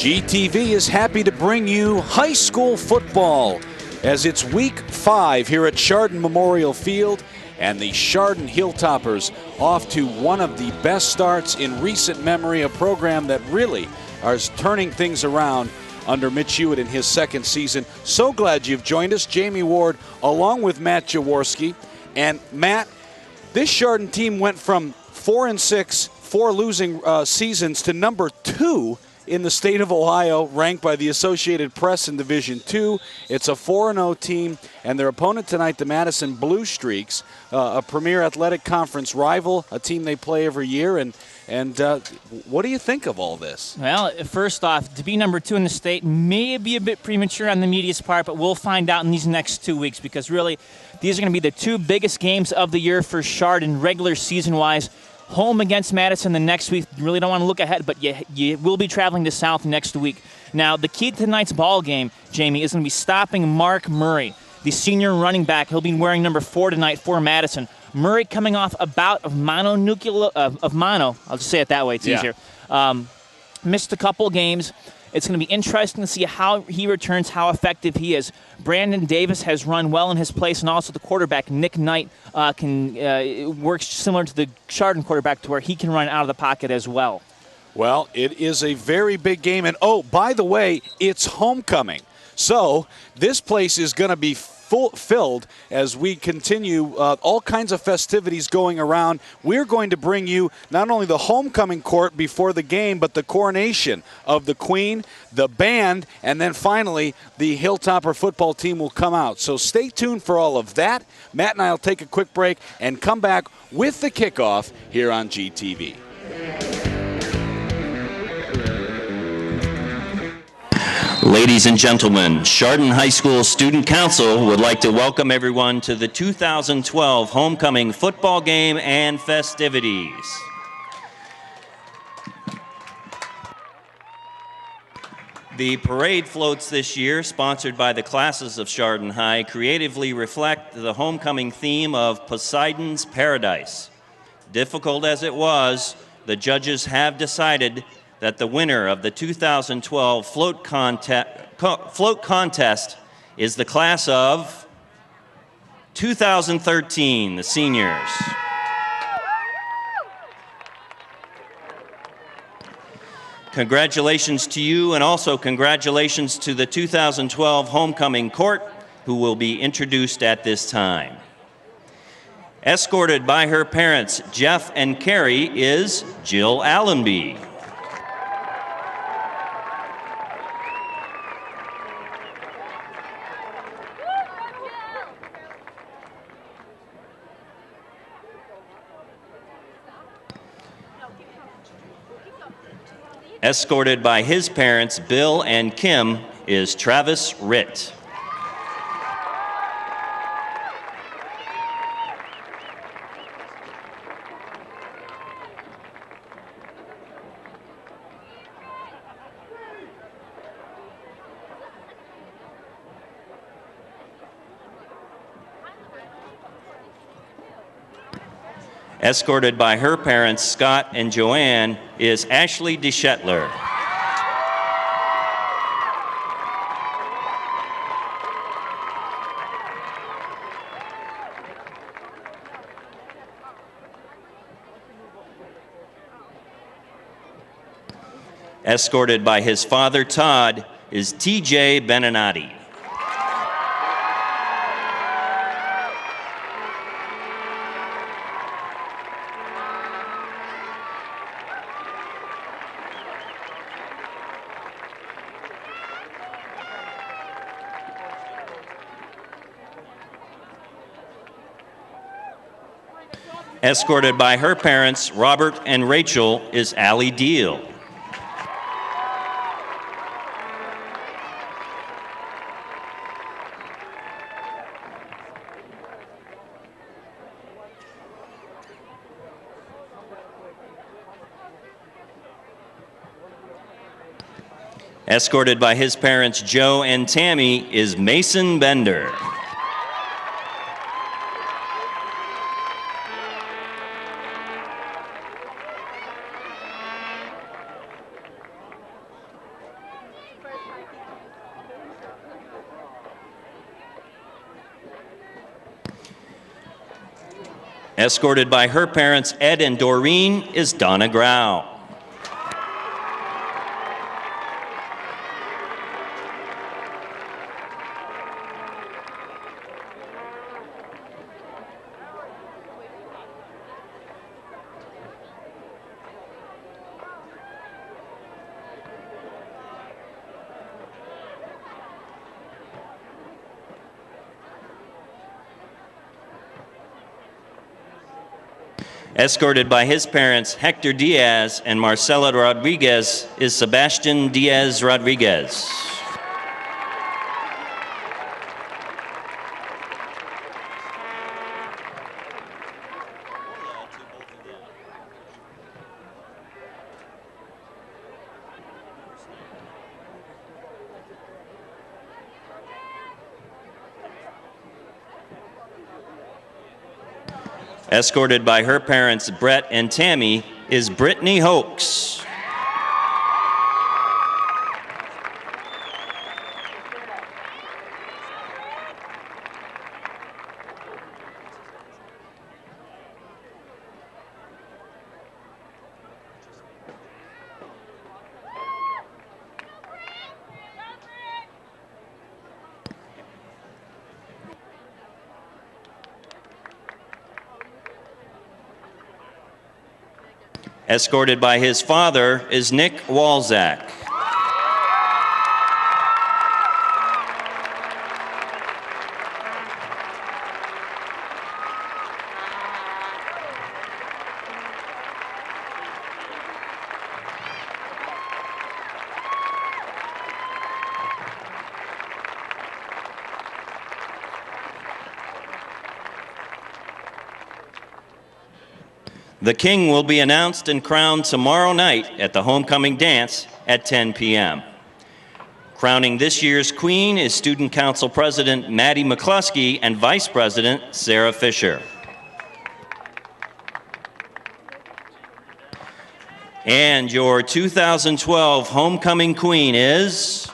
GTV is happy to bring you high school football as it's week 5 here at Chardon Memorial Field, and the Chardon Hilltoppers off to one of the best starts in recent memory, a program that really is turning things around under Mitch Hewitt in his second season. So glad you've joined us, Jamie Ward, along with Matt Jaworski. And Matt, this Chardon team went from 4-6, 4 losing seasons to number 2 in the state of Ohio, ranked by the Associated Press in Division II. It's a 4-0 team, and their opponent tonight, the Madison Blue Streaks, a premier athletic conference rival, a team they play every year. And what do you think of all this? Well, first off, to be number 2 in the state may be a bit premature on the media's part, but we'll find out in these next 2 weeks, because really these are going to be the 2 biggest games of the year for Chardon, regular season-wise. Home against Madison the next week. You really don't want to look ahead, but you will be traveling to South next week. Now, the key to tonight's ball game, Jamie, is going to be stopping Mark Murray, the senior running back. He'll be wearing number 4 tonight for Madison. Murray coming off a bout of mono. I'll just say it that way. It's easier. Missed a couple games. It's going to be interesting to see how he returns, how effective he is. Brandon Davis has run well in his place, and also the quarterback, Nick Knight, works similar to the Chardon quarterback to where he can run out of the pocket as well. Well, it is a very big game. And, oh, by the way, it's homecoming. So this place is going to be filled as we continue all kinds of festivities going around. We're going to bring you not only the homecoming court before the game, but the coronation of the Queen, the band, and then finally the Hilltopper football team will come out. So stay tuned for all of that. Matt and I will take a quick break and come back with the kickoff here on GTV. Ladies and gentlemen, Chardon High School Student Council would like to welcome everyone to the 2012 homecoming football game and festivities. The parade floats this year, sponsored by the classes of Chardon High, creatively reflect the homecoming theme of Poseidon's Paradise. Difficult as it was, the judges have decided that the winner of the 2012 float contest is the class of 2013, the seniors. Congratulations to you, and also congratulations to the 2012 homecoming court, who will be introduced at this time. Escorted by her parents, Jeff and Carrie, is Jill Allenby. Escorted by his parents, Bill and Kim, is Travis Ritt. Escorted by her parents, Scott and Joanne, is Ashley DeShetler. Escorted by his father, Todd, is TJ Beninati. Escorted by her parents, Robert and Rachel, is Allie Deal. Escorted by his parents, Joe and Tammy, is Mason Bender. Escorted by her parents, Ed and Doreen, is Donna Grau. Escorted by his parents, Hector Diaz and Marcela Rodriguez, is Sebastian Diaz Rodriguez. Escorted by her parents, Brett and Tammy, is Brittany Hoax. Escorted by his father is Nick Walzak. The king will be announced and crowned tomorrow night at the homecoming dance at 10 p.m. Crowning this year's queen is Student Council President Maddie McCluskey and Vice President Sarah Fisher. And your 2012 homecoming queen is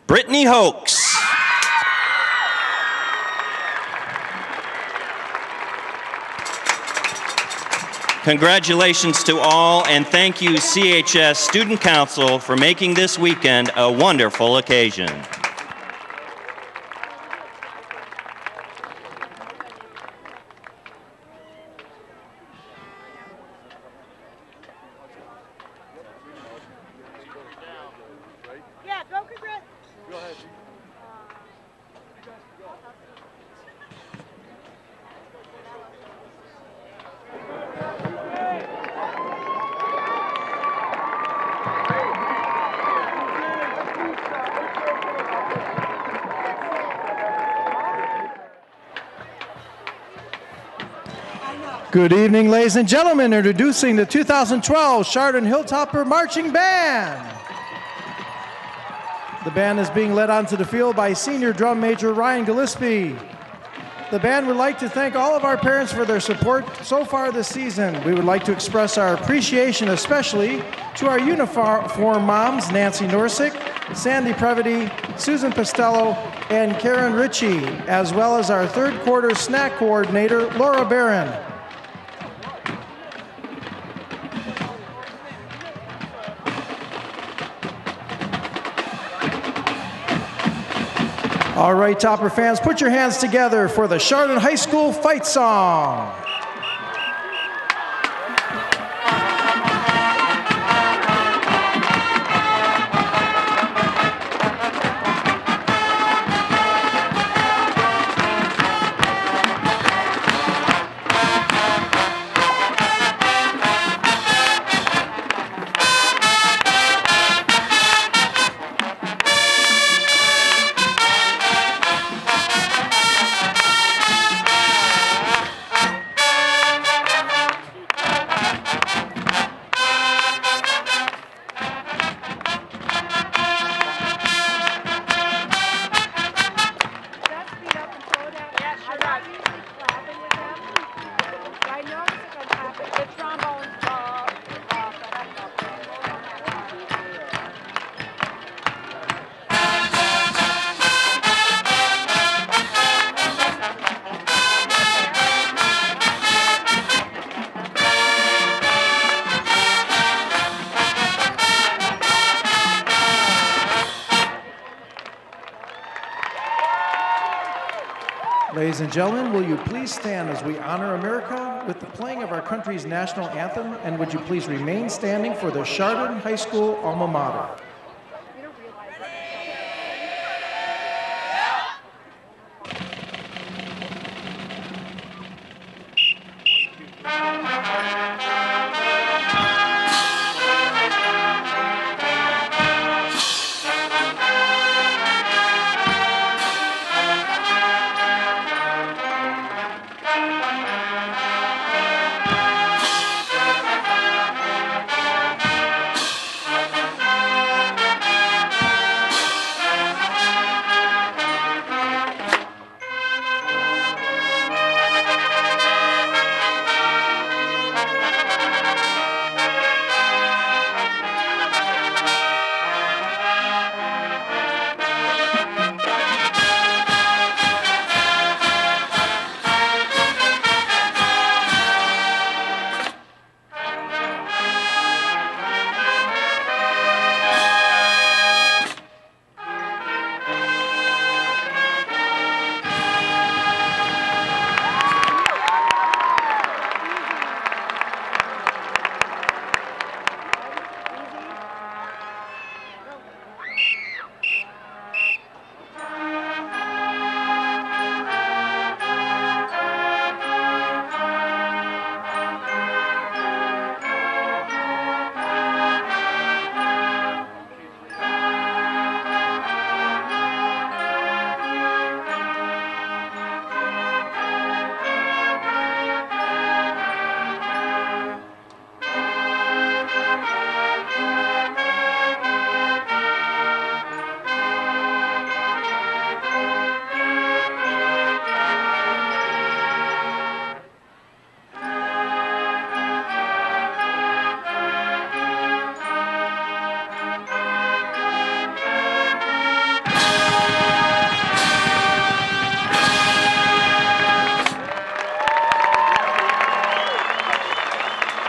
Brittany Hoax. Congratulations to all, and thank you, CHS Student Council, for making this weekend a wonderful occasion. Yeah, go, Chris. Go ahead. Good evening, ladies and gentlemen. Introducing the 2012 Chardon Hilltopper Marching Band. The band is being led onto the field by Senior Drum Major Ryan Gillespie. The band would like to thank all of our parents for their support so far this season. We would like to express our appreciation especially to our uniform moms, Nancy Norsik, Sandy Previty, Susan Pastello, and Karen Ritchie, as well as our third quarter snack coordinator, Laura Barron. All right, Topper fans, put your hands together for the Chardon High School Fight Song. Ladies and gentlemen, will you please stand as we honor America with the playing of our country's national anthem, and would you please remain standing for the Chardon High School alma mater.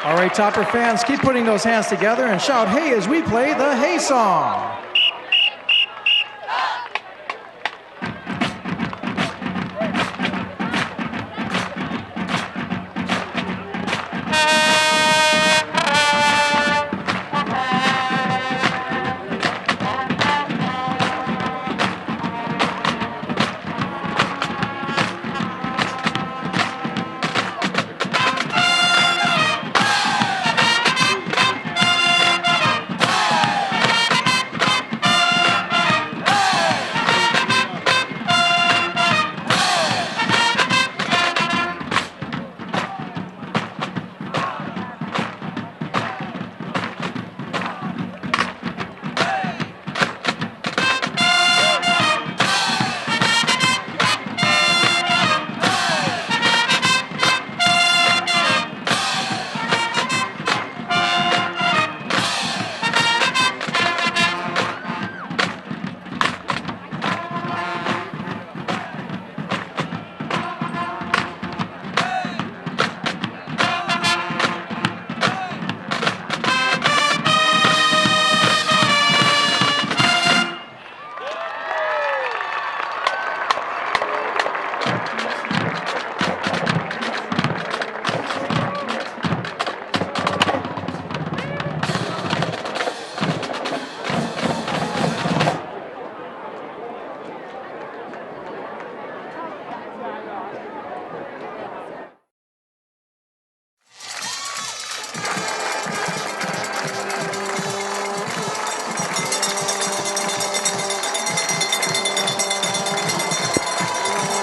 All right, Topper fans, keep putting those hands together and shout "Hey" as we play the Hey song.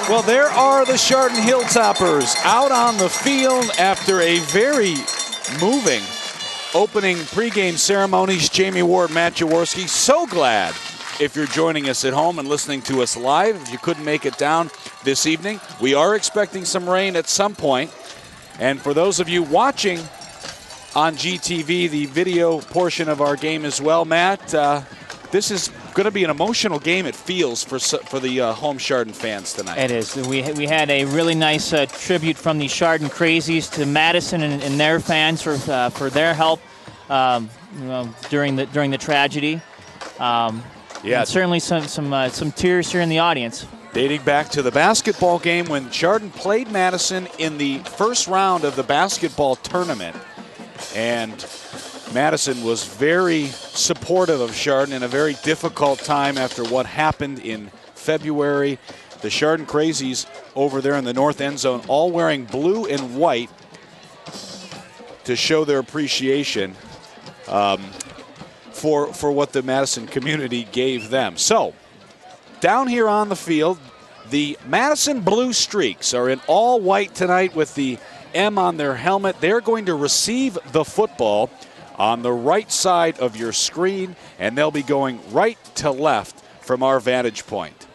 Well, there are the Chardon Hilltoppers out on the field after a very moving opening pregame ceremonies. Jamie Ward, Matt Jaworski, so glad if you're joining us at home and listening to us live. If you couldn't make it down this evening, we are expecting some rain at some point. And for those of you watching on GTV, the video portion of our game as well, Matt, this is going to be an emotional game, it feels, for the home Chardon fans tonight. It is. We had a really nice tribute from the Chardon Crazies to Madison and their fans for their help during the tragedy. Yeah, certainly some tears here in the audience. Dating back to the basketball game when Chardon played Madison in the first round of the basketball tournament. And Madison was very supportive of Chardon in a very difficult time after what happened in February. The Chardon Crazies over there in the north end zone all wearing blue and white to show their appreciation for what the Madison community gave them. So down here on the field, the Madison Blue Streaks are in all white tonight with the M on their helmet. They're going to receive the football on the right side of your screen, and they'll be going right to left from our vantage point.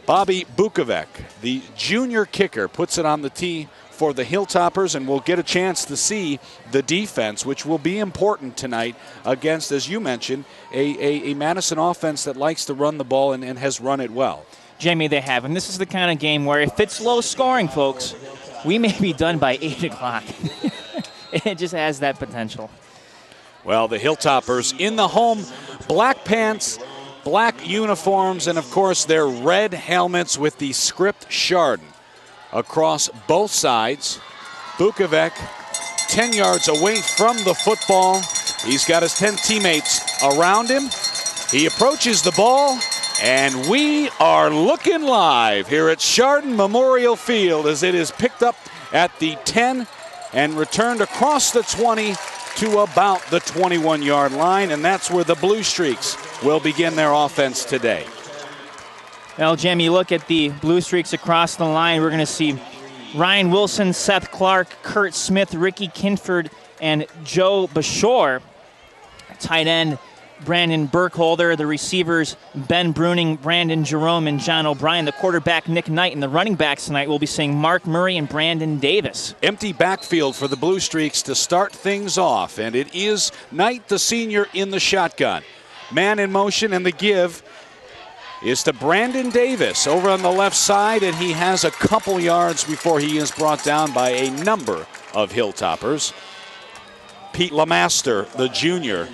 Bobby Bukovic, the junior kicker, puts it on the tee for the Hilltoppers, and we'll get a chance to see the defense, which will be important tonight against, as you mentioned, a Madison offense that likes to run the ball and has run it well. Jamie, they have, and this is the kind of game where if it's low scoring, folks, we may be done by 8 o'clock. It just has that potential. Well, the Hilltoppers in the home black pants, black uniforms, and of course their red helmets with the script Chardon across both sides. Bukovic 10 yards away from the football. He's got his 10 teammates around him. He approaches the ball, and we are looking live here at Chardon Memorial Field as it is picked up at the 10 and returned across the 20 to about the 21-yard line, and that's where the Blue Streaks will begin their offense today. Well, Jamie, you look at the Blue Streaks across the line, we're going to see Ryan Wilson, Seth Clark, Kurt Smith, Ricky Kinford, and Joe Bashore. Tight end Brandon Burkholder, the receivers Ben Bruning, Brandon Jerome, and John O'Brien. The quarterback Nick Knight, and the running backs tonight will be seeing Mark Murray and Brandon Davis. Empty backfield for the Blue Streaks to start things off, and it is Knight, the senior, in the shotgun. Man in motion, and the give is to Brandon Davis over on the left side, and he has a couple yards before he is brought down by a number of Hilltoppers. Pete Lamaster, the junior,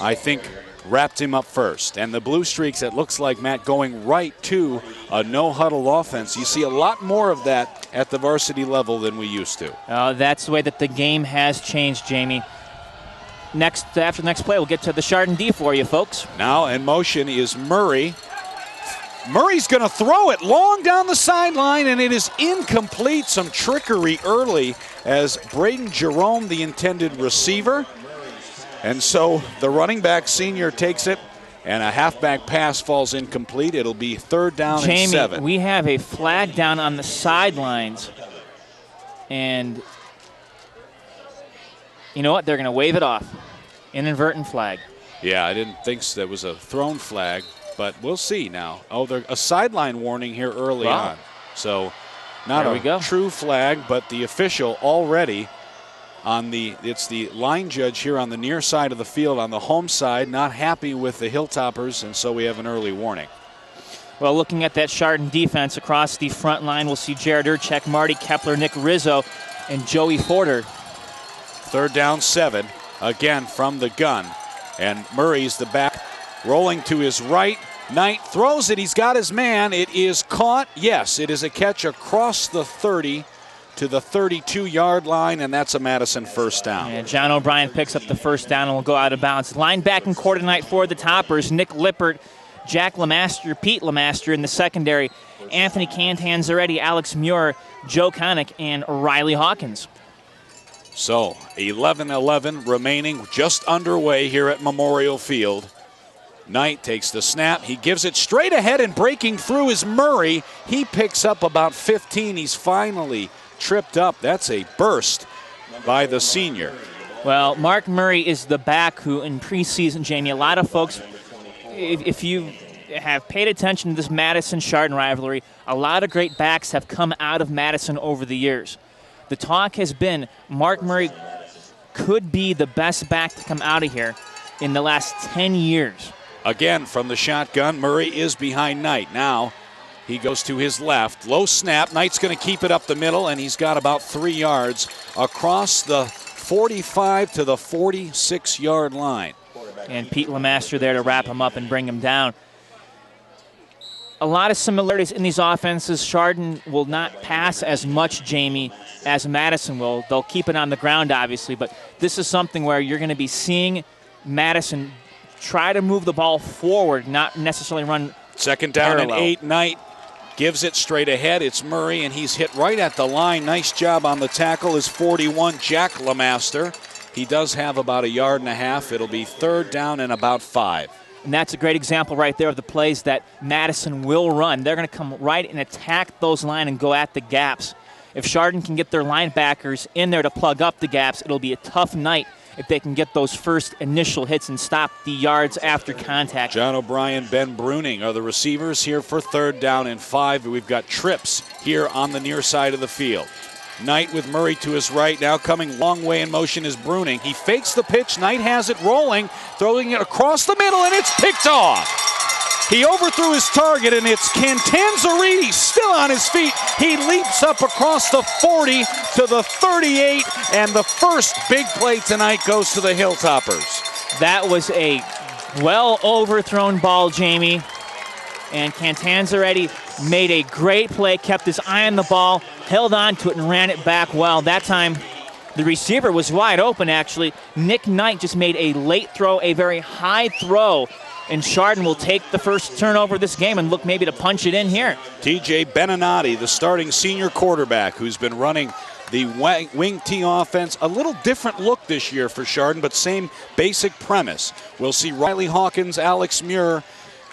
I think wrapped him up first. And the Blue Streaks, it looks like, Matt, going right to a no-huddle offense. You see a lot more of that at the varsity level than we used to. That's the way that the game has changed, Jamie. After the next play, we'll get to the Chardon D for you, folks. Now in motion is Murray. Murray's going to throw it long down the sideline, and it is incomplete. Some trickery early as Braden Jerome, the intended receiver. And so the running back senior takes it, and a halfback pass falls incomplete. It'll be 3rd down and 7. Jamie, we have a flag down on the sidelines, and you know what? They're going to wave it off. Inadvertent flag. Yeah, I didn't think that was a thrown flag, but we'll see now. Oh, there's a sideline warning here early on. So not a true flag, but the official already it's the line judge here on the near side of the field on the home side, not happy with the Hilltoppers, and so we have an early warning. Well, looking at that Chardon defense across the front line, we'll see Jared Urchek, Marty Kepler, Nick Rizzo, and Joey Forder. 3rd down 7, again from the gun. And Murray's the back, rolling to his right. Knight throws it. He's got his man. It is caught. Yes, it is a catch across the 30 to the 32-yard line, and that's a Madison 1st down. And John O'Brien picks up the 1st down and will go out of bounds. Linebacking core tonight for the Toppers, Nick Lippert, Jack Lamaster, Pete Lamaster in the secondary, Anthony Cantanzaretti, Alex Muir, Joe Connick, and Riley Hawkins. So 11-11 remaining, just underway here at Memorial Field. Knight takes the snap. He gives it straight ahead, and breaking through is Murray. He picks up about 15. He's finally tripped up. That's a burst by the senior. Well, Mark Murray is the back who in preseason, Jamie, a lot of folks, if you have paid attention to this Madison-Chardon rivalry, a lot of great backs have come out of Madison over the years. The talk has been Mark Murray could be the best back to come out of here in the last 10 years. Again, from the shotgun, Murray is behind Knight. Now he goes to his left. Low snap. Knight's going to keep it up the middle, and he's got about 3 yards across the 45 to the 46-yard line. And Pete Lamaster there to wrap him up and bring him down. a lot of similarities in these offenses. Chardon will not pass as much, Jamie, as Madison will. They'll keep it on the ground, obviously, but this is something where you're going to be seeing Madison try to move the ball forward, not necessarily run Second down parallel. and 8. Knight gives it straight ahead. It's Murray, and he's hit right at the line. Nice job on the tackle is 41, Jack Lemaster. He does have about 1.5 yards. It'll be third down and about 5. And that's a great example right there of the plays that Madison will run. They're going to come right and attack those lines and go at the gaps. If Chardon can get their linebackers in there to plug up the gaps, it'll be a tough night if they can get those first initial hits and stop the yards after contact. John O'Brien, Ben Bruning are the receivers here for third down and 5. We've got trips here on the near side of the field. Knight with Murray to his right. Now coming long way in motion is Bruning. He fakes the pitch. Knight has it rolling, throwing it across the middle, and it's picked off. He overthrew his target, and it's Cantanzariti still on his feet. He leaps up across the 40 to the 38, and the first big play tonight goes to the Hilltoppers. That was a well overthrown ball, Jamie. And Cantanzariti made a great play, kept his eye on the ball, held on to it, and ran it back well. That time, the receiver was wide open, actually. Nick Knight just made a late throw, a very high throw, and Chardon will take the first turnover of this game and look maybe to punch it in here. TJ Beninati, the starting senior quarterback, who's been running the wing T offense. A little different look this year for Chardon, but same basic premise. We'll see Riley Hawkins, Alex Muir,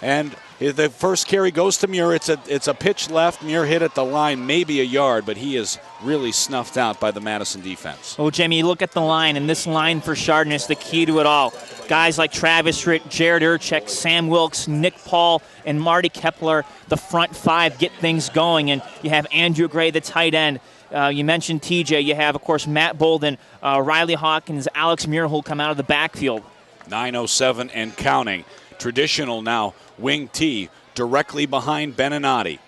and the first carry goes to Muir. It's a pitch left. Muir hit at the line, maybe 1 yard, but he is really snuffed out by the Madison defense. Oh, Jamie, you look at the line, and this line for Chardon is the key to it all. Guys like Travis Ritt, Jared Urchek, Sam Wilkes, Nick Paul, and Marty Kepler, the front 5, get things going. And you have Andrew Gray, the tight end. You mentioned TJ. You have, of course, Matt Bolden, Riley Hawkins, Alex Muir, who will come out of the backfield. 9:07 and counting. Traditional now, wing T, directly behind Beninati.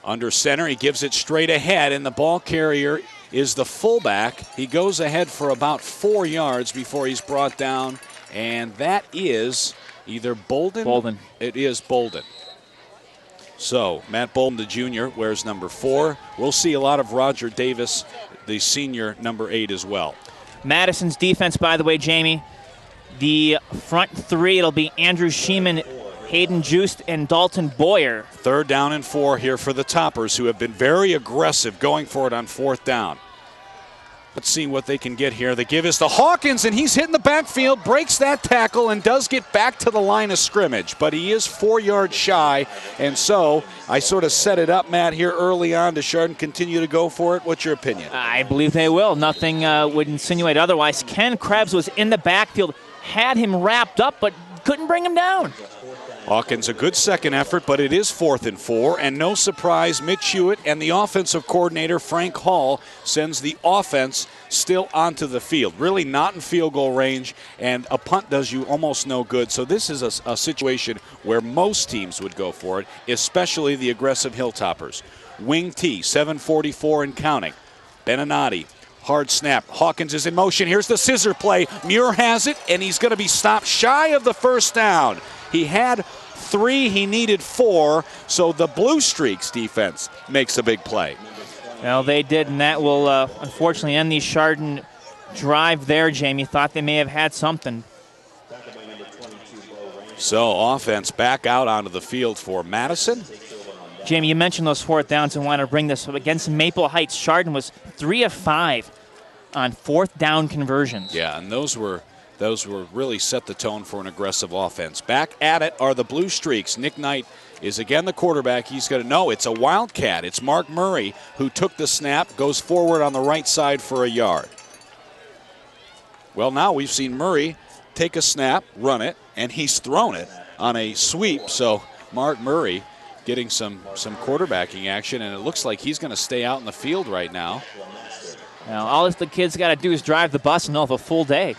Under center, he gives it straight ahead, and the ball carrier is the fullback. He goes ahead for about 4 yards before he's brought down, and that is either Bolden. Bolden. It is Bolden. So, Matt Bolden, the junior, wears number 4. We'll see a lot of Roger Davis, the senior, number 8 as well. Madison's defense, by the way, Jamie, the front 3, it'll be Andrew Sheeman, Hayden Joost, and Dalton Boyer. Third down and 4 here for the Toppers, who have been very aggressive going for it on fourth down. Let's see what they can get here. They give us to Hawkins, and he's hitting the backfield, breaks that tackle, and does get back to the line of scrimmage. But he is 4 yards shy, and so I sort of set it up, Matt, here early on. Does Chardon continue to go for it? What's your opinion? I believe they will. Nothing would insinuate otherwise. Ken Krebs was in the backfield, had him wrapped up, but couldn't bring him down. Hawkins, a good second effort, but it is 4th and 4, and no surprise, Mitch Hewitt and the offensive coordinator, Frank Hall, sends the offense still onto the field. Really not in field goal range, and a punt does you almost no good. So this is a situation where most teams would go for it, especially the aggressive Hilltoppers. Wing T, 7:44 and counting. Beninati. Hard snap. Hawkins is in motion. Here's the scissor play. Muir has it, and he's going to be stopped shy of the first down. He had 3, he needed 4, so the Blue Streaks defense makes a big play. Well, they did, and that will unfortunately end the Chardon drive there, Jamie. Thought they may have had something. So offense back out onto the field for Madison. Jamie, you mentioned those fourth downs and want to bring this up. Against Maple Heights, Chardon was 3 of 5 on fourth down conversions. Yeah, and those were really set the tone for an aggressive offense. Back at it are the Blue Streaks. Nick Knight is again the quarterback. He's going to know it's a Wildcat. It's Mark Murray who took the snap, goes forward on the right side for 1 yard. Well, now we've seen Murray take a snap, run it, and he's thrown it on a sweep. So Mark Murray getting some quarterbacking action, and it looks like he's going to stay out in the field right now. Now, all the kid's got to do is drive the bus and they'll have a full day.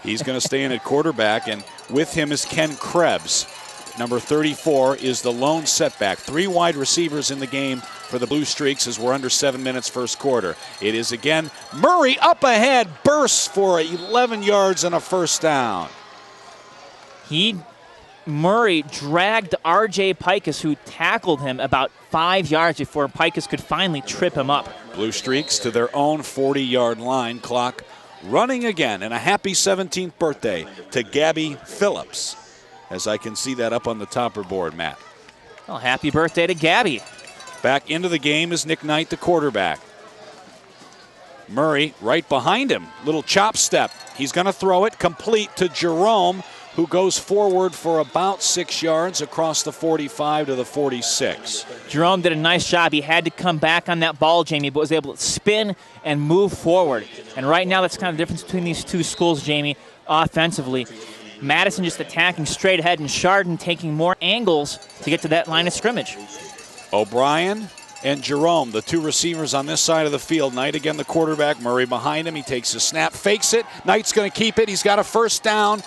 He's going to stay in at quarterback, and with him is Ken Krebs. Number 34 is the lone setback. 3 wide receivers in the game for the Blue Streaks as we're under 7 minutes first quarter. It is again Murray up ahead, bursts for 11 yards and a first down. He Murray dragged R.J. Pikus, who tackled him about 5 yards before Pikus could finally trip him up. Blue Streaks to their own 40-yard line. Clock running again. And a happy 17th birthday to Gabby Phillips, as I can see that up on the topper board, Matt. Well, happy birthday to Gabby. Back into the game is Nick Knight, the quarterback. Murray right behind him. Little chop step. He's going to throw it complete to Jerome, who goes forward for about 6 yards across the 45 to the 46. Jerome did a nice job. He had to come back on that ball, Jamie, but was able to spin and move forward. And right now, that's kind of the difference between these two schools, Jamie, offensively. Madison just attacking straight ahead, and Chardon taking more angles to get to that line of scrimmage. O'Brien and Jerome, the two receivers on this side of the field. Knight again, the quarterback. Murray behind him. He takes the snap, fakes it. Knight's going to keep it. He's got a first down.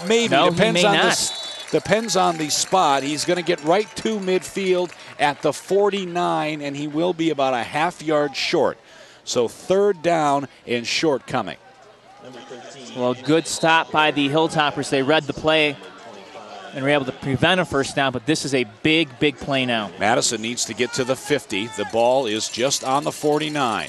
Maybe. No, depends he may on not. Depends on the spot. He's going to get right to midfield at the 49, and he will be about a half yard short. So third down and short coming. Well, good stop by the Hilltoppers. They read the play and were able to prevent a first down, but this is a big, big play now. Madison needs to get to the 50. The ball is just on the 49.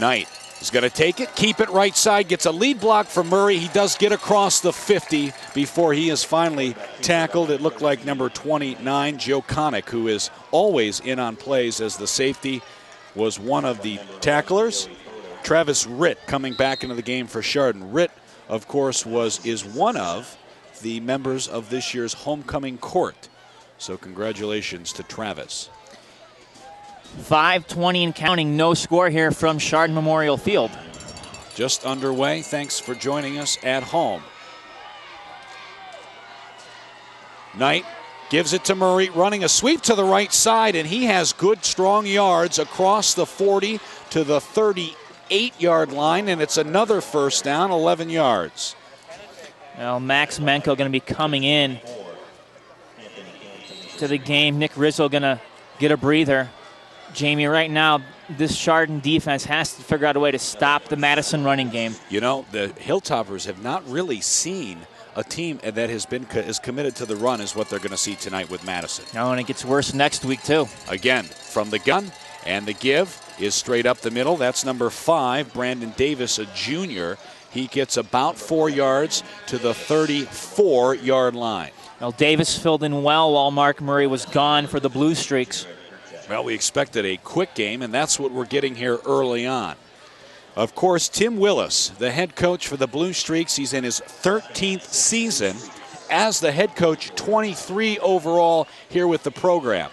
Knight is going to take it, keep it right side, gets a lead block from Murray. He does get across the 50 before he is finally tackled. It looked like number 29, Joe Connick, who is always in on plays as the safety, was one of the tacklers. Travis Ritt coming back into the game for Chardon. Ritt, of course, is one of the members of this year's homecoming court. So congratulations to Travis. 5:20 and counting, no score here from Chardon Memorial Field. Just underway. Thanks for joining us at home. Knight gives it to Murray, running a sweep to the right side, and he has good, strong yards across the 40 to the 38-yard line, and it's another first down, 11 yards. Well, Max Menko going to be coming in to the game. Nick Rizzo going to get a breather. Jamie, right now, this Chardon defense has to figure out a way to stop the Madison running game. You know, the Hilltoppers have not really seen a team that has been as committed to the run as what they're going to see tonight with Madison. No, and it gets worse next week, too. Again, from the gun, and the give is straight up the middle. That's number 5, Brandon Davis, a junior. He gets about 4 yards to the 34-yard line. Well, Davis filled in well while Mark Murray was gone for the Blue Streaks. Well, we expected a quick game, and that's what we're getting here early on. Of course, Tim Willis, the head coach for the Blue Streaks, he's in his 13th season as the head coach, 23 overall here with the program.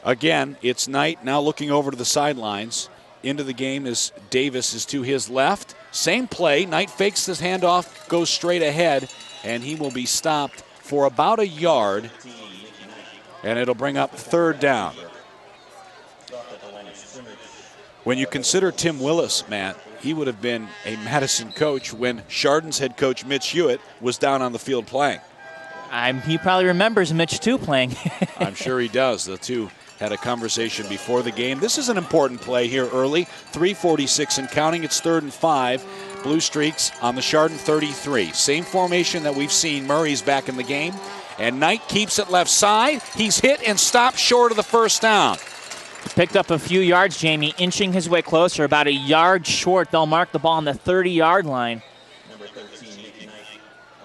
Again, it's Knight now looking over to the sidelines. Into the game is Davis is to his left. Same play. Knight fakes this handoff, goes straight ahead, and he will be stopped for about a yard, and it'll bring up third down. When you consider Tim Willis, Matt, he would have been a Madison coach when Chardon's head coach Mitch Hewitt was down on the field playing. He probably remembers Mitch, too, playing. I'm sure he does. The two had a conversation before the game. This is an important play here early. 3:46 and counting. It's 3rd and 5. Blue Streaks on the Chardon 33. Same formation that we've seen. Murray's back in the game. And Knight keeps it left side. He's hit and stopped short of the first down. Picked up a few yards, Jamie, inching his way closer, about a yard short. They'll mark the ball on the 30-yard line.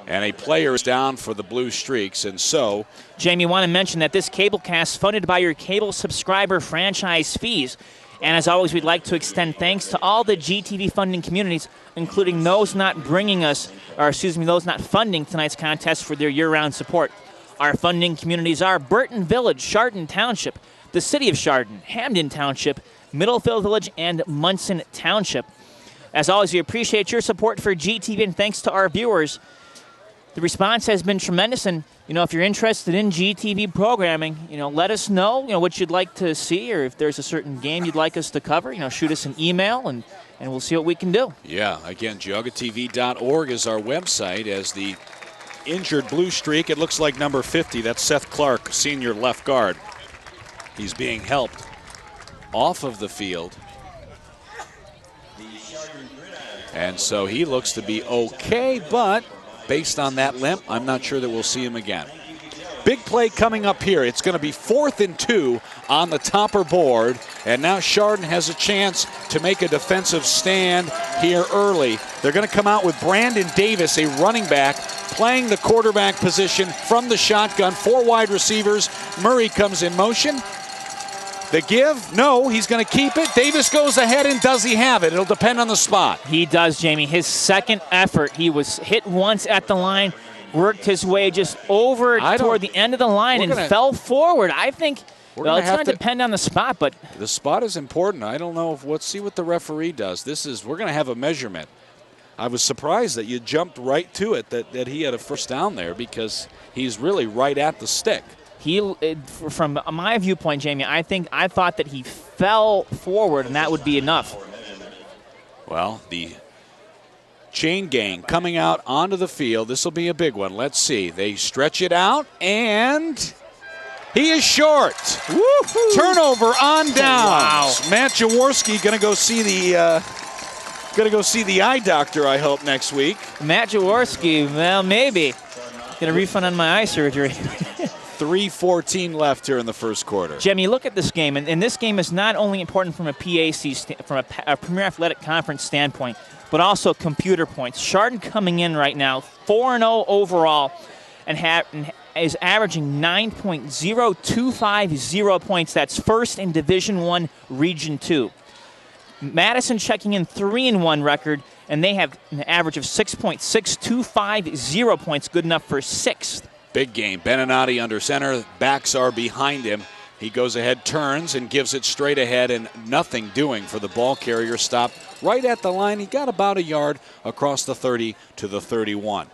And a player is down for the Blue Streaks, and so... Jamie, want to mention that this cablecast is funded by your cable subscriber franchise fees. And as always, we'd like to extend thanks to all the GTV funding communities, including those not those not funding tonight's contest for their year-round support. Our funding communities are Burton Village, Chardon Township, the City of Chardon, Hamden Township, Middlefield Village, and Munson Township. As always, we appreciate your support for GTV, and thanks to our viewers. The response has been tremendous, and if you're interested in GTV programming, let us know, what you'd like to see, or if there's a certain game you'd like us to cover, shoot us an email, and we'll see what we can do. Yeah, again, geaugatv.org is our website. As the injured Blue Streak, it looks like number 50, that's Seth Clark, senior left guard. He's being helped off of the field. And so he looks to be okay, but based on that limp, I'm not sure that we'll see him again. Big play coming up here. It's going to be 4th and 2 on the Topper board. And now Chardon has a chance to make a defensive stand here early. They're going to come out with Brandon Davis, a running back, playing the quarterback position from the shotgun. 4 wide receivers. Murray comes in motion. The give, no, he's going to keep it. Davis goes ahead, and does he have it? It'll depend on the spot. He does, Jamie. His second effort, he was hit once at the line, worked his way just over toward the end of the line and fell forward. I think, well, it's going to depend on the spot, but the spot is important. I don't know if, let's see what the referee does. We're going to have a measurement. I was surprised that you jumped right to it, that he had a first down there, because he's really right at the stick. From my viewpoint, Jamie, I thought that he fell forward, and that would be enough. Well, the chain gang coming out onto the field. This will be a big one. Let's see. They stretch it out, and he is short. Woo-hoo. Turnover on downs. Wow. Matt Jaworski going to go see the eye doctor, I hope, next week. Matt Jaworski, well, maybe. Get a refund on my eye surgery. 3:14 left here in the first quarter. Jimmy, look at this game, and this game is not only important from a a Premier Athletic Conference standpoint, but also computer points. Chardon coming in right now, 4-0 overall, and is averaging 9.0250 points. That's first in Division I, Region 2. Madison checking in 3-1 record, and they have an average of 6.6250 points, good enough for 6th. Big game. Beninati under center. Backs are behind him. He goes ahead, turns, and gives it straight ahead, and nothing doing for the ball carrier. Stopped right at the line. He got about a yard across the 30 to the 31.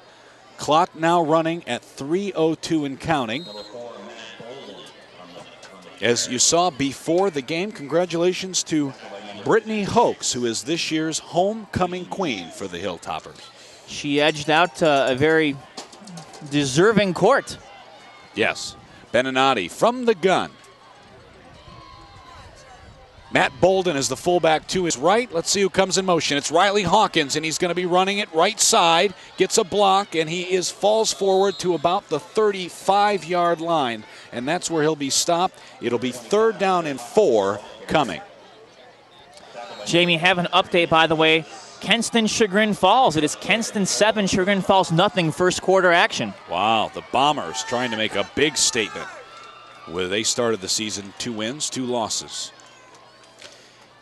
Clock now running at 3:02 and counting. As you saw before the game, congratulations to Brittany Hoax, who is this year's homecoming queen for the Hilltoppers. She edged out a very deserving court. Yes. Beninati from the gun. Matt Bolden is the fullback to his right. Let's see who comes in motion. It's Riley Hawkins, and he's going to be running it right side. Gets a block, and he falls forward to about the 35-yard line, and that's where he'll be stopped. It'll be 3rd down and 4 coming. Jamie, have an update, by the way. Kenston Chagrin Falls. It is Kenston 7, Chagrin Falls nothing, first quarter action. Wow, the Bombers trying to make a big statement. Where they started the season 2 wins, 2 losses.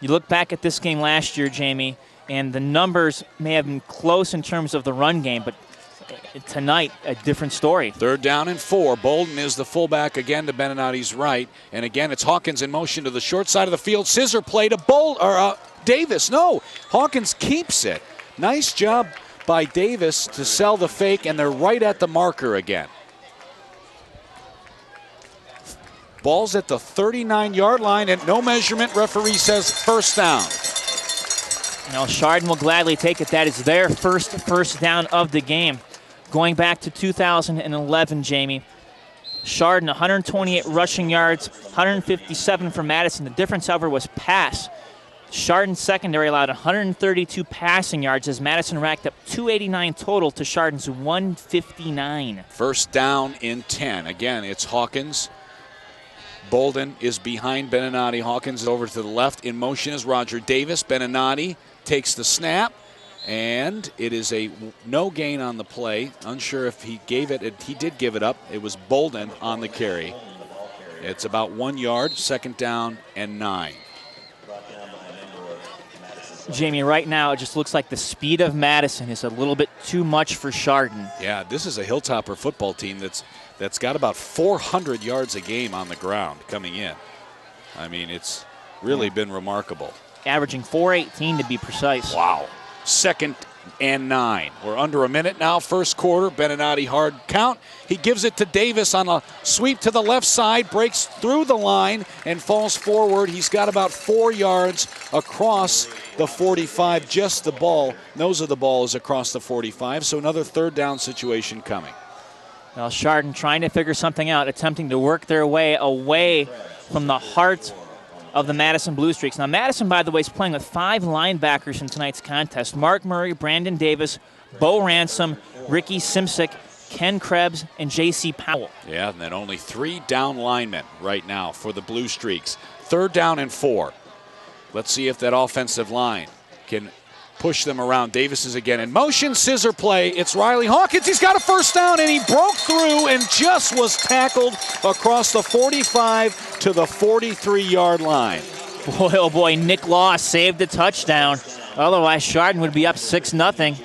You look back at this game last year, Jamie, and the numbers may have been close in terms of the run game, but tonight, a different story. 3rd down and 4. Bolden is the fullback again to Beninati's right. And again, it's Hawkins in motion to the short side of the field. Scissor play to Davis. No, Hawkins keeps it. Nice job by Davis to sell the fake, and they're right at the marker again. Ball's at the 39-yard line, and no measurement. Referee says first down. Now, Chardon will gladly take it. That is their first down of the game. Going back to 2011, Jamie, Chardon, 128 rushing yards, 157 for Madison. The difference, however, was pass. Chardon's secondary allowed 132 passing yards as Madison racked up 289 total to Chardon's 159. First down in 10. Again, it's Hawkins. Bolden is behind Beninati. Hawkins is over to the left. In motion is Roger Davis. Beninati takes the snap, and it is a no gain on the play. Unsure if he gave it. He did give it up. It was Bolden on the carry. It's about 1 yard, 2nd down and 9. Jamie, right now it just looks like the speed of Madison is a little bit too much for Chardon. Yeah, this is a Hilltopper football team that's got about 400 yards a game on the ground coming in. I mean, it's really been remarkable. Averaging 418 to be precise. Wow. 2nd and 9. We're under a minute now, first quarter. Beninati hard count. He gives it to Davis on a sweep to the left side, breaks through the line and falls forward. He's got about 4 yards across the 45. Just the ball, nose of the ball is across the 45. So another 3rd down situation coming. Well, Chardon trying to figure something out, attempting to work their way away from the heart of the Madison Blue Streaks. Now, Madison, by the way, is playing with 5 linebackers in tonight's contest. Mark Murray, Brandon Davis, Bo Ransom, Ricky Simsick, Ken Krebs, and J.C. Powell. Yeah, and then only 3 down linemen right now for the Blue Streaks. 3rd down and 4. Let's see if that offensive line can push them around. Davis is again in motion, scissor play. It's Riley Hawkins. He's got a 1st down, and he broke through and just was tackled across the 45 to the 43-yard line. Boy, oh boy, Nick Law saved the touchdown. Otherwise, Chardon would be up 6-0.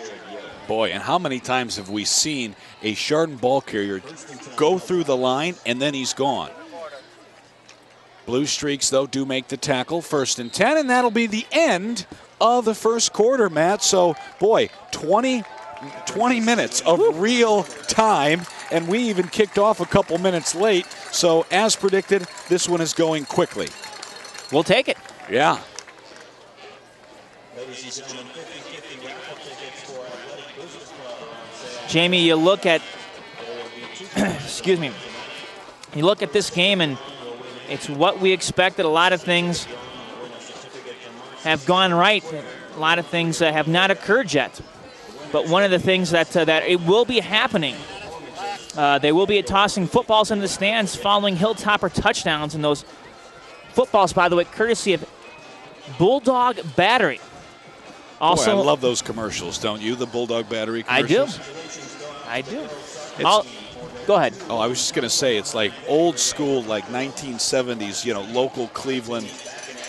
Boy, and how many times have we seen a Chardon ball carrier go through the line and then he's gone? Blue Streaks, though, do make the tackle. 1st and 10, and that'll be the end of the first quarter, Matt. So, boy, 20 minutes of real time, and we even kicked off a couple minutes late. So, as predicted, this one is going quickly. We'll take it. Yeah. Jamie, you look at, excuse me, you look at this game and it's what we expected. A lot of things have gone right. A lot of things have not occurred yet. But one of the things that it will be happening, they will be tossing footballs into the stands following Hilltopper touchdowns, and those footballs, by the way, courtesy of Bulldog Battery. Also, boy, I love those commercials, don't you? The Bulldog Battery commercials. I do. Go ahead. Oh, I was just going to say, it's like old school, like 1970s, local Cleveland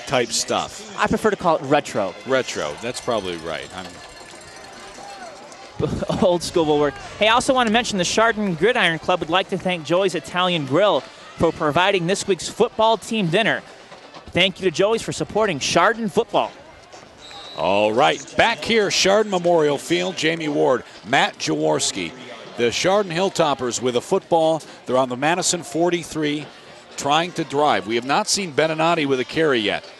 type stuff. I prefer to call it retro. Retro, that's probably right. Old school will work. Hey, I also want to mention the Chardon Gridiron Club would like to thank Joey's Italian Grill for providing this week's football team dinner. Thank you to Joey's for supporting Chardon football. All right, back here, Chardon Memorial Field, Jamie Ward, Matt Jaworski. The Chardon Hilltoppers with a football. They're on the Madison 43, trying to drive. We have not seen Beninati with a carry yet.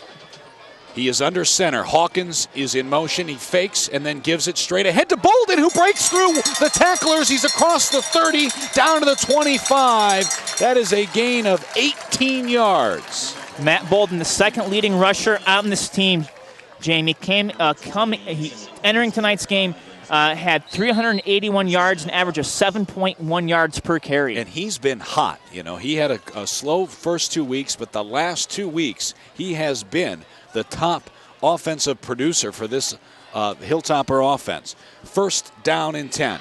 He is under center. Hawkins is in motion. He fakes and then gives it straight ahead to Bolden, who breaks through the tacklers. He's across the 30, down to the 25. That is a gain of 18 yards. Matt Bolden, the second leading rusher on this team, Jamie, entering tonight's game, had 381 yards, an average of 7.1 yards per carry. And he's been hot. He had a slow first 2 weeks, but the last 2 weeks, he has been the top offensive producer for this Hilltopper offense. 1st down and 10.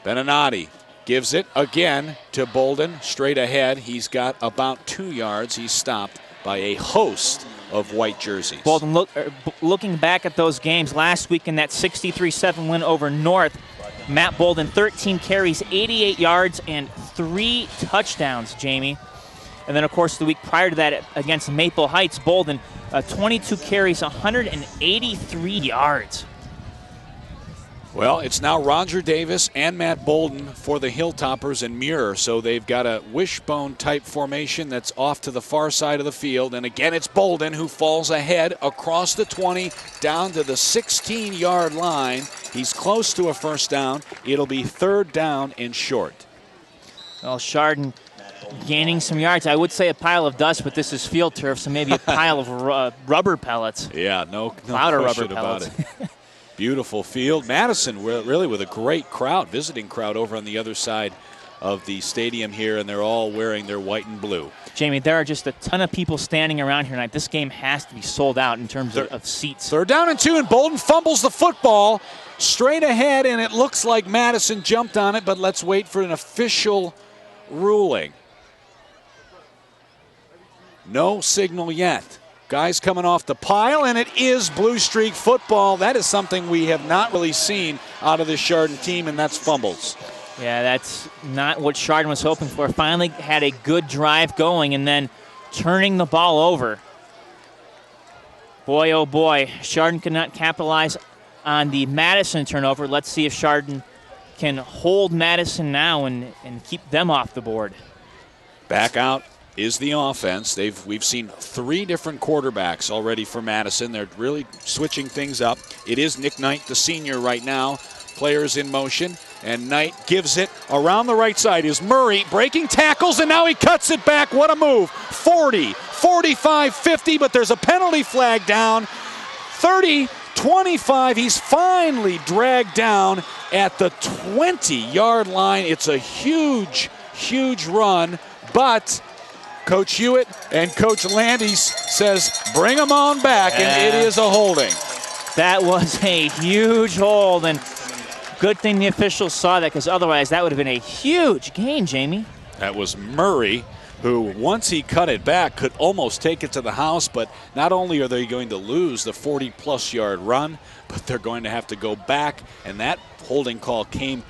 Beninati gives it again to Bolden, straight ahead. He's got about 2 yards. He's stopped by a host of white jerseys. Bolden, looking back at those games last week in that 63-7 win over North, Matt Bolden, 13 carries, 88 yards, and 3 touchdowns, Jamie. And then, of course, the week prior to that against Maple Heights, Bolden, 22 carries, 183 yards. Well, it's now Roger Davis and Matt Bolden for the Hilltoppers and Muir. So they've got a wishbone-type formation that's off to the far side of the field. And again, it's Bolden who falls ahead across the 20, down to the 16-yard line. He's close to a 1st down. It'll be 3rd down and short. Well, Chardon gaining some yards. I would say a pile of dust, but this is field turf, so maybe a pile of rubber pellets. Yeah, no Cloud of question rubber about pellets. it. Beautiful field. Madison really with a great crowd, visiting crowd over on the other side of the stadium here, and they're all wearing their white and blue. Jamie, there are just a ton of people standing around here tonight. This game has to be sold out in terms of seats. 3rd down and 2, and Bolden fumbles the football straight ahead, and it looks like Madison jumped on it, but let's wait for an official ruling. No signal yet. Guys coming off the pile, and it is Blue Streak football. That is something we have not really seen out of this Chardon team, and that's fumbles. Yeah, that's not what Chardon was hoping for. Finally had a good drive going, and then turning the ball over. Boy, oh boy, Chardon could not capitalize on the Madison turnover. Let's see if Chardon can hold Madison now and keep them off the board. Back out is the offense. We've seen 3 different quarterbacks already for Madison. They're really switching things up. It is Nick Knight, the senior, right now. Players in motion, and Knight gives it around the right side. Is Murray breaking tackles, and now he cuts it back. What a move. 40, 45, 50, but there's a penalty flag down. 30, 25. He's finally dragged down at the 20-yard line. It's a huge, huge run, but Coach Hewitt and Coach Landis says, bring him on back, and it is a holding. That was a huge hold, and good thing the officials saw that, because otherwise that would have been a huge gain, Jamie. That was Murray, who, once he cut it back, could almost take it to the house, but not only are they going to lose the 40-plus yard run, but they're going to have to go back, and that holding call came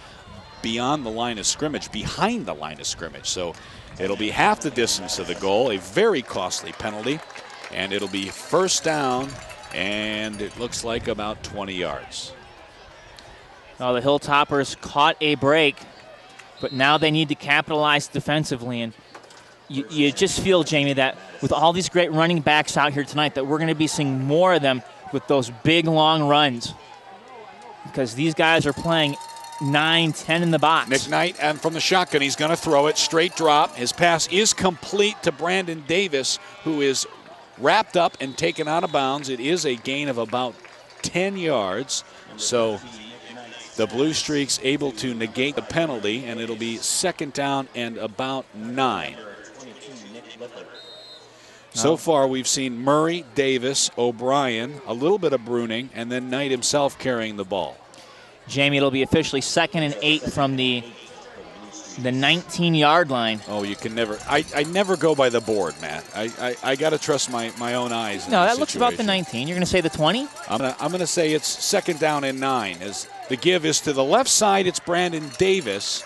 beyond the line of scrimmage, behind the line of scrimmage. So it'll be half the distance of the goal, a very costly penalty, and it'll be first down, and it looks like about 20 yards. Oh, the Hilltoppers caught a break, but now they need to capitalize defensively. And you just feel, Jamie, that with all these great running backs out here tonight, that we're going to be seeing more of them with those big, long runs, because these guys are playing 9, 10 in the box. Nick Knight, and from the shotgun, he's going to throw it. Straight drop. His pass is complete to Brandon Davis, who is wrapped up and taken out of bounds. It is a gain of about 10 yards. So the Blue Streaks able to negate the penalty, and it'll be second down and about 9. So far, we've seen Murray, Davis, O'Brien, a little bit of Bruning, and then Knight himself carrying the ball. Jamie, it'll be officially 2nd and 8 from the 19-yard line. Oh, you can never. I never go by the board, Matt. I got to trust my own eyes. No, that looks about the 19. You're going to say the 20? I'm gonna say it's second down and 9. As the give is to the left side, it's Brandon Davis,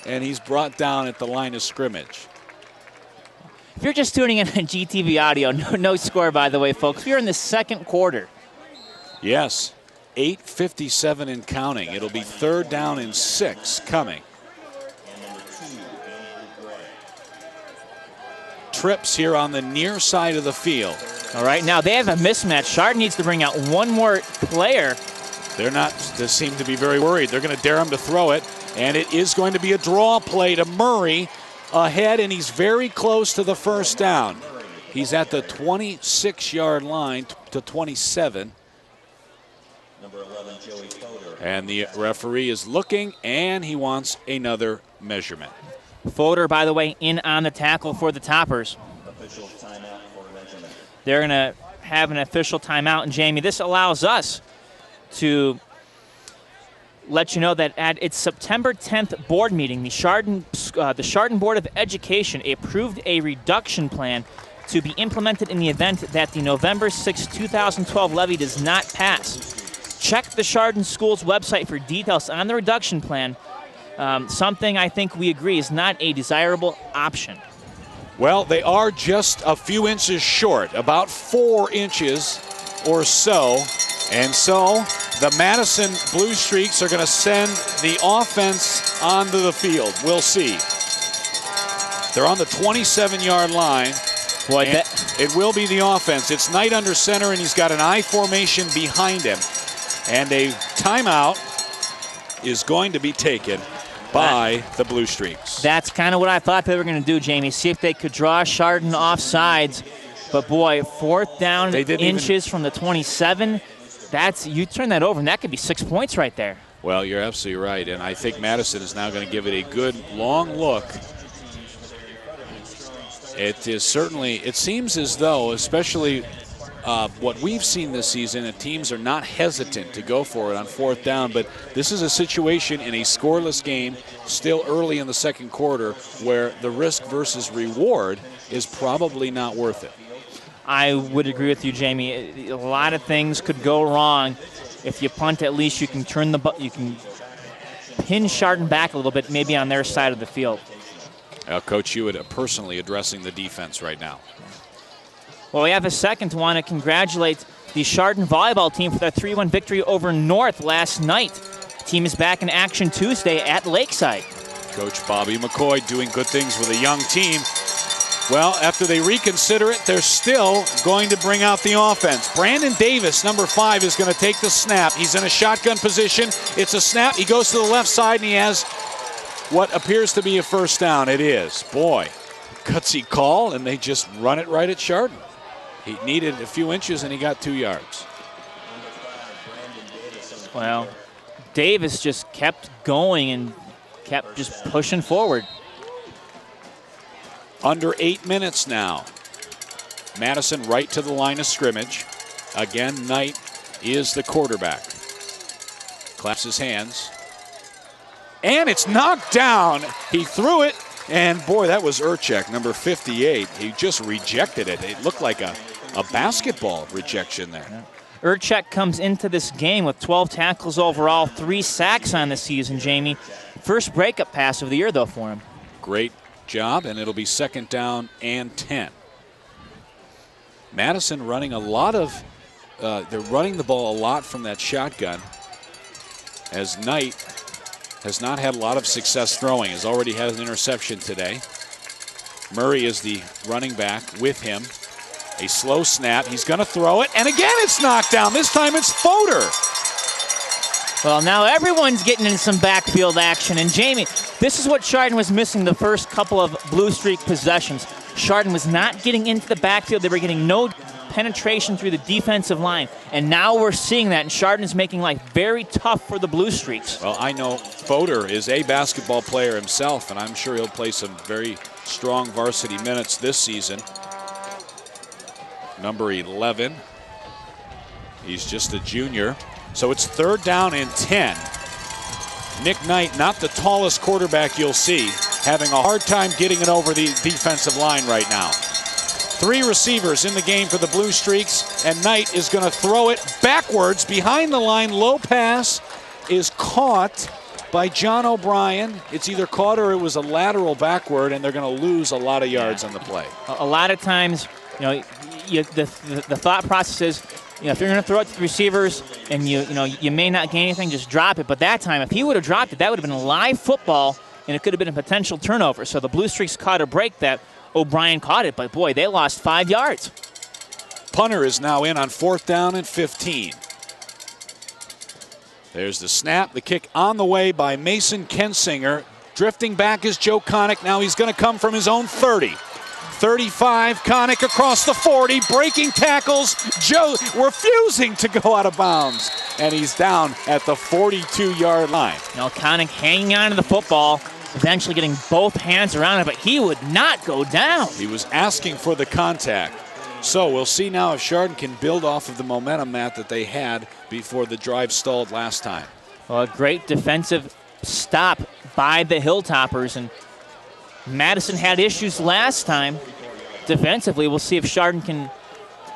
and he's brought down at the line of scrimmage. If you're just tuning in on GTV audio, no score, by the way, folks. We're in the second quarter. Yes, 8:57 and counting. It'll be third down and 6 coming. Trips here on the near side of the field. All right, now they have a mismatch. Chardon needs to bring out one more player. They seem to be very worried. They're going to dare him to throw it, and it is going to be a draw play to Murray ahead, and he's very close to the first down. He's at the 26-yard line to 27. And the referee is looking, and he wants another measurement. Fodor, by the way, in on the tackle for the Toppers. They're going to have an official timeout. And, Jamie, this allows us to let you know that at its September 10th board meeting, the Chardon Board of Education approved a reduction plan to be implemented in the event that the November 6, 2012 levy does not pass. Check the Chardon School's website for details on the reduction plan. Something I think we agree is not a desirable option. Well, they are just a few inches short, about 4 inches or so. And so the Madison Blue Streaks are going to send the offense onto the field. We'll see. They're on the 27-yard line. Boy, it will be the offense. It's Knight under center, and he's got an I formation behind him. And a timeout is going to be taken by the Blue Streaks. That's kind of what I thought they were going to do, Jamie. See if they could draw Chardon off sides. But, boy, fourth down inches from the 27. You turn that over, and that could be 6 points right there. Well, you're absolutely right. And I think Madison is now going to give it a good long look. It is certainly, it seems as though, especially what we've seen this season, that teams are not hesitant to go for it on fourth down. But this is a situation in a scoreless game, still early in the second quarter, where the risk versus reward is probably not worth it. I would agree with you, Jamie. A lot of things could go wrong. If you punt, at least you can you can pin Chardon back a little bit, maybe on their side of the field. Coach Hewitt personally addressing the defense right now. Well, we have a second to want to congratulate the Chardon volleyball team for their 3-1 victory over North last night. The team is back in action Tuesday at Lakeside. Coach Bobby McCoy doing good things with a young team. Well, after they reconsider it, they're still going to bring out the offense. Brandon Davis, number 5, is going to take the snap. He's in a shotgun position. It's a snap. He goes to the left side, and he has what appears to be a first down. It is. Boy, gutsy call, and they just run it right at Chardon. He needed a few inches, and he got 2 yards. Well, Davis just kept going and kept just pushing forward. Under 8 minutes now. Madison right to the line of scrimmage. Again, Knight is the quarterback. Claps his hands. And it's knocked down. He threw it, and boy, that was Urchek, number 58. He just rejected it. It looked like a basketball rejection there. Yeah. Urchek comes into this game with 12 tackles overall, 3 sacks on the season, Jamie. First breakup pass of the year, though, for him. Great job, and it'll be 2nd down and 10. Madison running a lot of, they're running the ball a lot from that shotgun, as Knight has not had a lot of success throwing. Has already had an interception today. Murray is the running back with him. A slow snap. He's going to throw it, and again it's knocked down. This time it's Fodor. Well, now everyone's getting in some backfield action, and Jamie, this is what Chardon was missing the first couple of Blue Streak possessions. Chardon was not getting into the backfield. They were getting no penetration through the defensive line, and now we're seeing that, and Chardon is making life very tough for the Blue Streaks. Well, I know Fodor is a basketball player himself, and I'm sure he'll play some very strong varsity minutes this season. Number 11. He's just a junior. So it's 3rd down and 10. Nick Knight, not the tallest quarterback you'll see, having a hard time getting it over the defensive line right now. 3 receivers in the game for the Blue Streaks, and Knight is going to throw it backwards behind the line. Low pass is caught by John O'Brien. It's either caught or it was a lateral backward, and they're going to lose a lot of yards on the play. A lot of times, you know, the thought process is, you know, if you're going to throw it to the receivers and you may not gain anything, just drop it. But that time, if he would have dropped it, that would have been a live football, and it could have been a potential turnover. So the Blue Streaks caught a break that O'Brien caught it, but boy, they lost 5 yards. Punter is now in on 4th down and 15. There's the snap, the kick on the way by Mason Kensinger. Drifting back is Joe Connick. Now he's going to come from his own 30. 35, Connick across the 40, breaking tackles. Joe refusing to go out of bounds, and he's down at the 42-yard line. Now Connick hanging on to the football, eventually getting both hands around it, but he would not go down. He was asking for the contact. So we'll see now if Chardon can build off of the momentum, Matt, that they had before the drive stalled last time. Well, a great defensive stop by the Hilltoppers, and Madison had issues last time defensively. We'll see if Chardon can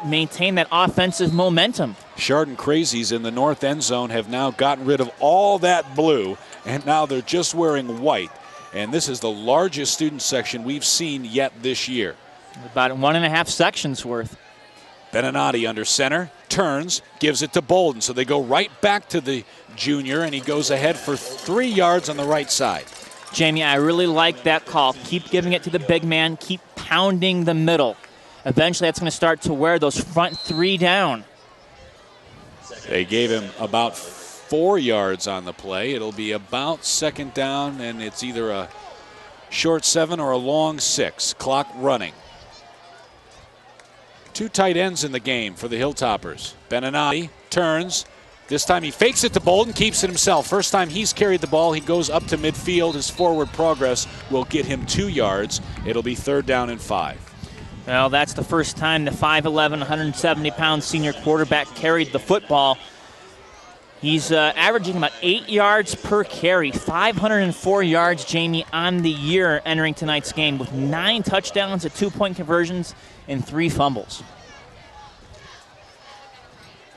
maintain that offensive momentum. Chardon Crazies in the north end zone have now gotten rid of all that blue, and now they're just wearing white. And this is the largest student section we've seen yet this year. About 1.5 sections worth. Beninati under center, turns, gives it to Bolden. So they go right back to the junior, and he goes ahead for 3 yards on the right side. Jamie, I really like that call. Keep giving it to the big man. Keep pounding the middle. Eventually, that's going to start to wear those front 3 down. They gave him about 4 yards on the play. It'll be about 2nd down, and it's either a short 7 or a long 6. Clock running. 2 tight ends in the game for the Hilltoppers. Beninati turns. This time he fakes it to Bolden, keeps it himself. First time he's carried the ball, he goes up to midfield. His forward progress will get him 2 yards. It'll be 3rd down and 5. Well, that's the first time the 5'11", 170-pound senior quarterback carried the football. He's averaging about 8 yards per carry, 504 yards, Jamie, on the year entering tonight's game with 9 touchdowns, 2-point conversions, and 3 fumbles.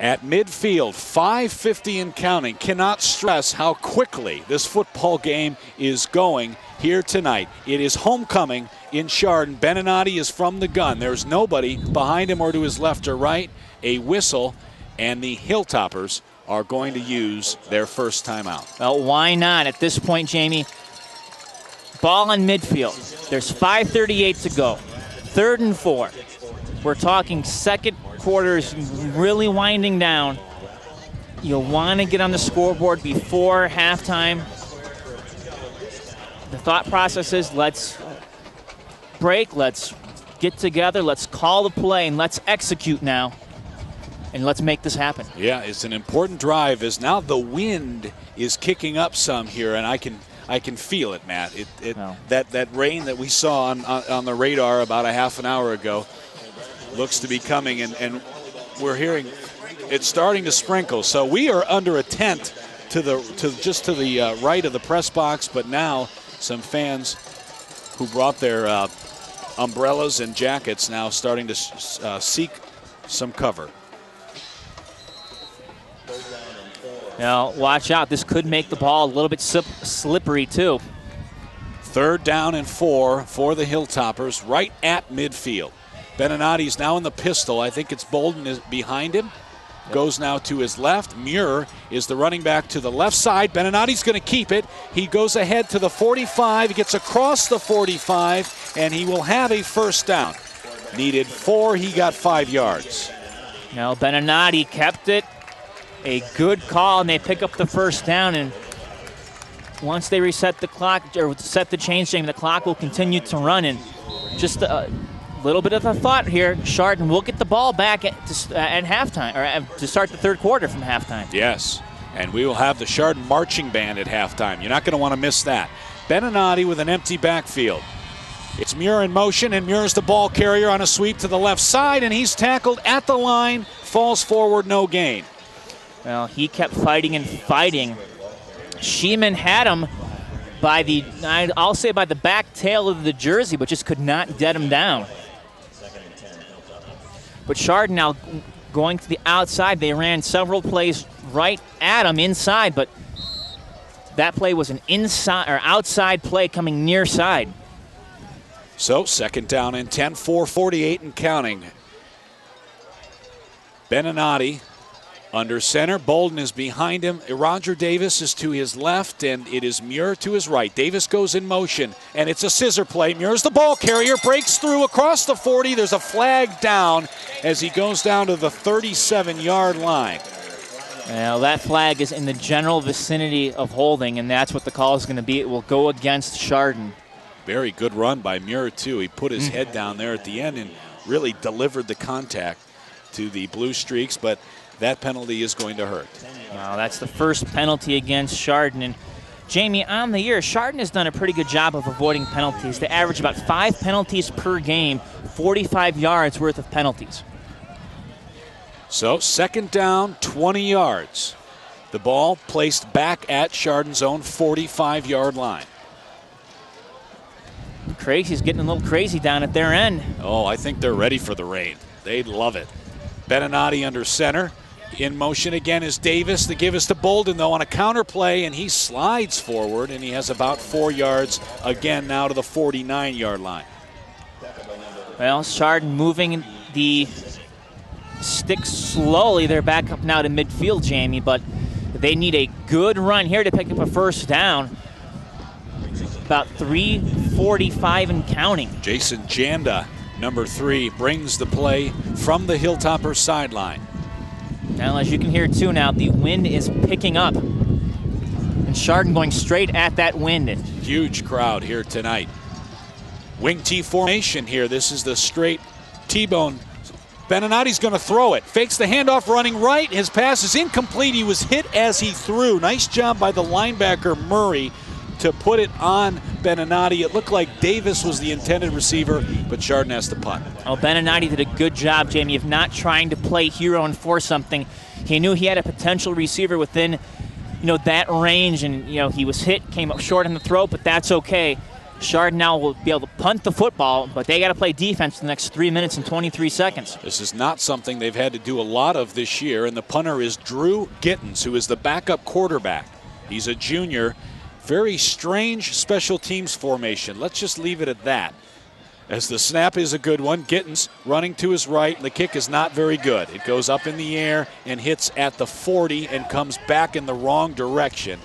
At midfield, 5:50 and counting. Cannot stress how quickly this football game is going here tonight. It is homecoming in Chardon. Beninati is from the gun. There's nobody behind him or to his left or right. A whistle, and the Hilltoppers are going to use their first timeout. Well, why not? At this point, Jamie, ball on midfield. There's 5:38 to go. 3rd and 4. We're talking second quarter's really winding down. You'll want to get on the scoreboard before halftime. The thought process is let's break, let's get together, let's call the play, and let's execute now. and let's make this happen. Yeah, it's an important drive as now the wind is kicking up some here, and I can feel it, Matt. That rain that we saw on the radar about a half an hour ago looks to be coming, and we're hearing it's starting to sprinkle. So we are under a tent just to the right of the press box, but now some fans who brought their umbrellas and jackets now starting to seek some cover. Now, watch out. This could make the ball a little bit slippery, too. 3rd down and 4 for the Hilltoppers right at midfield. Beninati's now in the pistol. I think it's Bolden is behind him. Goes now to his left. Muir is the running back to the left side. Beninati's going to keep it. He goes ahead to the 45. He gets across the 45, and he will have a first down. Needed 4. He got 5 yards. Now, Beninati kept it. A good call, and they pick up the first down. And once they reset the clock, or set the change game, the clock will continue to run. And just a little bit of a thought here, Chardon will get the ball back at halftime, or to start the 3rd quarter from halftime. Yes, and we will have the Chardon marching band at halftime. You're not going to want to miss that. Beninati with an empty backfield. It's Muir in motion, and Muir's the ball carrier on a sweep to the left side, and he's tackled at the line, falls forward, no gain. Well, he kept fighting and fighting. Sheeman had him by I'll say by the back tail of the jersey, but just could not get him down. But Chardon now going to the outside. They ran several plays right at him inside, but that play was an inside or outside play coming near side. So 2nd down and 10, 4:48 and counting. Beninati under center. Bolden is behind him. Roger Davis is to his left, and it is Muir to his right. Davis goes in motion, and it's a scissor play. Muir's the ball carrier, breaks through across the 40. There's a flag down as he goes down to the 37-yard line. Well, that flag is in the general vicinity of holding, and that's what the call is going to be. It will go against Chardon. Very good run by Muir, too. He put his head down there at the end and really delivered the contact to the Blue Streaks, but that penalty is going to hurt. Wow, that's the first penalty against Chardon. And Jamie, on the year, Chardon has done a pretty good job of avoiding penalties. They average about 5 penalties per game, 45 yards worth of penalties. So 2nd down, 20 yards. The ball placed back at Chardon's own 45-yard line. Crazy's getting a little crazy down at their end. Oh, I think they're ready for the rain. They love it. Beninati under center. In motion again is Davis. The give is to Bolden, though, on a counter play, and he slides forward, and he has about 4 yards again now to the 49-yard line. Well, Chardon moving the stick slowly. They're back up now to midfield, Jamie, but they need a good run here to pick up a first down. About 3:45 and counting. Jason Janda, number 3, brings the play from the Hilltoppers sideline. Now, as you can hear too now, the wind is picking up. And Chardon going straight at that wind. Huge crowd here tonight. Wing T formation here. This is the straight T-bone. Beninati's going to throw it. Fakes the handoff running right. His pass is incomplete. He was hit as he threw. Nice job by the linebacker Murray to put it on Beninati. It looked like Davis was the intended receiver, but Chardon has to punt. Oh, Beninati did a good job, Jamie, of not trying to play hero and force something. He knew he had a potential receiver within, that range, and, he was hit, came up short on the throw, but that's okay. Chardon now will be able to punt the football, but they got to play defense for the next 3 minutes and 23 seconds. This is not something they've had to do a lot of this year, and the punter is Drew Gittens, who is the backup quarterback. He's a junior. Very strange special teams formation. Let's just leave it at that. As the snap is a good one, Gittens running to his right. The kick is not very good. It goes up in the air and hits at the 40 and comes back in the wrong direction.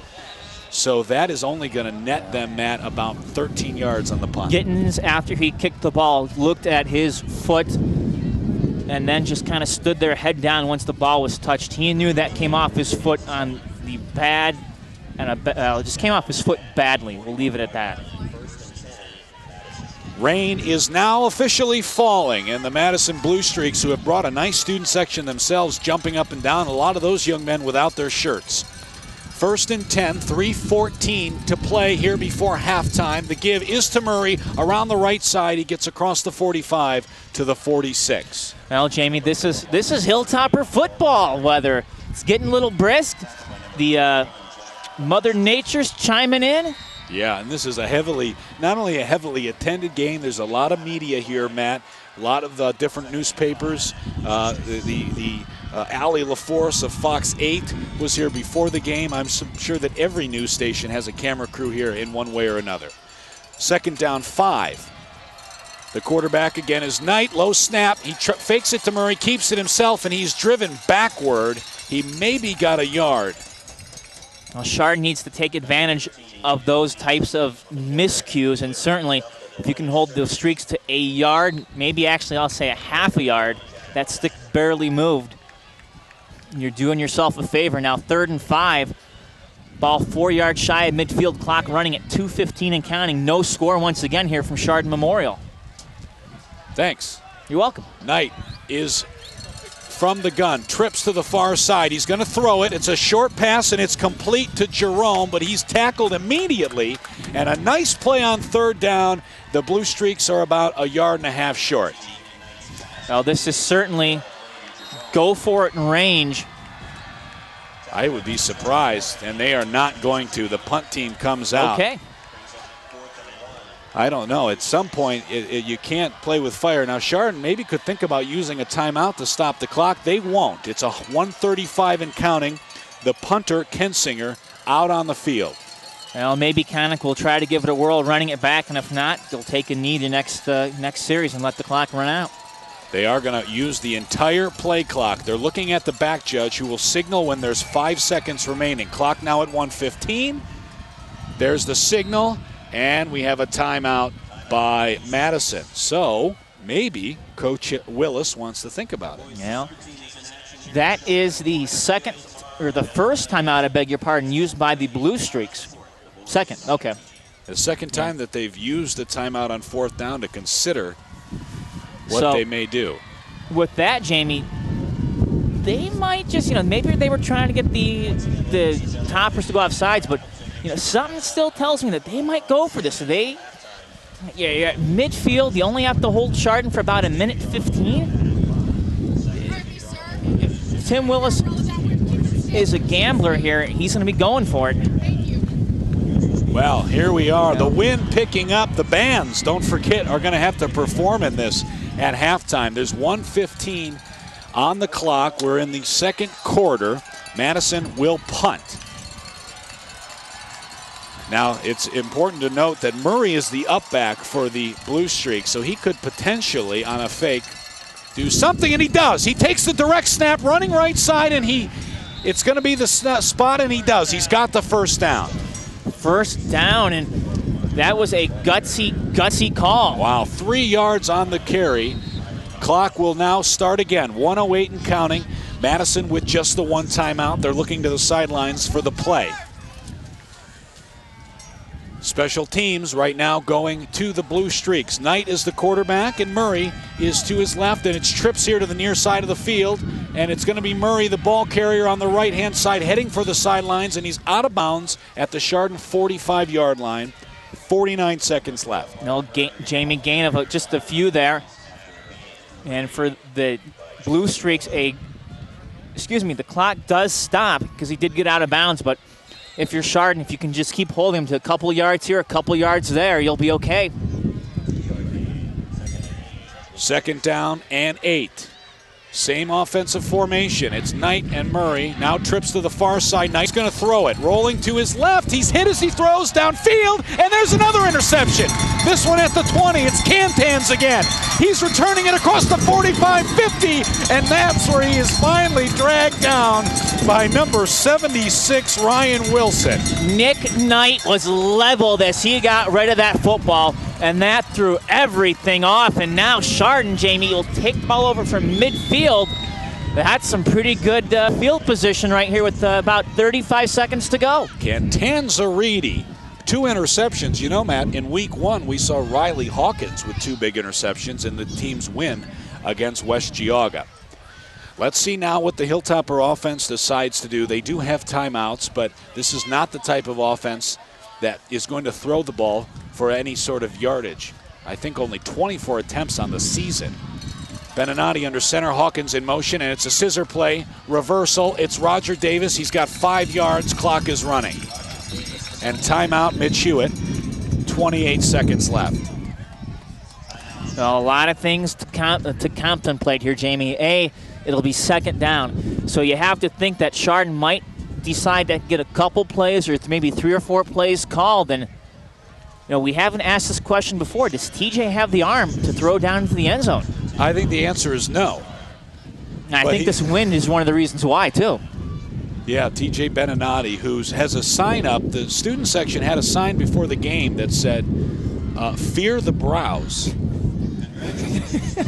So that is only going to net them, Matt, about 13 yards on the punt. Gittens, after he kicked the ball, looked at his foot and then just kind of stood there head down once the ball was touched. He knew that came off his foot on the bad, and it just came off his foot badly. We'll leave it at that. Rain is now officially falling, and the Madison Blue Streaks, who have brought a nice student section themselves, jumping up and down, a lot of those young men without their shirts. 1st and 10, 3:14 to play here before halftime. The give is to Murray around the right side. He gets across the 45 to the 46. Well, Jamie, this is Hilltopper football weather. It's getting a little brisk. The Mother Nature's chiming in. Yeah, and this is not only a heavily attended game, there's a lot of media here, Matt. A lot of different newspapers. Ali LaForce of Fox 8 was here before the game. I'm sure that every news station has a camera crew here in one way or another. 2nd down, 5. The quarterback again is Knight. Low snap. He fakes it to Murray, keeps it himself, and he's driven backward. He maybe got a yard. Well, Chardon needs to take advantage of those types of miscues, and certainly if you can hold those streaks to a yard, maybe actually I'll say a half a yard, that stick barely moved. You're doing yourself a favor. Now 3rd and 5. Ball 4 yards shy of midfield, clock running at 2:15 and counting. No score once again here from Chardon Memorial. Thanks. You're welcome. Knight is from the gun, trips to the far side. He's going to throw it. It's a short pass, and it's complete to Jerome, but he's tackled immediately. And a nice play on 3rd down. The Blue Streaks are about a yard and a half short. Well, this is certainly go for it in range. I would be surprised, and they are not going to. The punt team comes out. Okay. I don't know. At some point, you can't play with fire. Now, Chardon maybe could think about using a timeout to stop the clock. They won't. It's a 1:35 and counting. The punter, Kensinger, out on the field. Well, maybe Connick will try to give it a whirl, running it back, and if not, they'll take a knee to next series and let the clock run out. They are going to use the entire play clock. They're looking at the back judge, who will signal when there's 5 seconds remaining. Clock now at 1:15. There's the signal, and we have a timeout by Madison. So maybe Coach Willis wants to think about it. Yeah. That is the first timeout, I beg your pardon, used by the Blue Streaks. Second, okay. The second time that they've used the timeout on 4th down to consider what they may do. With that, Jamie, they might just, maybe they were trying to get the toppers to go off sides, but, something still tells me that they might go for this. So you're at midfield. You only have to hold Chardon for about 1:15. If Tim Willis is a gambler here, he's going to be going for it. Well, here we are. The wind picking up. The bands, don't forget, are going to have to perform in this at halftime. There's 1:15 on the clock. We're in the 2nd quarter. Madison will punt. Now, it's important to note that Murray is the up back for the Blue Streak, so he could potentially, on a fake, do something, and he does. He takes the direct snap, running right side, and it's going to be the spot, and he does. He's got the 1st down. 1st down, and that was a gutsy call. Wow, 3 yards on the carry. Clock will now start again. 1:08 and counting. Madison with just the 1 timeout. They're looking to the sidelines for the play. Special teams right now going to the Blue Streaks. Knight is the quarterback, and Murray is to his left, and it's trips here to the near side of the field, and it's going to be Murray, the ball carrier, on the right-hand side, heading for the sidelines, and he's out of bounds at the Chardon 45-yard line. 49 seconds left. No, Jamie, gain of just a few there. And for the Blue Streaks, the clock does stop because he did get out of bounds, but if you're Chardon, if you can just keep holding him to a couple yards here, a couple yards there, you'll be okay. 2nd down and 8. Same offensive formation. It's Knight and Murray. Now trips to the far side. Knight's going to throw it. Rolling to his left. He's hit as he throws downfield, and there's another interception. This one at the 20. It's Cantan's again. He's returning it across the 45-50, and that's where he is finally dragged down by number 76, Ryan Wilson. Nick Knight was leveled as he got rid of that football, and that threw everything off. And now Chardon, Jamie, will take the ball over from midfield. That's some pretty good field position right here with about 35 seconds to go. Cantanzariti 2 interceptions. You know, Matt, in week 1, we saw Riley Hawkins with 2 big interceptions in the team's win against West Geauga. Let's see now what the Hilltopper offense decides to do. They do have timeouts, but this is not the type of offense that is going to throw the ball for any sort of yardage. I think only 24 attempts on the season. Beninati under center, Hawkins in motion, and it's a scissor play, reversal. It's Roger Davis. He's got 5 yards. Clock is running. And timeout, Mitch Hewitt. 28 seconds left. Well, a lot of things to contemplate here, Jamie. It'll be second down. So you have to think that Chardon might decide to get a couple plays or maybe 3 or 4 plays called. And, we haven't asked this question before. Does TJ have the arm to throw down into the end zone? I think the answer is no. And I think this win is one of the reasons why, too. Yeah, TJ Beninati, who has a sign up. The student section had a sign before the game that said, fear the brows.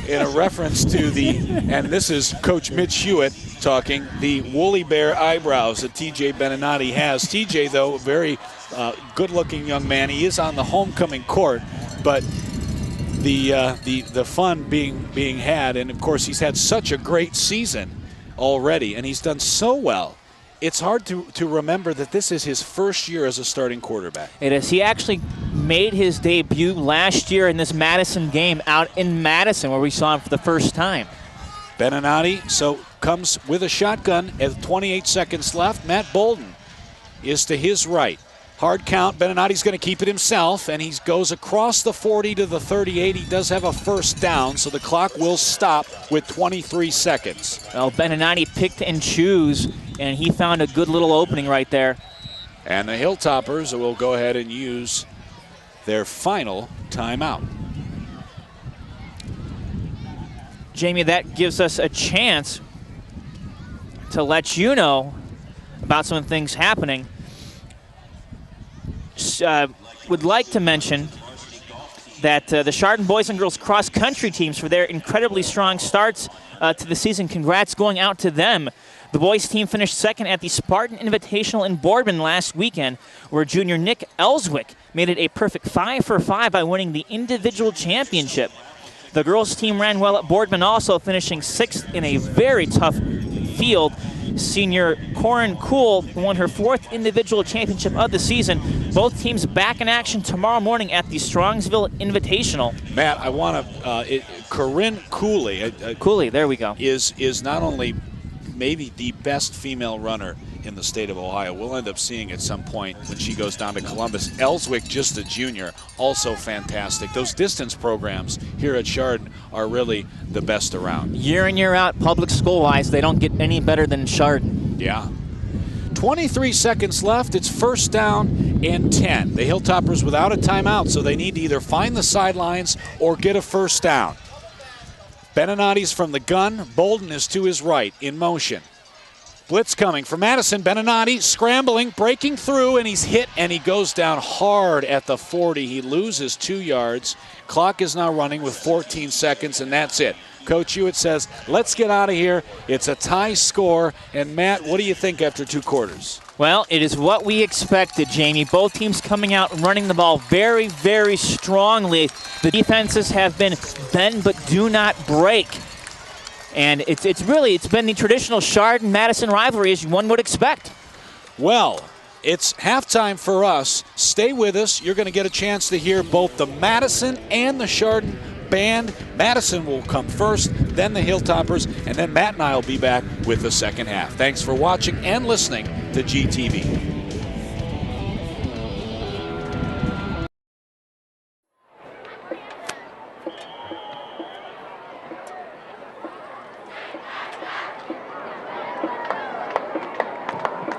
In a reference to and this is Coach Mitch Hewitt talking, the woolly bear eyebrows that TJ Beninati has. TJ, though, a very good-looking young man. He is on the homecoming court, but the fun being had, and of course he's had such a great season already, and he's done so well. It's hard to remember that this is his first year as a starting quarterback. It is. He actually made his debut last year in this Madison game out in Madison, where we saw him for the first time. Beninati comes with a shotgun at 28 seconds left. Matt Bolden is to his right. Hard count. Beninati's going to keep it himself, and he goes across the 40 to the 38. He does have a first down, so the clock will stop with 23 seconds. Well, Beninati picked and choose, and he found a good little opening right there. And the Hilltoppers will go ahead and use their final timeout. Jamie, that gives us a chance to let you know about some things happening. Would like to mention that the Chardon boys and girls cross country teams, for their incredibly strong starts to the season, congrats going out to them. The boys team finished second at the Spartan Invitational in Boardman last weekend, where junior Nick Ellswick made it a perfect 5 for 5 by winning the individual championship. The girls team ran well at Boardman, also finishing 6th in a very tough field. Senior Corin Kuhl won her 4th individual championship of the season. Both teams back in action tomorrow morning at the Strongsville Invitational. Matt, I want to, Corinne Cooley. Cooley, there we go. Is not only maybe the best female runner in the state of Ohio. We'll end up seeing at some point when she goes down to Columbus. Ellswick, just a junior, also fantastic. Those distance programs here at Chardon are really the best around. Year in, year out, public school-wise, they don't get any better than Chardon. Yeah. 23 seconds left. It's first down and 10. The Hilltoppers without a timeout, so they need to either find the sidelines or get a first down. Beninati's from the gun. Bolden is to his right in motion. Blitz coming for Madison. Beninati scrambling, breaking through, and he's hit, and he goes down hard at the 40. He loses 2 yards. Clock is now running with 14 seconds, and that's it. Coach Hewitt says, let's get out of here. It's a tie score. And Matt, what do you think after 2 quarters? Well, it is what we expected, Jamie. Both teams coming out and running the ball very, very strongly. The defenses have been bend but do not break. And it's been the traditional Chardon-Madison rivalry, as one would expect. Well, it's halftime for us. Stay with us. You're going to get a chance to hear both the Madison and the Chardon band. Madison will come first, then the Hilltoppers, and then Matt and I will be back with the second half. Thanks for watching and listening to GTV.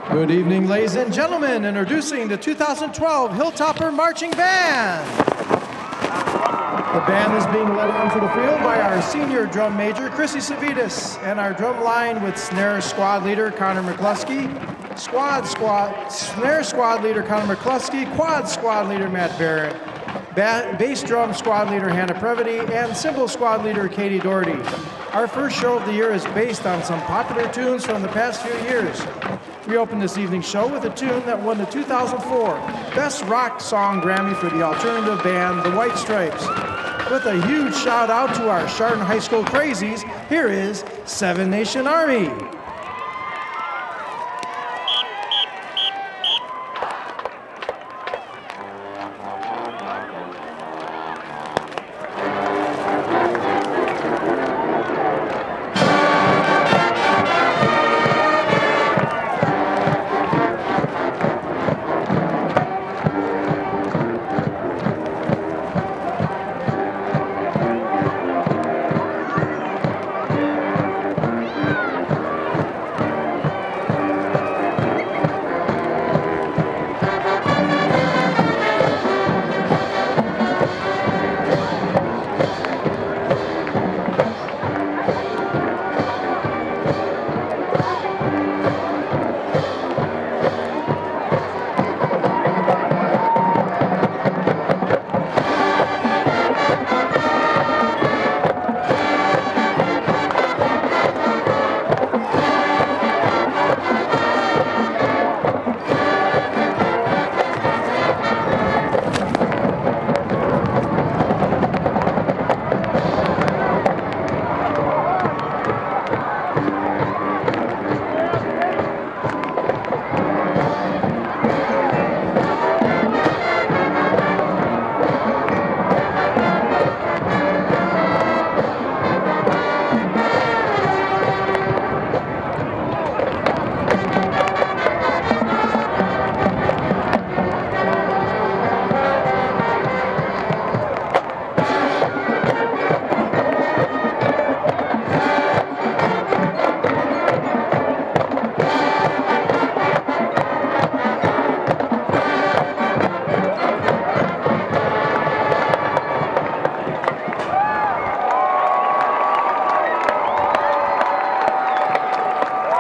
Good evening, ladies and gentlemen. Introducing the 2012 Hilltopper Marching Band. The band is being led onto the field by our senior drum major, Chrissy Savitas, and our drum line with snare squad leader, Connor McCluskey, snare squad leader, Connor McCluskey, quad squad leader, Matt Barrett, bass drum squad leader, Hannah Previty, and cymbal squad leader, Katie Doherty. Our first show of the year is based on some popular tunes from the past few years. We opened this evening's show with a tune that won the 2004 Best Rock Song Grammy for the alternative band, The White Stripes. With a huge shout out to our Chardon High School crazies, here is Seven Nation Army.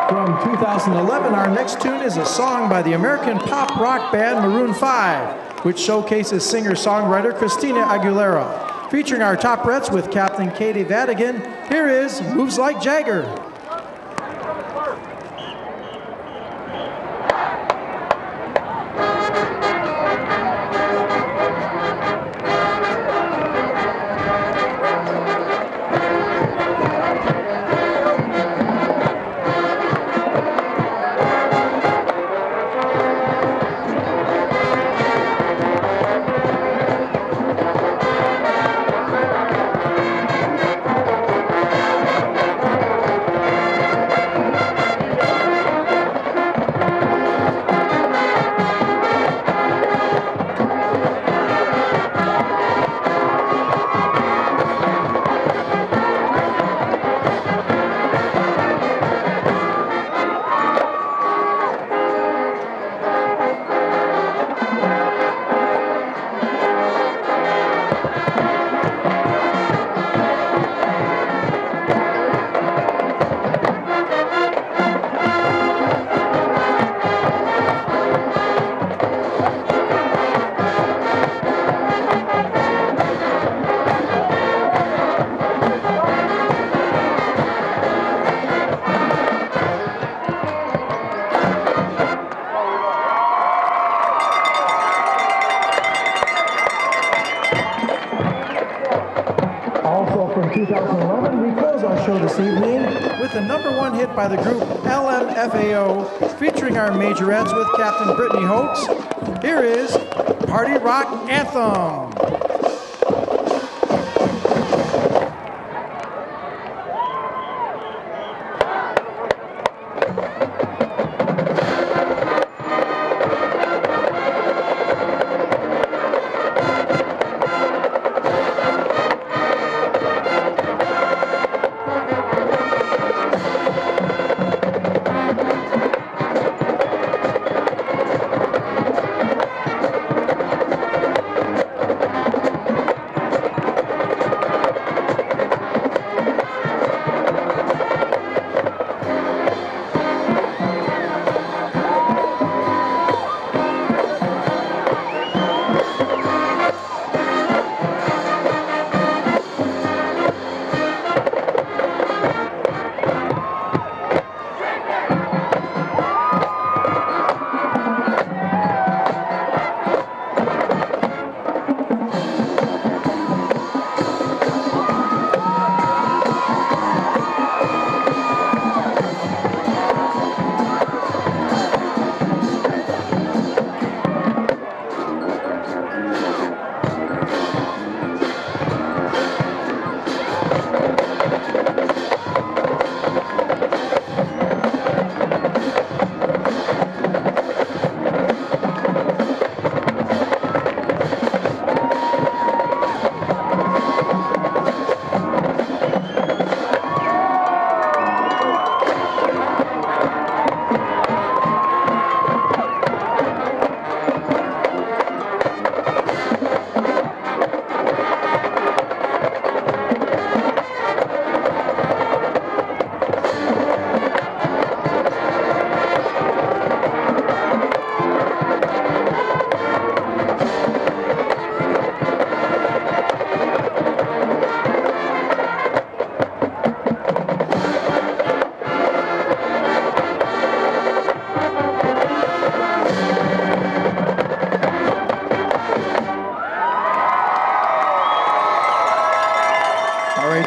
From 2011, our next tune is a song by the American pop rock band Maroon 5, which showcases singer-songwriter Christina Aguilera. Featuring our Toprettes with Captain Katie Vadigan, here is Moves Like Jagger. From 2011, we close our show this evening with the #1 hit by the group LMFAO, featuring our majorettes with Captain Brittany Hoax. Here is Party Rock Anthem.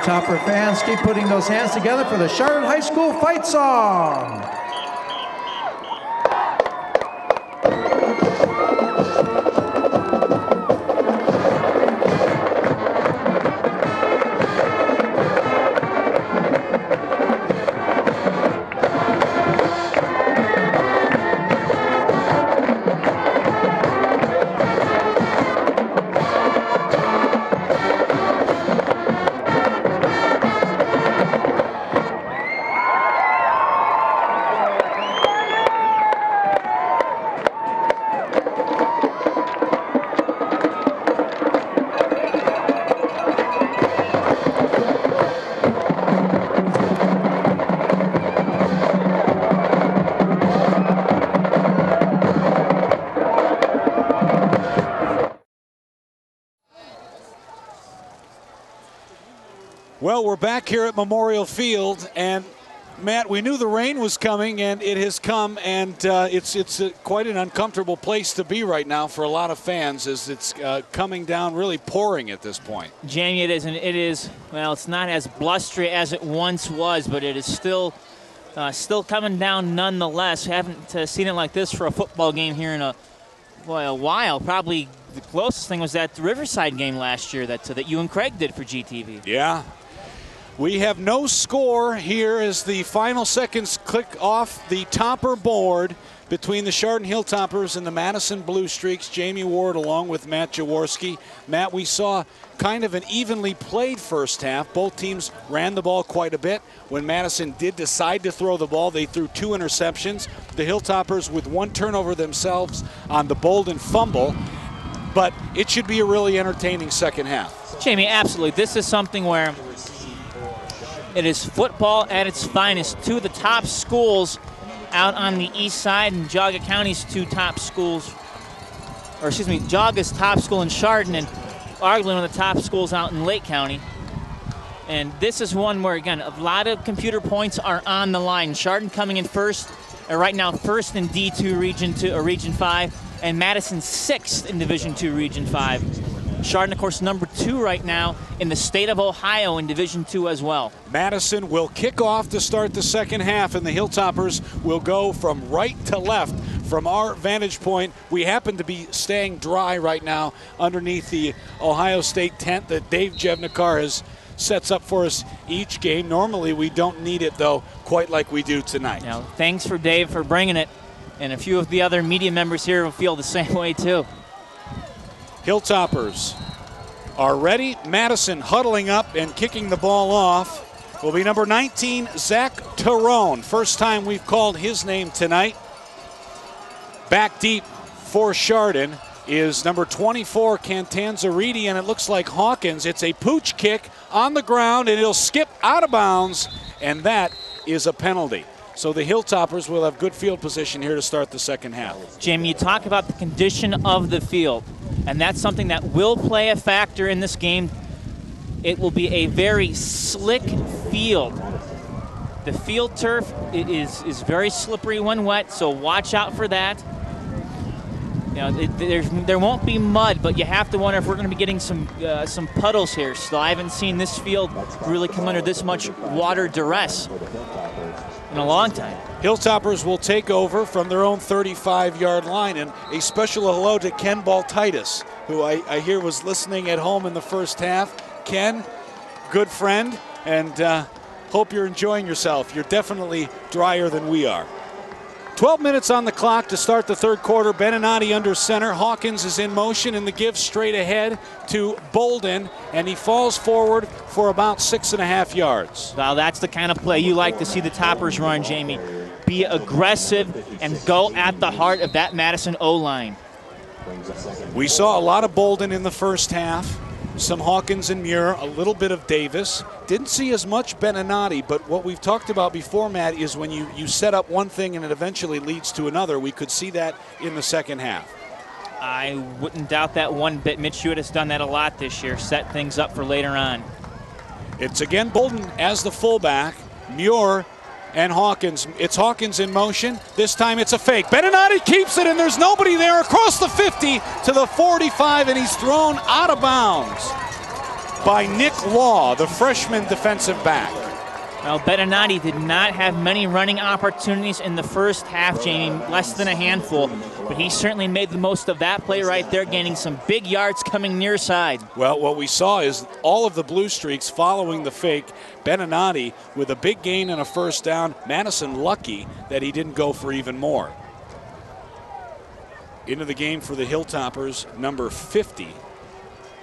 Hilltopper fans, keep putting those hands together for the Chardon High School fight song. Well, we're back here at Memorial Field, and Matt, we knew the rain was coming, and it has come, and it's quite an uncomfortable place to be right now for a lot of fans as it's coming down, really pouring at this point. Jamie, it is, and it is, well, it's not as blustery as it once was, but it is still coming down nonetheless. Haven't seen it like this for a football game here in a while. Probably the closest thing was that Riverside game last year that you and Craig did for GTV. Yeah. We have no score here as the final seconds click off the topper board between the Chardon Hilltoppers and the Madison Blue Streaks. Jamie Ward along with Matt Jaworski. Matt, we saw kind of an evenly played first half. Both teams ran the ball quite a bit. When Madison did decide to throw the ball, they threw 2 interceptions. The Hilltoppers with 1 turnover themselves on the Bolden fumble. But it should be a really entertaining second half. Jamie, absolutely. This is something where it is football at its finest. 2 of the top schools out on the east side, and Geauga County's 2 top schools, or excuse me, Geauga's top school in Chardon, and arguably one of the top schools out in Lake County. And this is one where, again, a lot of computer points are on the line. Chardon coming in first, right now first in D2 Region 2 or Region 5, and Madison 6th in Division 2 Region 5. Chardon, of course, number 2 right now in the state of Ohio in Division 2 as well. Madison will kick off to start the second half, and the Hilltoppers will go from right to left. From our vantage point, we happen to be staying dry right now underneath the Ohio State tent that Dave Jevnikar has sets up for us each game. Normally, we don't need it, though, quite like we do tonight. Now, thanks for Dave for bringing it, and a few of the other media members here will feel the same way, too. Hilltoppers are ready. Madison huddling up and kicking the ball off will be number 19, Zach Tyrone. First time we've called his name tonight. Back deep for Chardon is number 24, Cantanzariti, and it looks like Hawkins. It's a pooch kick on the ground, and it'll skip out of bounds, and that is a penalty. So the Hilltoppers will have good field position here to start the second half. Jamie, you talk about the condition of the field, and that's something that will play a factor in this game. It will be a very slick field. The field turf is very slippery when wet, so watch out for that. You know, there won't be mud, but you have to wonder if we're going to be getting some puddles here. So I haven't seen this field really come under this much water duress in a long time. Hilltoppers will take over from their own 35-yard line, and a special hello to Ken Baltitis, who I hear was listening at home in the first half. Ken, good friend, and hope you're enjoying yourself. You're definitely drier than we are. 12 minutes on the clock to start the third quarter. Beninati under center. Hawkins is in motion in the give straight ahead to Bolden, and he falls forward for about 6.5 yards. Well, that's the kind of play you like to see the Toppers run, Jamie. Be aggressive and go at the heart of that Madison O-line. We saw a lot of Bolden in the first half. Some Hawkins and Muir, a little bit of Davis. Didn't see as much Beninati, but what we've talked about before, Matt, is when you set up one thing and it eventually leads to another. We could see that in the second half. I wouldn't doubt that one bit. Mitch Hewitt has done that a lot this year, set things up for later on. It's again Bolden as the fullback, Muir and Hawkins. It's Hawkins in motion. This time it's a fake. Beninati keeps it, and there's nobody there across the 50 to the 45, and he's thrown out of bounds. by Nick Law, the freshman defensive back. Well, Beninati did not have many running opportunities in the first half, Jamie, less than a handful, but he certainly made the most of that play right there, gaining some big yards coming near side. Well, what we saw is all of the Blue Streaks following the fake. Beninati with a big gain and a first down. Madison lucky that he didn't go for even more. Into the game for the Hilltoppers, number 50.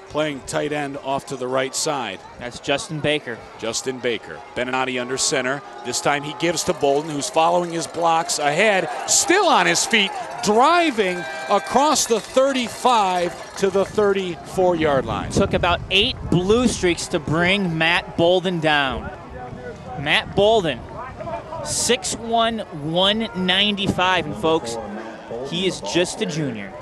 Playing tight end off to the right side. That's Justin Baker. Justin Baker. Beninati under center. This time he gives to Bolden, who's following his blocks ahead. Still on his feet, driving across the 35 to the 34-yard line. Took about 8 Blue Streaks to bring Matt Bolden down. Matt Bolden, 6'1", 195, and folks, he is just a junior.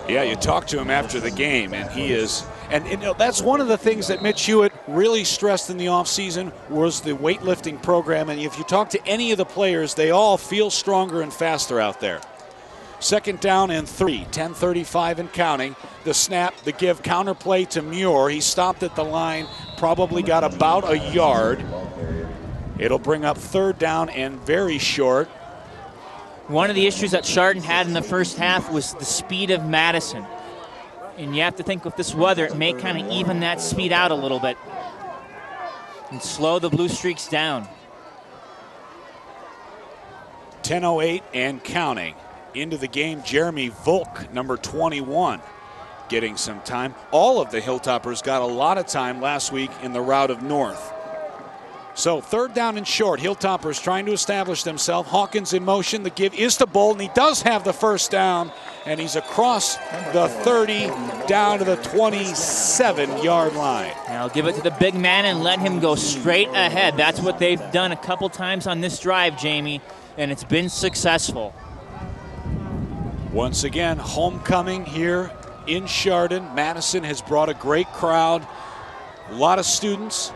Yeah, you talk to him after the game, and he is, and you know, that's one of the things that Mitch Hewitt really stressed in the offseason was the weightlifting program, and if you talk to any of the players, they all feel stronger and faster out there. Second down and 3, 10:35 and counting. The snap, the give, counter play to Muir. He stopped at the line, probably got about a yard. It'll bring up third down and very short. One of the issues that Chardon had in the first half was the speed of Madison. And you have to think with this weather, it may kind of even that speed out a little bit and slow the Blue Streaks down. 10:08 and counting. Into the game, Jeremy Volk, number 21, getting some time. All of the Hilltoppers got a lot of time last week in the route of North. So third down and short, Hilltoppers trying to establish themselves. Hawkins in motion, the give is to Bolden. He does have the first down, and he's across the 30 down to the 27-yard line. Now give it to the big man and let him go straight ahead. That's what they've done a couple times on this drive, Jamie, and it's been successful. Once again, homecoming here in Chardon. Madison has brought a great crowd, a lot of students.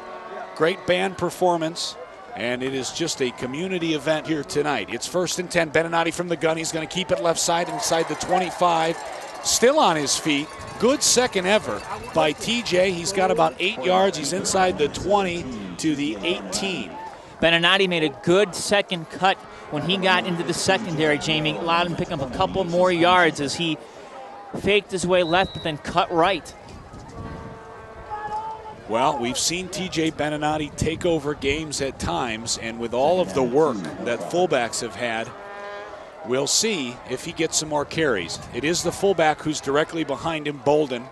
Great band performance, and it is just a community event here tonight. It's 1st and 10. Beninati from the gun. He's going to keep it left side inside the 25. Still on his feet. Good second ever by TJ. He's got about 8 yards. He's inside the 20 to the 18. Beninati made a good second cut when he got into the secondary, Jamie. Allowed him to pick up a couple more yards as he faked his way left but then cut right. Well, we've seen TJ Beninati take over games at times, and with all of the work that fullbacks have had, we'll see if he gets some more carries. It is the fullback who's directly behind him, Bolden.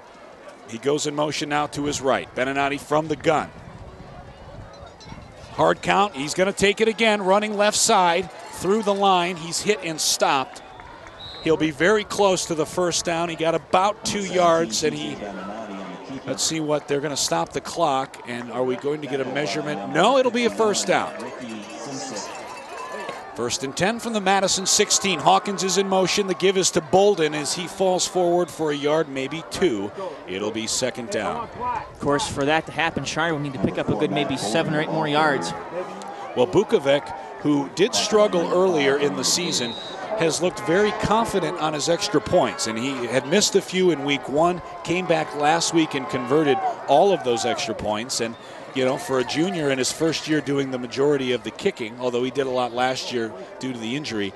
He goes in motion now to his right. Beninati from the gun. Hard count. He's going to take it again, running left side through the line. He's hit and stopped. He'll be very close to the first down. He got about 2 yards, and he... Let's see what they're going to stop the clock, and are we going to get a measurement? No, it'll be a first down. 1st and 10 from the Madison 16. Hawkins is in motion. The give is to Bolden as he falls forward for a yard, maybe 2. It'll be second down. Of course, for that to happen, Chardon will need to pick up a good maybe 7 or 8 more yards. Well, Bukovic, who did struggle earlier in the season, has looked very confident on his extra points, and he had missed a few in week 1, came back last week and converted all of those extra points. And you know, for a junior in his first year doing the majority of the kicking, although he did a lot last year due to the injury,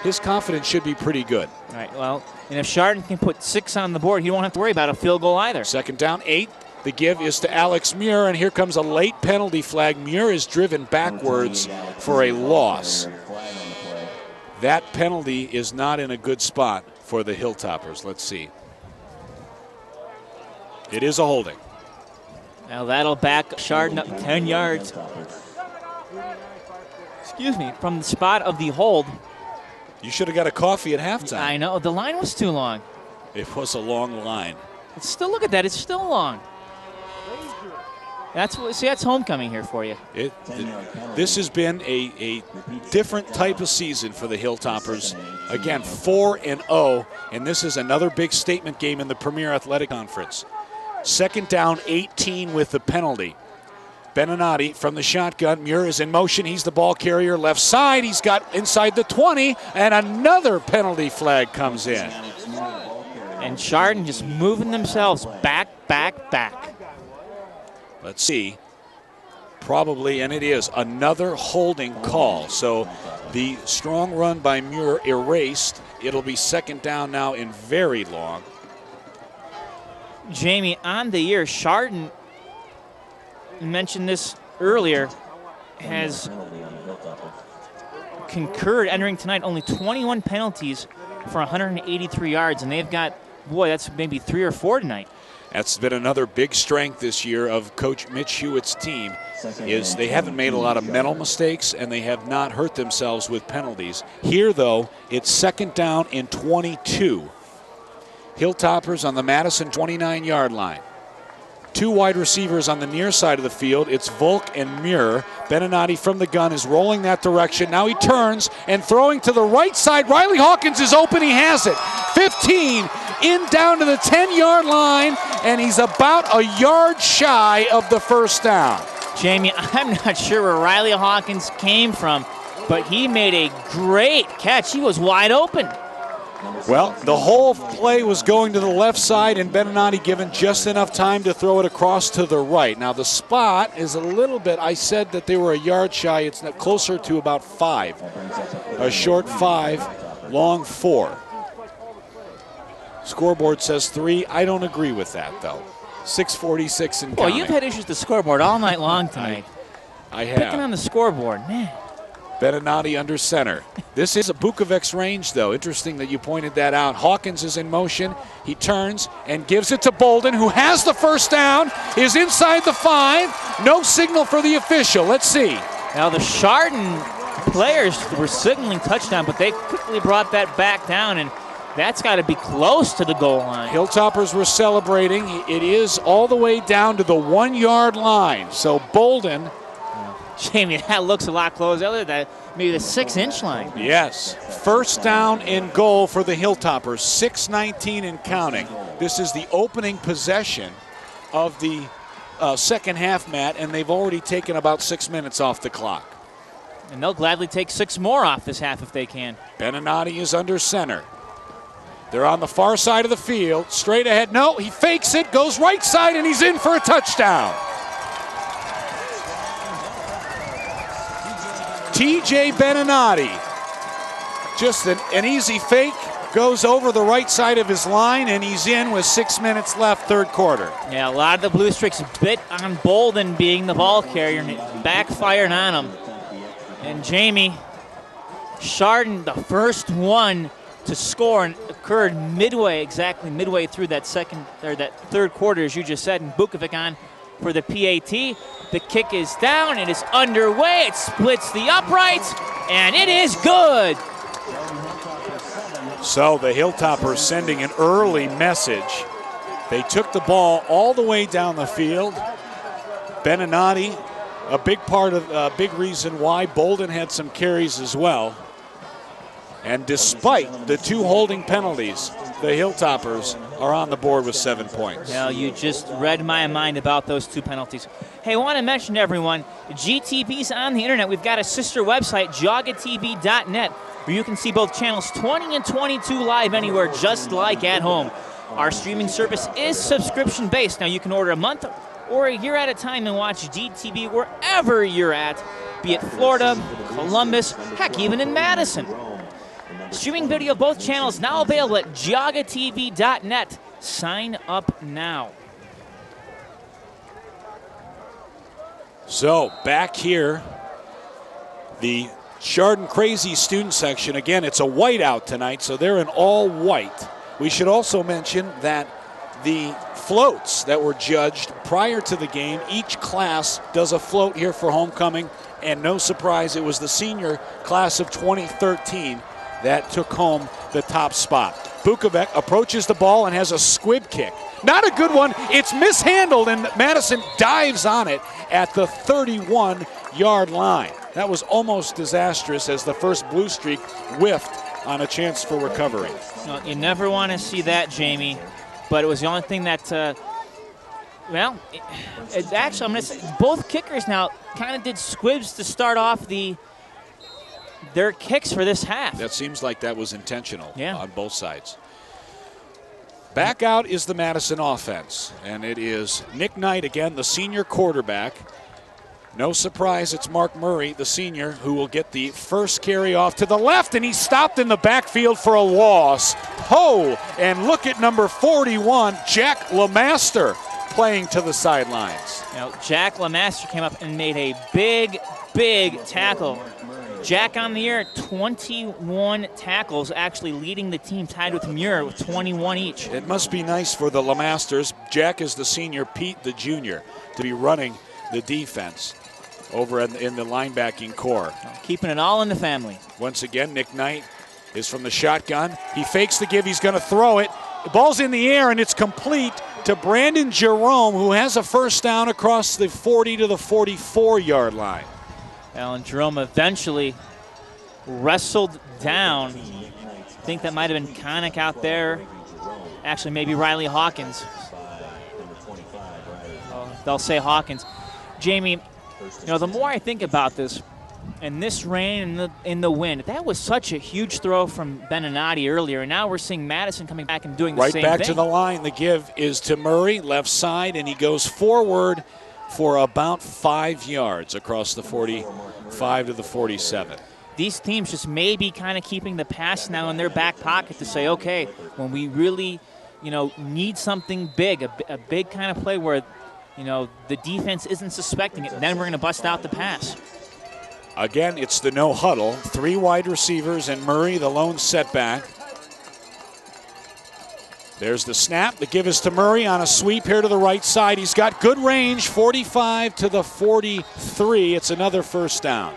his confidence should be pretty good. All right, well, and if Chardon can put 6 on the board, he won't have to worry about a field goal either. Second down, 8. The give is to Alex Muir, and here comes a late penalty flag. Muir is driven backwards for a loss. That penalty is not in a good spot for the Hilltoppers. Let's see. It is a holding. Now that'll back Chardon up 10 yards. Excuse me, from the spot of the hold. You should have got a coffee at halftime. I know, the line was too long. It was a long line. It's still, look at that, it's still long. That's homecoming here for you. This has been a different type of season for the Hilltoppers. Again, 4-0, and this is another big statement game in the Premier Athletic Conference. Second down, 18 with the penalty. Beninati from the shotgun. Muir is in motion. He's the ball carrier left side. He's got inside the 20, and another penalty flag comes in. And Chardon just moving themselves back, back, back. Let's see. Probably, and it is, another holding call. So the strong run by Muir erased. It'll be second down now in very long. Jamie, on the year, Chardon, mentioned this earlier, has concurred entering tonight only 21 penalties for 183 yards, and they've got, boy, that's maybe 3 or 4 tonight. That's been another big strength this year of Coach Mitch Hewitt's team, is they haven't made a lot of mental mistakes and they have not hurt themselves with penalties. Here, though, it's second down and 22. Hilltoppers on the Madison 29-yard line. 2 wide receivers on the near side of the field. It's Volk and Muir. Beninati from the gun is rolling that direction. Now he turns and throwing to the right side. Riley Hawkins is open. He has it. 15 in down to the 10-yard line, and he's about a yard shy of the first down. Jamie, I'm not sure where Riley Hawkins came from, but he made a great catch. He was wide open. Well, the whole play was going to the left side, and Beninati given just enough time to throw it across to the right. Now, the spot is a little bit, I said that they were a yard shy. It's closer to about 5. A short 5, long 4. Scoreboard says 3. I don't agree with that, though. 6:46 and counting. Well, you've had issues with the scoreboard all night long tonight. I have. Picking on the scoreboard, man. Beninati under center. This is a Bukovec's range, though. Interesting that you pointed that out. Hawkins is in motion. He turns and gives it to Bolden, who has the first down, is inside the 5. No signal for the official. Let's see. Now, the Chardon players were signaling touchdown, but they quickly brought that back down, and that's got to be close to the goal line. Hilltoppers were celebrating. It is all the way down to the 1-yard line. So Bolden. Jamie, that looks a lot closer than maybe the 6-inch line. Yes. First down and goal for the Hilltoppers. 6:19 and counting. This is the opening possession of the second half, Matt, and they've already taken about 6 minutes off the clock. And they'll gladly take 6 more off this half if they can. Beninati is under center. They're on the far side of the field. Straight ahead. No, he fakes it, goes right side, and he's in for a touchdown. TJ Beninati, just an easy fake, goes over the right side of his line, and he's in with 6 minutes left, third quarter. Yeah, a lot of the Blue Streaks bit on Bolden being the ball carrier, and it backfired on him. And Jamie, Chardon, the first one to score, and occurred exactly midway through that third quarter, as you just said, and Bukovic on for the PAT. The kick is down, it is underway, it splits the uprights, and it is good. So the Hilltoppers sending an early message. They took the ball all the way down the field. Beninati, a big reason why. Bolden had some carries as well. And despite the 2 holding penalties, the Hilltoppers are on the board with 7 points. Well, you just read my mind about those 2 penalties. Hey, I want to mention to everyone, GTV's on the internet. We've got a sister website, jogatv.net, where you can see both channels 20 and 22 live anywhere, just like at home. Our streaming service is subscription-based. Now, you can order a month or a year at a time and watch GTV wherever you're at, be it Florida, Columbus, heck, even in Madison. Streaming video of both channels now available at jogatv.net. Sign up now. So back here, the Chardon Crazy student section. Again, it's a whiteout tonight, so they're in all white. We should also mention that the floats that were judged prior to the game, each class does a float here for homecoming, and no surprise, it was the senior class of 2013 that took home the top spot. Bukovic approaches the ball and has a squib kick. Not a good one. It's mishandled, and Madison dives on it at the 31-yard line. That was almost disastrous as the first Blue Streak whiffed on a chance for recovery. No, you never want to see that, Jamie, but it was the only thing that, actually, I'm going to say both kickers now kind of did squibs to start off their kicks for this half. That seems like that was intentional, yeah, on both sides. Back out is the Madison offense, and it is Nick Knight again, the senior quarterback. No surprise, it's Mark Murray, the senior, who will get the first carry off to the left, and he's stopped in the backfield for a loss. And look at number 41, Jack LeMaster, playing to the sidelines. Now, Jack LeMaster came up and made a big tackle. Jack on the year, 21 tackles, actually leading the team, tied with Muir with 21 each. It must be nice for the LeMasters. Jack is the senior, Pete the junior, to be running the defense over in the linebacking core. Keeping it all in the family. Once again, Nick Knight is from the shotgun. He fakes the give. He's going to throw it. The ball's in the air, and it's complete to Brandon Jerome, who has a first down across the 40 to the 44-yard line. And Jerome eventually wrestled down. I think that might have been Connick out there. Actually, maybe Riley Hawkins. They'll say Hawkins. Jamie, the more I think about this, and this rain and in the wind, that was such a huge throw from Beninati earlier, and now we're seeing Madison coming back and doing the same thing. Right back to the line. The give is to Murray, left side, and he goes forward for about 5 yards across the 45 to the 47. These teams just may be kind of keeping the pass now in their back pocket to say, okay, when we really, need something big, a big kind of play where, the defense isn't suspecting it, then we're going to bust out the pass. Again, it's the no huddle. 3 wide receivers and Murray, the lone setback. There's the snap. The give is to Murray on a sweep here to the right side. He's got good range, 45 to the 43. It's another first down.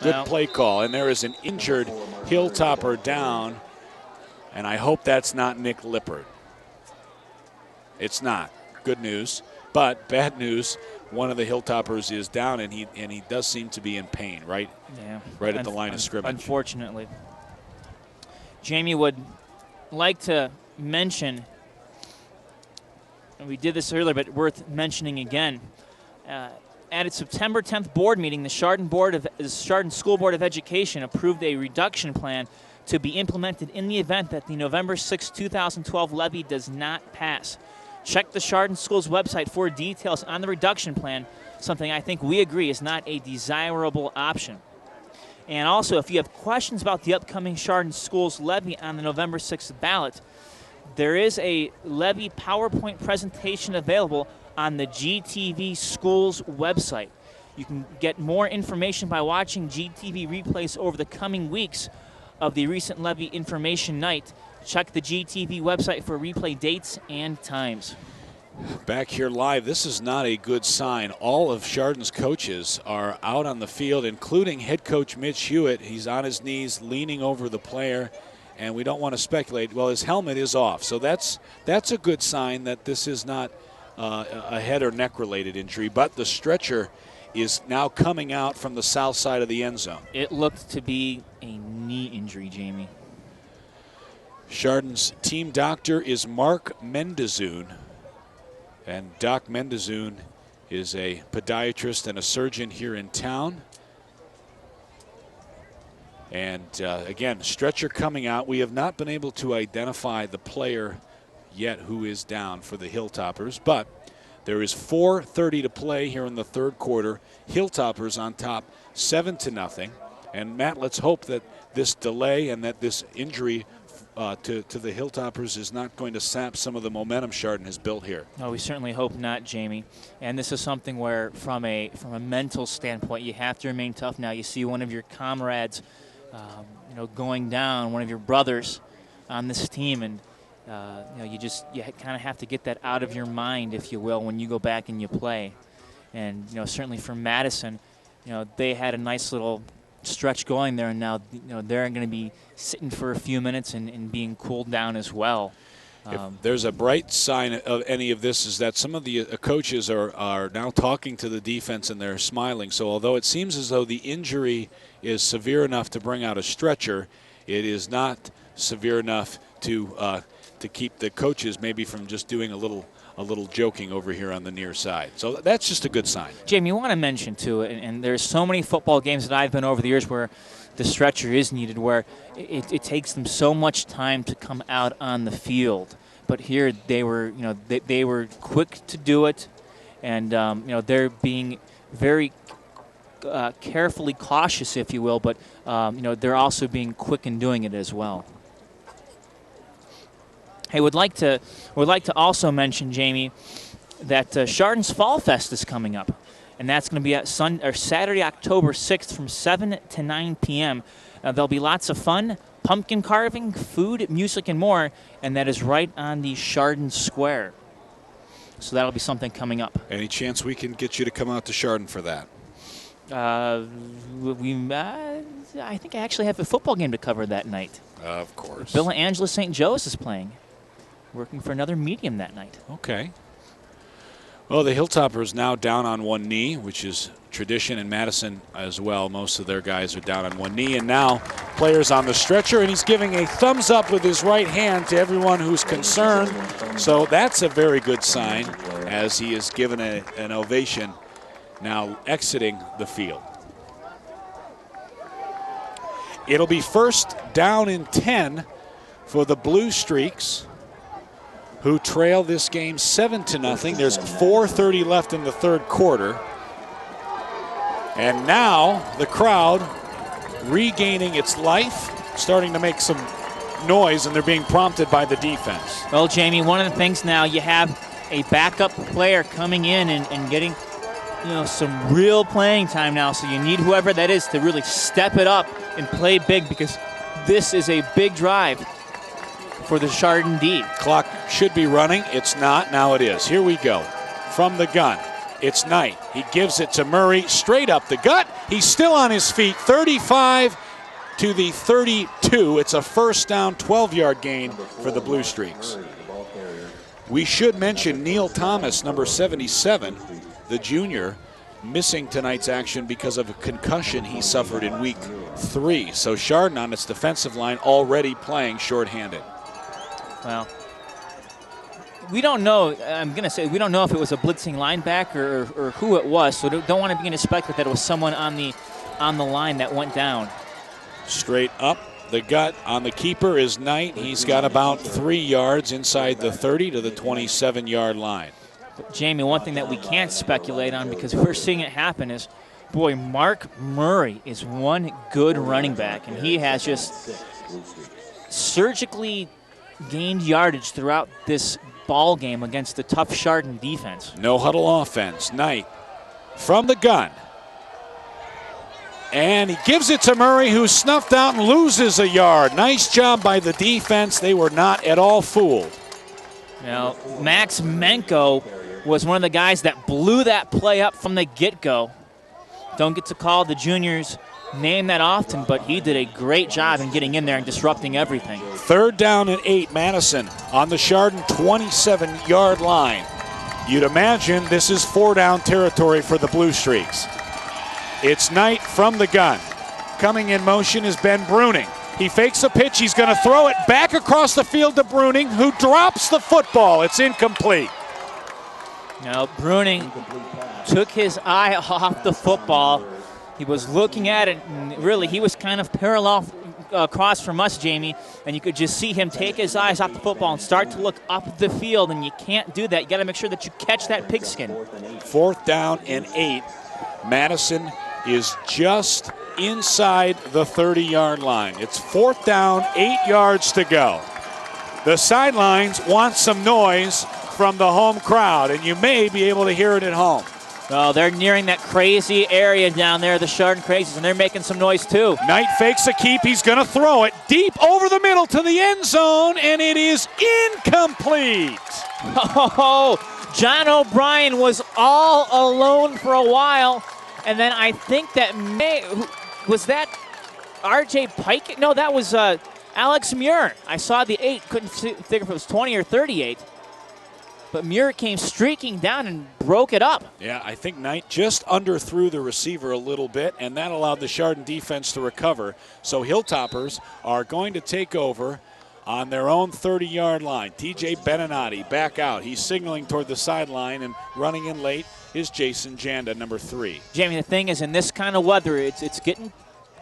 Good play call. And there is an injured Hilltopper down. And I hope that's not Nick Lippert. It's not. Good news. But bad news, one of the Hilltoppers is down, and he does seem to be in pain, right? Yeah. Right at the line of scrimmage. Unfortunately. Jamie would like to mention, and we did this earlier, but worth mentioning again, at its September 10th board meeting, the Chardon School Board of Education approved a reduction plan to be implemented in the event that the November 6, 2012 levy does not pass. Check the Chardon School's website for details on the reduction plan, something I think we agree is not a desirable option. And also, if you have questions about the upcoming Chardon Schools levy on the November 6th ballot, there is a levy PowerPoint presentation available on the GTV Schools website. You can get more information by watching GTV replays over the coming weeks of the recent levy information night. Check the GTV website for replay dates and times. Back here live, this is not a good sign. All of Chardon's coaches are out on the field, including head coach Mitch Hewitt. He's on his knees, leaning over the player, and we don't want to speculate. Well, his helmet is off, so that's a good sign that this is not a head or neck-related injury, but the stretcher is now coming out from the south side of the end zone. It looked to be a knee injury, Jamie. Chardon's team doctor is Mark Mendezoon. And Doc Mendezoon is a podiatrist and a surgeon here in town. And again, stretcher coming out. We have not been able to identify the player yet who is down for the Hilltoppers, but there is 4:30 to play here in the third quarter. Hilltoppers on top 7-0. And Matt, let's hope that this delay and that this injury to the Hilltoppers is not going to sap some of the momentum Chardon has built here. No, we certainly hope not, Jamie. And this is something where, from a mental standpoint, you have to remain tough now. You see one of your comrades, going down, one of your brothers on this team, and you kind of have to get that out of your mind, if you will, when you go back and you play. And certainly for Madison, they had a nice little stretch going there, and now they're going to be sitting for a few minutes and being cooled down as well. If there's a bright sign of any of this is that some of the coaches are now talking to the defense and they're smiling. So although it seems as though the injury is severe enough to bring out a stretcher, it is not severe enough to keep the coaches maybe from just doing a little a little joking over here on the near side. So that's just a good sign. Jamie, you want to mention, too, and there's so many football games that I've been over the years where the stretcher is needed, where it takes them so much time to come out on the field. But here they were, they were quick to do it, and they're being very carefully cautious, if you will. But they're also being quick in doing it as well. Hey, would like to also mention, Jamie, that Chardon's Fall Fest is coming up, and that's going to be at Saturday, October 6th from 7 to 9 p.m. There'll be lots of fun, pumpkin carving, food, music, and more, and that is right on the Chardon Square. So that'll be something coming up. Any chance we can get you to come out to Chardon for that? I think I actually have a football game to cover that night. Of course. Bill and Angela St. Joe's is playing. Working for another medium that night. Okay. Well, the Hilltoppers now down on one knee, which is tradition in Madison as well. Most of their guys are down on one knee. And now players on the stretcher, and he's giving a thumbs up with his right hand to everyone who's concerned. So that's a very good sign as he is given an ovation now exiting the field. It'll be first down and 10 for the Blue Streaks, who trail this game 7-0. There's 4:30 left in the third quarter. And now the crowd regaining its life, starting to make some noise, and they're being prompted by the defense. Well, Jamie, one of the things now, you have a backup player coming in and getting some real playing time now. So you need whoever that is to really step it up and play big, because this is a big drive for the Chardon D. Clock should be running. It's not. Now it is. Here we go. From the gun, it's Knight. He gives it to Murray straight up the gut. He's still on his feet. 35 to the 32. It's a first down, 12-yard gain for the Blue Streaks. We should mention Neil Thomas, number 77, the junior, missing tonight's action because of a concussion he suffered in week 3. So Chardon on its defensive line already playing shorthanded. Well, we don't know. I'm going to say we don't know if it was a blitzing linebacker or who it was. So don't want to begin to speculate that it was someone on the line that went down. Straight up the gut on the keeper is Knight. He's got about 3 yards inside the 30 to the 27-yard line. But Jamie, one thing that we can't speculate on, because we're seeing it happen, is, boy, Mark Murray is one good running back, and he has just surgically gained yardage throughout this ball game against the tough Chardon defense. No huddle offense. Knight from the gun. And he gives it to Murray, who's snuffed out and loses a yard. Nice job by the defense. They were not at all fooled. Now, Max Menko was one of the guys that blew that play up from the get-go. Don't get to call the juniors name that often, but he did a great job in getting in there and disrupting everything. Third down and 8, Madison on the Chardon 27-yard line. You'd imagine this is 4-down territory for the Blue Streaks. It's Knight from the gun. Coming in motion is Ben Bruning. He fakes a pitch. He's going to throw it back across the field to Bruning, who drops the football. It's incomplete. Now, Bruning took his eye off the football. He was looking at it, and really, he was kind of parallel across from us, Jamie, and you could just see him take his eyes off the football and start to look up the field, and you can't do that. You got to make sure that you catch that pigskin. 4th down and 8. Madison is just inside the 30-yard line. It's 4th down, 8 yards to go. The sidelines want some noise from the home crowd, and you may be able to hear it at home. Oh, they're nearing that crazy area down there, the Chardon Crazies, and they're making some noise too. Knight fakes a keep. He's going to throw it deep over the middle to the end zone, and it is incomplete. Oh, John O'Brien was all alone for a while, and then I think that was that R.J. Pike? No, that was Alex Muir. I saw the 8, couldn't figure if it was 20 or 38. But Muir came streaking down and broke it up. Yeah, I think Knight just underthrew the receiver a little bit, and that allowed the Chardon defense to recover. So Hilltoppers are going to take over on their own 30-yard line. TJ Beninati back out. He's signaling toward the sideline, and running in late is Jason Janda, number 3. Jamie, the thing is, in this kind of weather, it's getting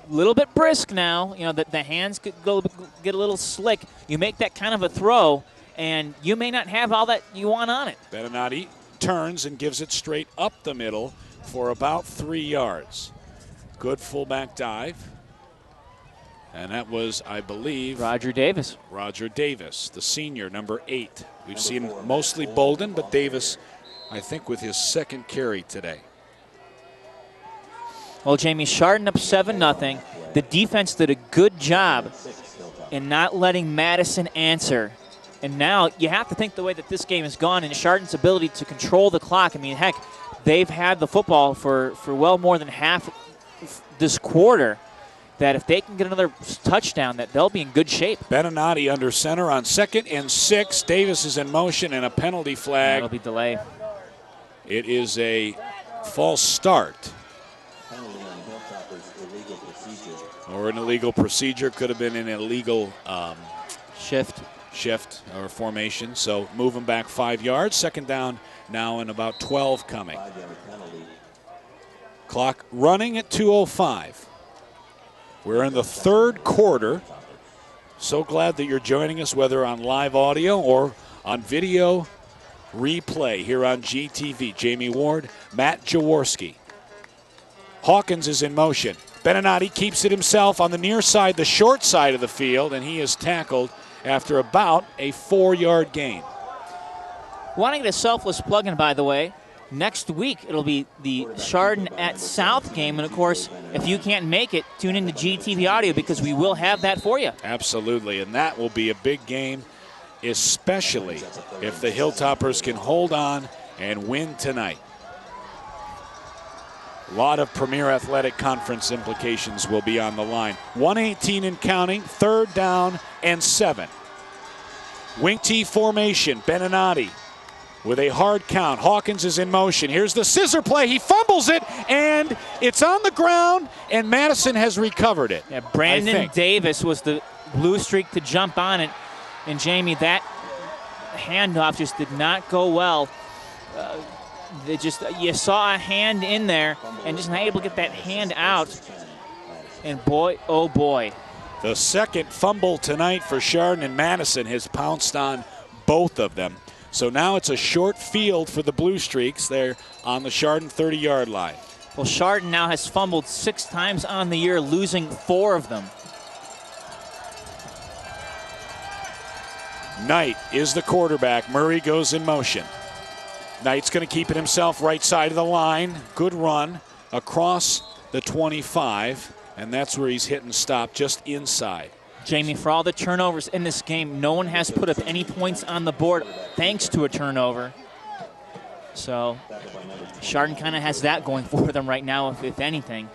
a little bit brisk now. You know, the hands could get a little slick. You make that kind of a throw, and you may not have all that you want on it. Beninati turns and gives it straight up the middle for about 3 yards. Good fullback dive. And that was, I believe, Roger Davis. Roger Davis, the senior, number 8. We've seen mostly Bolden, but Davis, I think, with his second carry today. Well, Jamie, Chardon up 7-0. The defense did a good job in not letting Madison answer. And now you have to think the way that this game has gone and Chardon's ability to control the clock. I mean, heck, they've had the football for well more than half this quarter, that if they can get another touchdown, that they'll be in good shape. Beninati under center on 2nd and 6. Davis is in motion, and a penalty flag. That'll be delay. It is a false start. Or an illegal procedure. Could have been an illegal shift or formation. So move them back 5 yards. 2nd down now and about 12 coming. Clock running at 2:05. We're in the 3rd quarter. So glad that you're joining us, whether on live audio or on video replay here on GTV. Jamie Ward, Matt Jaworski. Hawkins is in motion. Beninati keeps it himself on the near side, the short side of the field, and he is tackled after about a 4-yard gain. Want to get a selfless plug-in, by the way. Next week, it'll be the Chardon at South game. And, of course, if you can't make it, tune in to GTV Audio because we will have that for you. Absolutely, and that will be a big game, especially if the Hilltoppers can hold on and win tonight. A lot of Premier Athletic Conference implications will be on the line. 1:18 and counting, 3rd down and 7. Wing T formation, Beninati with a hard count. Hawkins is in motion. Here's the scissor play. He fumbles it, and it's on the ground, and Madison has recovered it. Yeah, Brandon Davis was the blue streak to jump on it. And, Jamie, that handoff just did not go well. You saw a hand in there and just not able to get that hand out. And, boy, oh, boy. The 2nd fumble tonight for Chardon, and Madison has pounced on both of them. So now it's a short field for the Blue Streaks. They're on the Chardon 30-yard line. Well, Chardon now has fumbled 6 times on the year, losing 4 of them. Knight is the quarterback. Murray goes in motion. Knight's going to keep it himself right side of the line. Good run across the 25, and that's where he's hit and stopped, just inside. Jamie, for all the turnovers in this game, no one has put up any points on the board thanks to a turnover. So Chardon kind of has that going for them right now, if anything.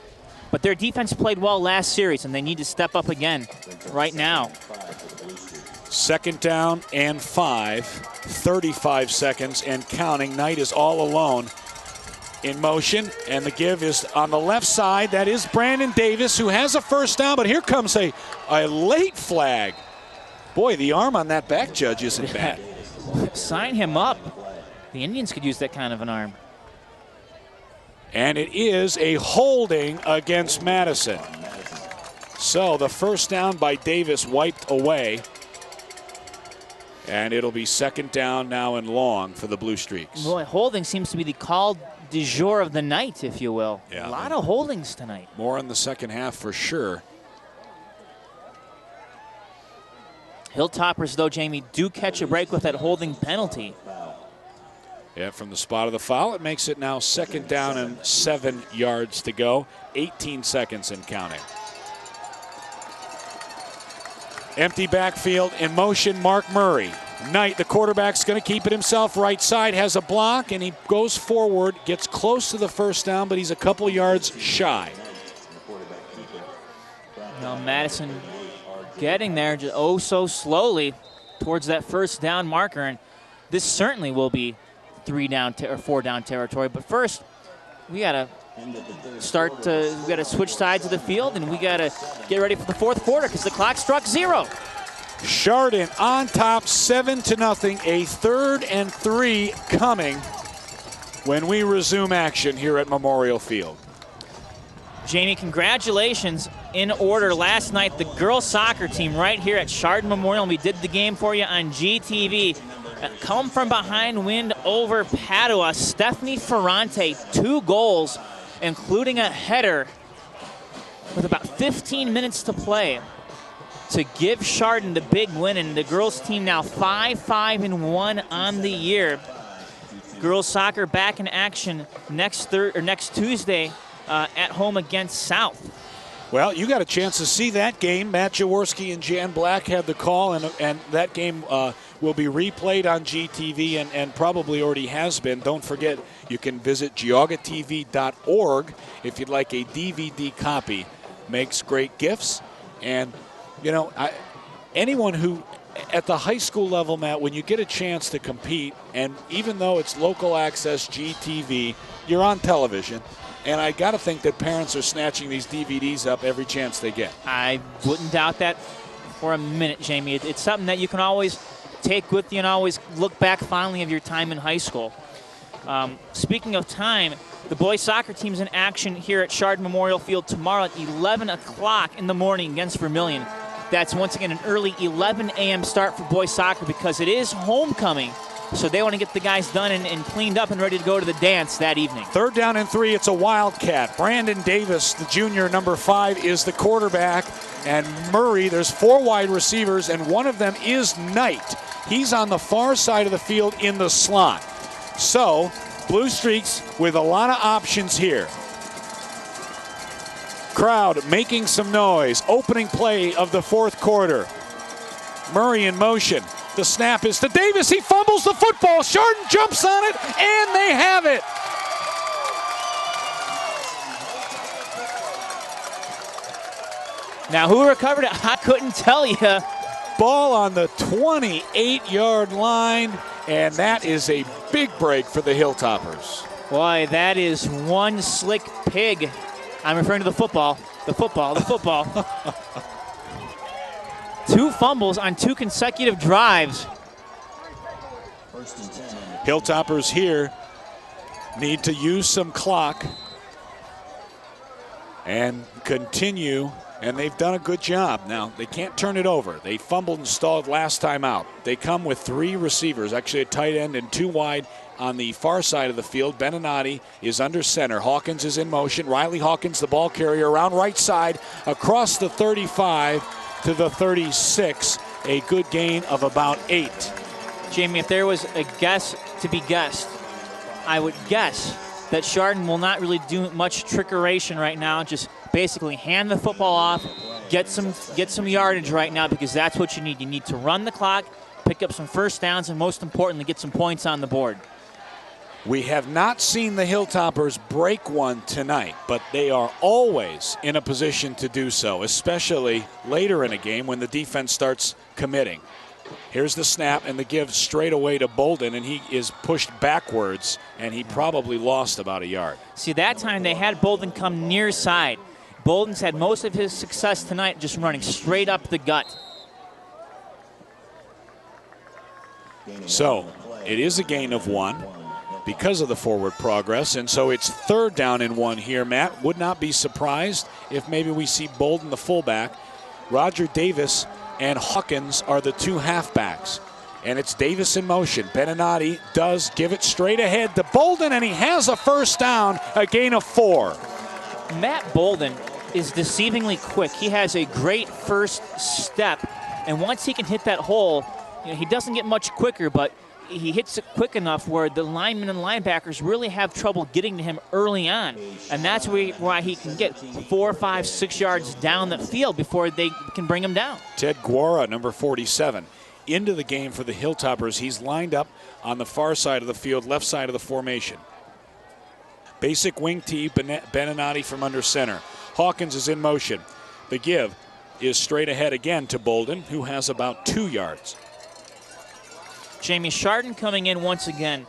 But their defense played well last series, and they need to step up again right now. 2nd down and 5, 35 seconds and counting. Knight is all alone in motion, and the give is on the left side. That is Brandon Davis, who has a 1st down, but here comes a late flag. Boy, the arm on that back judge isn't bad. Sign him up. The Indians could use that kind of an arm. And it is a holding against Madison. So the 1st down by Davis wiped away. And it'll be 2nd down now and long for the Blue Streaks. Boy, holding seems to be the call du jour of the night, if you will. Yeah, a lot of holdings tonight. More in the 2nd half for sure. Hilltoppers, though, Jamie, do catch a break with that holding penalty. Yeah, from the spot of the foul, it makes it now 2nd down and 7 yards to go. 18 seconds and counting. Empty backfield, in motion, Mark Murray. Knight, the quarterback's going to keep it himself. Right side, has a block, and he goes forward, gets close to the 1st down, but he's a couple yards shy. Now Madison getting there just so slowly towards that 1st down marker, and this certainly will be 3 down or 4 down territory. But first, we got to switch sides of the field, and we got to get ready for the 4th quarter because the clock struck 0. Chardon on top 7-0. A 3rd and 3 coming when we resume action here at Memorial Field. Jamie, congratulations in order last night. The girls soccer team right here at Chardon Memorial. We did the game for you on GTV. Come from behind win over Padua. Stephanie Ferrante, 2 goals, including a header with about 15 minutes to play to give Chardon the big win. And the girls team now 5-5-1 on the year. Girls soccer back in action next Tuesday at home against South. Well, you got a chance to see that game. Matt Jaworski and Jan Black had the call, and that game will be replayed on GTV and probably already has been. Don't forget, you can visit geaugatv.org if you'd like a DVD copy. Makes great gifts. And, you know, anyone who, at the high school level, Matt, when you get a chance to compete, and even though it's local access GTV, you're on television. And I got to think that parents are snatching these DVDs up every chance they get. I wouldn't doubt that for a minute, Jamie. It's something that you can always take with you and always look back fondly of your time in high school. Speaking of time, the boys soccer team's in action here at Chardon Memorial Field tomorrow at 11 o'clock in the morning against Vermilion. That's once again an early 11 a.m. start for boys soccer because it is homecoming. So they want to get the guys done and cleaned up and ready to go to the dance that evening. 3rd down and 3, it's a Wildcat. Brandon Davis, the junior, number 5, is the quarterback. And Murray, there's 4 wide receivers, and one of them is Knight. He's on the far side of the field in the slot. So, Blue Streaks with a lot of options here. Crowd making some noise. Opening play of the 4th quarter. Murray in motion. The snap is to Davis. He fumbles the football. Chardon jumps on it, and they have it. Now, who recovered it? I couldn't tell you. Ball on the 28-yard line, and that is a big break for the Hilltoppers. Boy, that is one slick pig. I'm referring to the football. The football. 2 fumbles on 2 consecutive drives. Hilltoppers here need to use some clock and continue, and they've done a good job. Now, they can't turn it over. They fumbled and stalled last time out. They come with 3 receivers, actually a tight end and 2 wide on the far side of the field. Beninati is under center. Hawkins is in motion. Riley Hawkins, the ball carrier, around right side, across the 35 to the 36. A good gain of about 8. Jamie, if there was a guess to be guessed, I would guess that Chardon will not really do much trickeration right now. Just basically hand the football off, get some yardage right now, because that's what you need. You need to run the clock, pick up some first downs, and most importantly, get some points on the board. We have not seen the Hilltoppers break one tonight, but they are always in a position to do so, especially later in a game when the defense starts committing. Here's the snap and the give straight away to Bolden, and he is pushed backwards, and he probably lost about a yard. See, that time they had Bolden come near side. Bolden's had most of his success tonight just running straight up the gut. So it is a gain of 1 because of the forward progress, and so it's 3rd down and 1 here. Matt, would not be surprised if maybe we see Bolden, the fullback. Roger Davis and Hawkins are the 2 halfbacks. And it's Davis in motion. Beninati does give it straight ahead to Bolden, and he has a first down, a gain of 4. Matt Bolden is deceivingly quick. He has a great first step, and once he can hit that hole, you know, he doesn't get much quicker, but he hits it quick enough where the linemen and linebackers really have trouble getting to him early on. And that's why he can get 4, 5, 6 yards down the field before they can bring him down. Ted Guara, number 47, into the game for the Hilltoppers. He's lined up on the far side of the field, left side of the formation. Basic wing tee, Beninati from under center. Hawkins is in motion. The give is straight ahead again to Bolden, who has about 2 yards. Jamie, Chardon coming in once again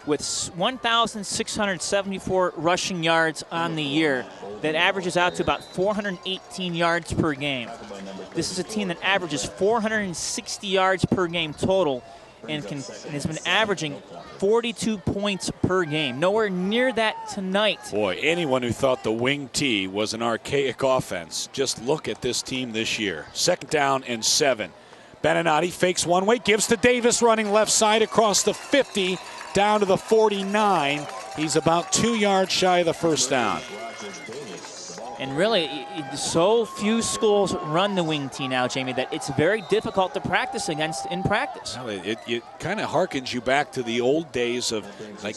with 1,674 rushing yards on the year. That averages out to about 418 yards per game. This is a team that averages 460 yards per game total and has been averaging 42 points per game. Nowhere near that tonight. Boy, anyone who thought the wing T was an archaic offense, just look at this team this year. 2nd down and 7. Beninati fakes one way, gives to Davis running left side across the 50 down to the 49. He's about 2 yards shy of the first down. And really, so few schools run the wing T now, Jamie, that it's very difficult to practice against in practice. Well, it kind of harkens you back to the old days of like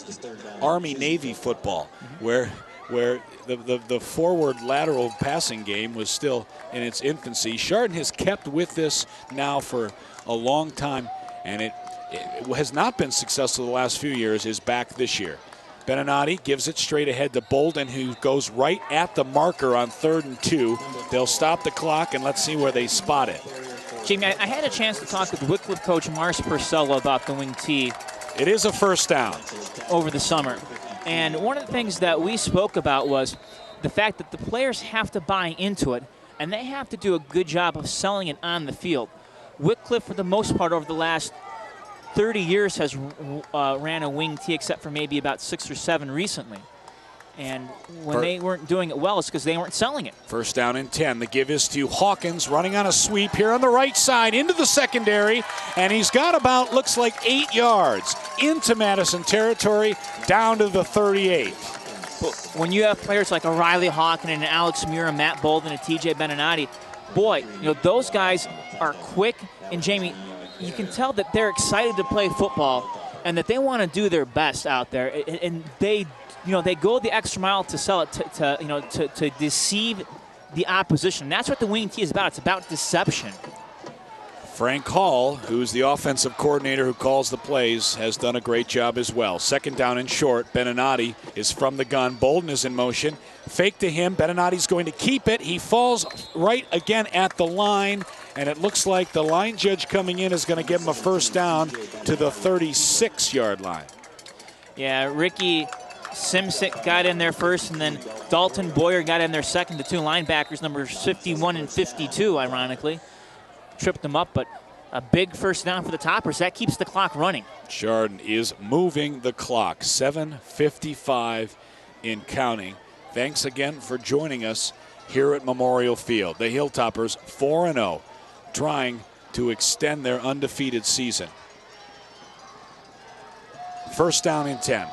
Army-Navy football, where the forward lateral passing game was still in its infancy. Chardon has kept with this now for a long time, and it has not been successful the last few years, is back this year. Beninati gives it straight ahead to Bolden, who goes right at the marker on 3rd and 2. They'll stop the clock, and let's see where they spot it. Jamie, I had a chance to talk with Wycliffe coach Mars Purcell about the wing T. It is a first down. Over the summer. And one of the things that we spoke about was the fact that the players have to buy into it, and they have to do a good job of selling it on the field. Wycliffe, for the most part, over the last 30 years has ran a wing T, except for maybe about 6 or 7 recently. And when they weren't doing it well, it's because they weren't selling it. 1st down and 10. The give is to Hawkins, running on a sweep here on the right side into the secondary. And he's got about, looks like 8 yards into Madison territory, down to the 38. But when you have players like a Riley Hawkins and an Alex Muir, Matt Bolden, and TJ Beninati, boy, those guys are quick. And Jamie, you can tell that they're excited to play football and that they want to do their best out there. And they go the extra mile to sell it, to deceive the opposition. That's what the wing T is about. It's about deception. Frank Hall, who's the offensive coordinator who calls the plays, has done a great job as well. 2nd down and short. Beninati is from the gun. Bolden is in motion. Fake to him. Beninati's going to keep it. He falls right again at the line, and it looks like the line judge coming in is going to give him a first down to the 36-yard line. Yeah, Ricky Simsick got in there first, and then Dalton Boyer got in there second. The 2 linebackers, numbers 51 and 52, ironically, tripped them up, but a big first down for the Toppers. That keeps the clock running. Chardon is moving the clock. 7:55 in counting. Thanks again for joining us here at Memorial Field. The Hilltoppers 4-0, trying to extend their undefeated season. 1st down and 10.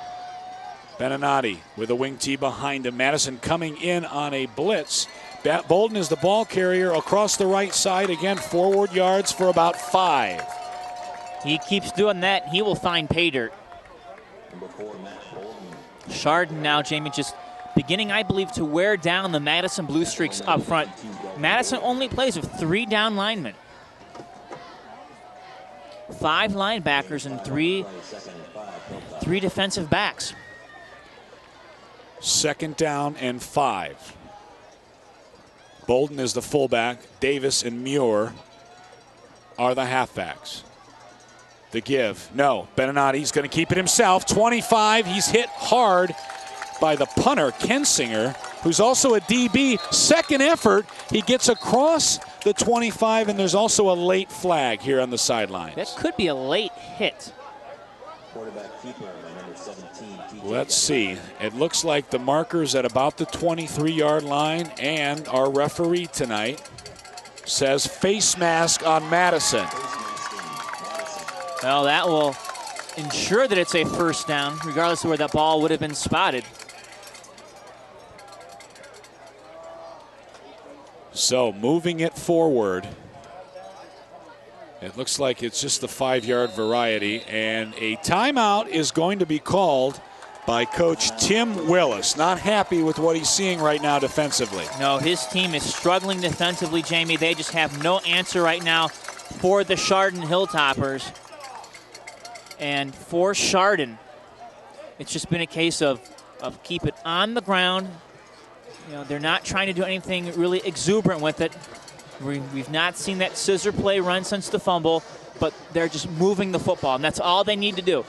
Beninati with a wing T behind him. Madison coming in on a blitz. Bolden is the ball carrier across the right side. Again, forward yards for about 5. He keeps doing that. He will find pay dirt. Chardon now, Jamie, just beginning, I believe, to wear down the Madison Blue Streaks up front. Madison only plays with 3 down linemen. 5 linebackers and 3 defensive backs. 2nd down and 5. Bolden is the fullback. Davis and Muir are the halfbacks. The give. No. Beninati's going to keep it himself. 25. He's hit hard by the punter, Kensinger, who's also a DB. Second effort. He gets across the 25, and there's also a late flag here on the sidelines. That could be a late hit. Let's see. It looks like the marker's at about the 23-yard line, and our referee tonight says face mask on Madison. Well, that will ensure that it's a first down, regardless of where that ball would have been spotted. So moving it forward. It looks like it's just the 5-yard variety, and a timeout is going to be called by Coach Tim Willis. Not happy with what he's seeing right now defensively. No, his team is struggling defensively, Jamie. They just have no answer right now for the Chardon Hilltoppers. And for Chardon, it's just been a case of keep it on the ground. They're not trying to do anything really exuberant with it. We've not seen that scissor play run since the fumble, but they're just moving the football, and that's all they need to do.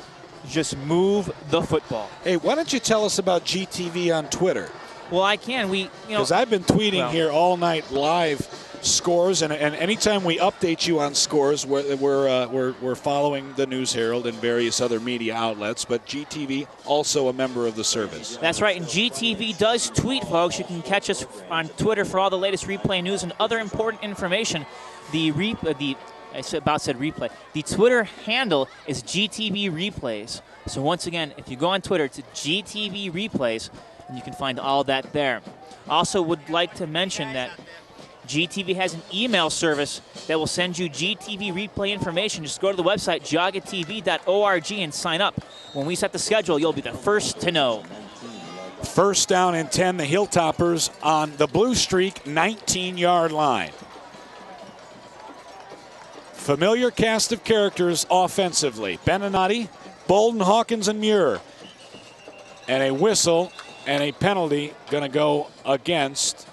just move the football. Hey, why don't you tell us about GTV on Twitter? Well, I can. Because I've been tweeting here all night live scores, and anytime we update you on scores, we're following the News Herald and various other media outlets, but GTV also a member of the service. That's right, and GTV does tweet, folks. You can catch us on Twitter for all the latest replay news and other important information. The Twitter handle is GTV Replays. So once again, if you go on Twitter, it's GTV Replays, and you can find all that there. Also would like to mention that GTV has an email service that will send you GTV replay information. Just go to the website, joggatv.org, and sign up. When we set the schedule, you'll be the first to know. First down and 10, the Hilltoppers on the blue streak, 19-yard line. Familiar cast of characters offensively. Beninati, Bolden, Hawkins, and Muir. And a whistle and a penalty going to go against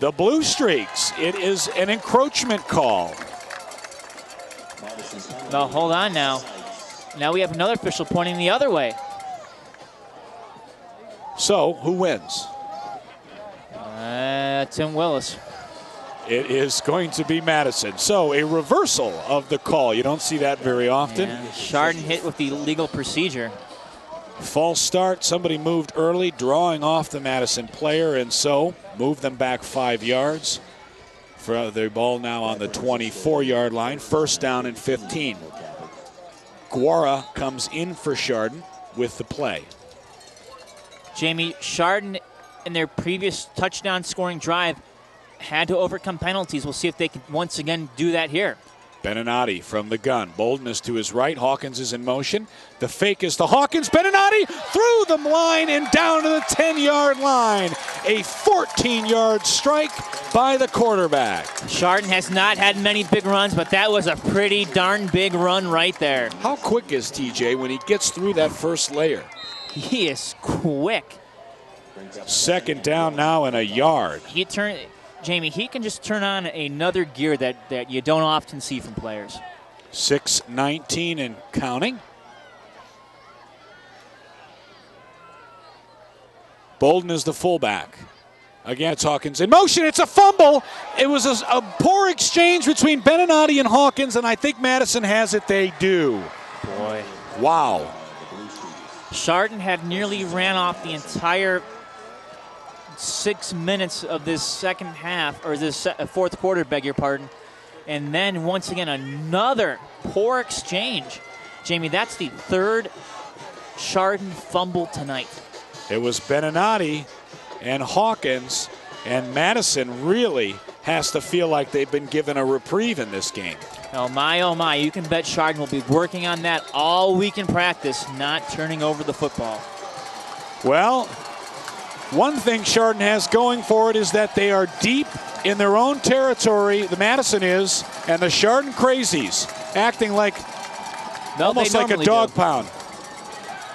the Blue Streaks. It is an encroachment call. No, hold on now. Now we have another official pointing the other way. So, who wins? Tim Willis. It is going to be Madison. So, a reversal of the call. You don't see that very often. Yeah, Chardon hit with the legal procedure. False start. Somebody moved early, drawing off the Madison player, and so move them back 5 yards. For the ball now on the 24-yard line. First down and 15. Guara comes in for Chardon with the play. Jamie, Chardon in their previous touchdown scoring drive had to overcome penalties. We'll see if they can once again do that here. Beninati from the gun. Bolden is to his right. Hawkins is in motion. The fake is to Hawkins. Beninati through the line and down to the 10-yard line. A 14-yard strike by the quarterback. Chardon has not had many big runs, but that was a pretty darn big run right there. How quick is TJ when he gets through that first layer? He is quick. Second down now and a yard. Jamie, he can just turn on another gear that you don't often see from players. 6:19 and counting. Bolden is the fullback. Again, it's Hawkins in motion. It's a fumble. It was a poor exchange between Beninati and Hawkins, and I think Madison has it. They do. Boy. Wow. Chardon had nearly ran off the entire 6 minutes of this second half, or this fourth quarter, beg your pardon. And then once again, another poor exchange. Jamie, that's the third Chardon fumble tonight. It was Beninati and Hawkins, and Madison really has to feel like they've been given a reprieve in this game. Oh my, you can bet Chardon will be working on that all week in practice, not turning over the football. Well, one thing Chardon has going for it is that they are deep in their own territory, the Madison is, and the Chardon crazies acting like almost like a dog pound.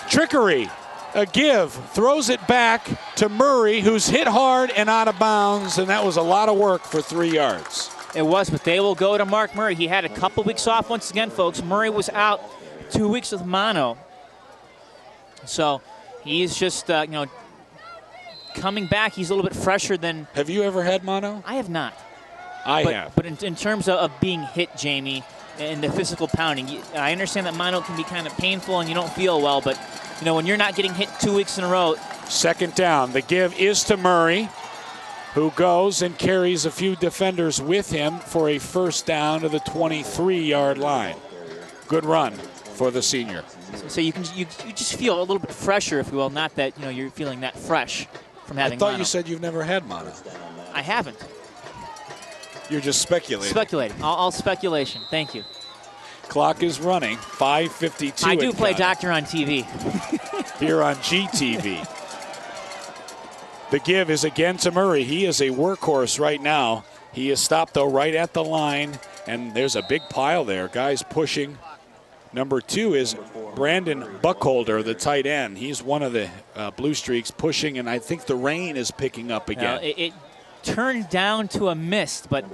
Trickery, a give, throws it back to Murray, who's hit hard and out of bounds, and that was a lot of work for 3 yards. It was, but they will go to Mark Murray. He had a couple weeks off once again, folks. Murray was out 2 weeks with mono. So he's just, coming back. He's a little bit fresher than... Have you ever had mono? I have not. I have. But in terms of being hit, Jamie, and the physical pounding, I understand that mono can be kind of painful and you don't feel well, but when you're not getting hit 2 weeks in a row. Second down. The give is to Murray, who goes and carries a few defenders with him for a first down to the 23-yard line. Good run for the senior. So you just feel a little bit fresher, if you will, not that you're feeling that fresh from having mono. I thought mono. you said you've never had mono. I haven't. You're just speculating. Speculating. All speculation. Thank you. Clock is running. 5:52. I do play doctor on TV. Here on GTV. The give is again to Murray. He is a workhorse right now. He is stopped, though, right at the line, and there's a big pile there. Guys pushing. Number 2 is Brandon Buckholder, the tight end. He's one of the Blue Streaks pushing, and I think the rain is picking up again. It turned down to a mist, but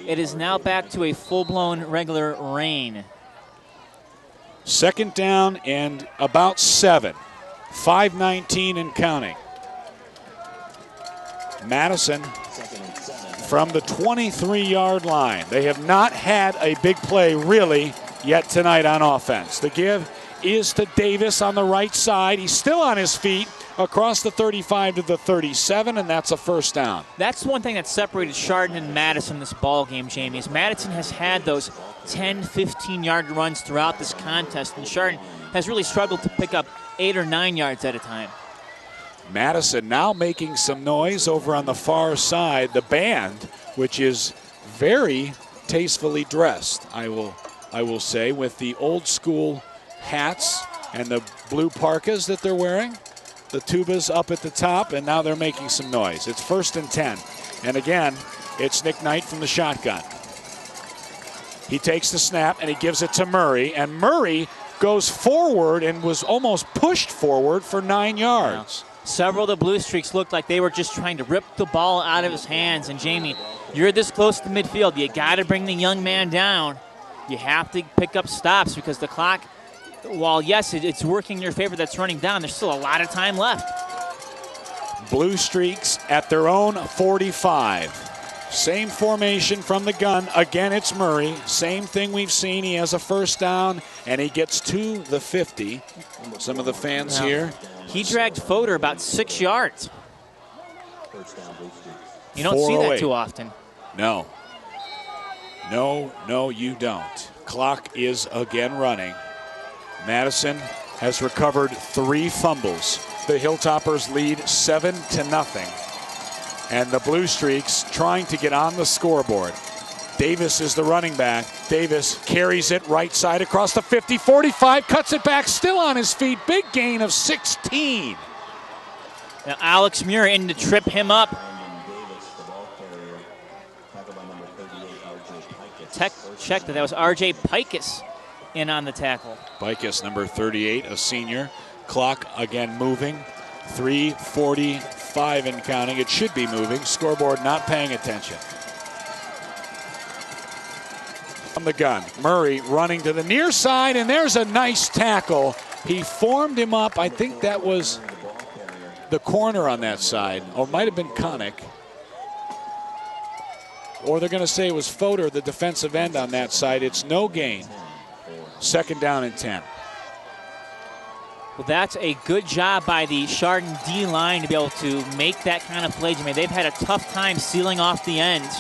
it is now back to a full-blown regular rain. Second down and about 7. 5:19 and counting. Madison from the 23-yard line. They have not had a big play really yet tonight on offense. The give is to Davis on the right side. He's still on his feet across the 35 to the 37, and that's a first down. That's one thing that separated Chardon and Madison this ball game, Jamie, is Madison has had those 10, 15-yard runs throughout this contest, and Chardon has really struggled to pick up 8 or 9 yards at a time. Madison now making some noise over on the far side. The band, which is very tastefully dressed, I will say, with the old school hats and the blue parkas that they're wearing. The tubas up at the top, and now they're making some noise. It's 1st and 10. And again, it's Nick Knight from the shotgun. He takes the snap and he gives it to Murray, and Murray goes forward and was almost pushed forward for 9 yards. Yeah. Several of the Blue Streaks looked like they were just trying to rip the ball out of his hands. And Jamie, you're this close to midfield. You got to bring the young man down. You have to pick up stops because the clock, while yes, it's working in your favor that's running down, there's still a lot of time left. Blue Streaks at their own 45. Same formation from the gun. Again, it's Murray. Same thing we've seen. He has a first down, and he gets to the 50. Some of the fans here. He dragged Fodor about 6 yards. You don't see that too often. No. No, you don't. Clock is again running. Madison has recovered 3 fumbles. The Hilltoppers lead 7-0. And the Blue Streaks trying to get on the scoreboard. Davis is the running back. Davis carries it right side across the 50, 45, cuts it back, still on his feet. Big gain of 16. Now Alex Muir in to trip him up. Check that was R.J. Pikus in on the tackle. Pikus, number 38, a senior. Clock again moving. 3:45 and counting. It should be moving. Scoreboard not paying attention. From the gun, Murray running to the near side, and there's a nice tackle. He formed him up. I think that was the corner on that side, or might have been Connick. Or they're going to say it was Fodor, the defensive end on that side. It's no gain. 2nd down and 10. Well, that's a good job by the Chardon D-line to be able to make that kind of play. I mean, they've had a tough time sealing off the ends.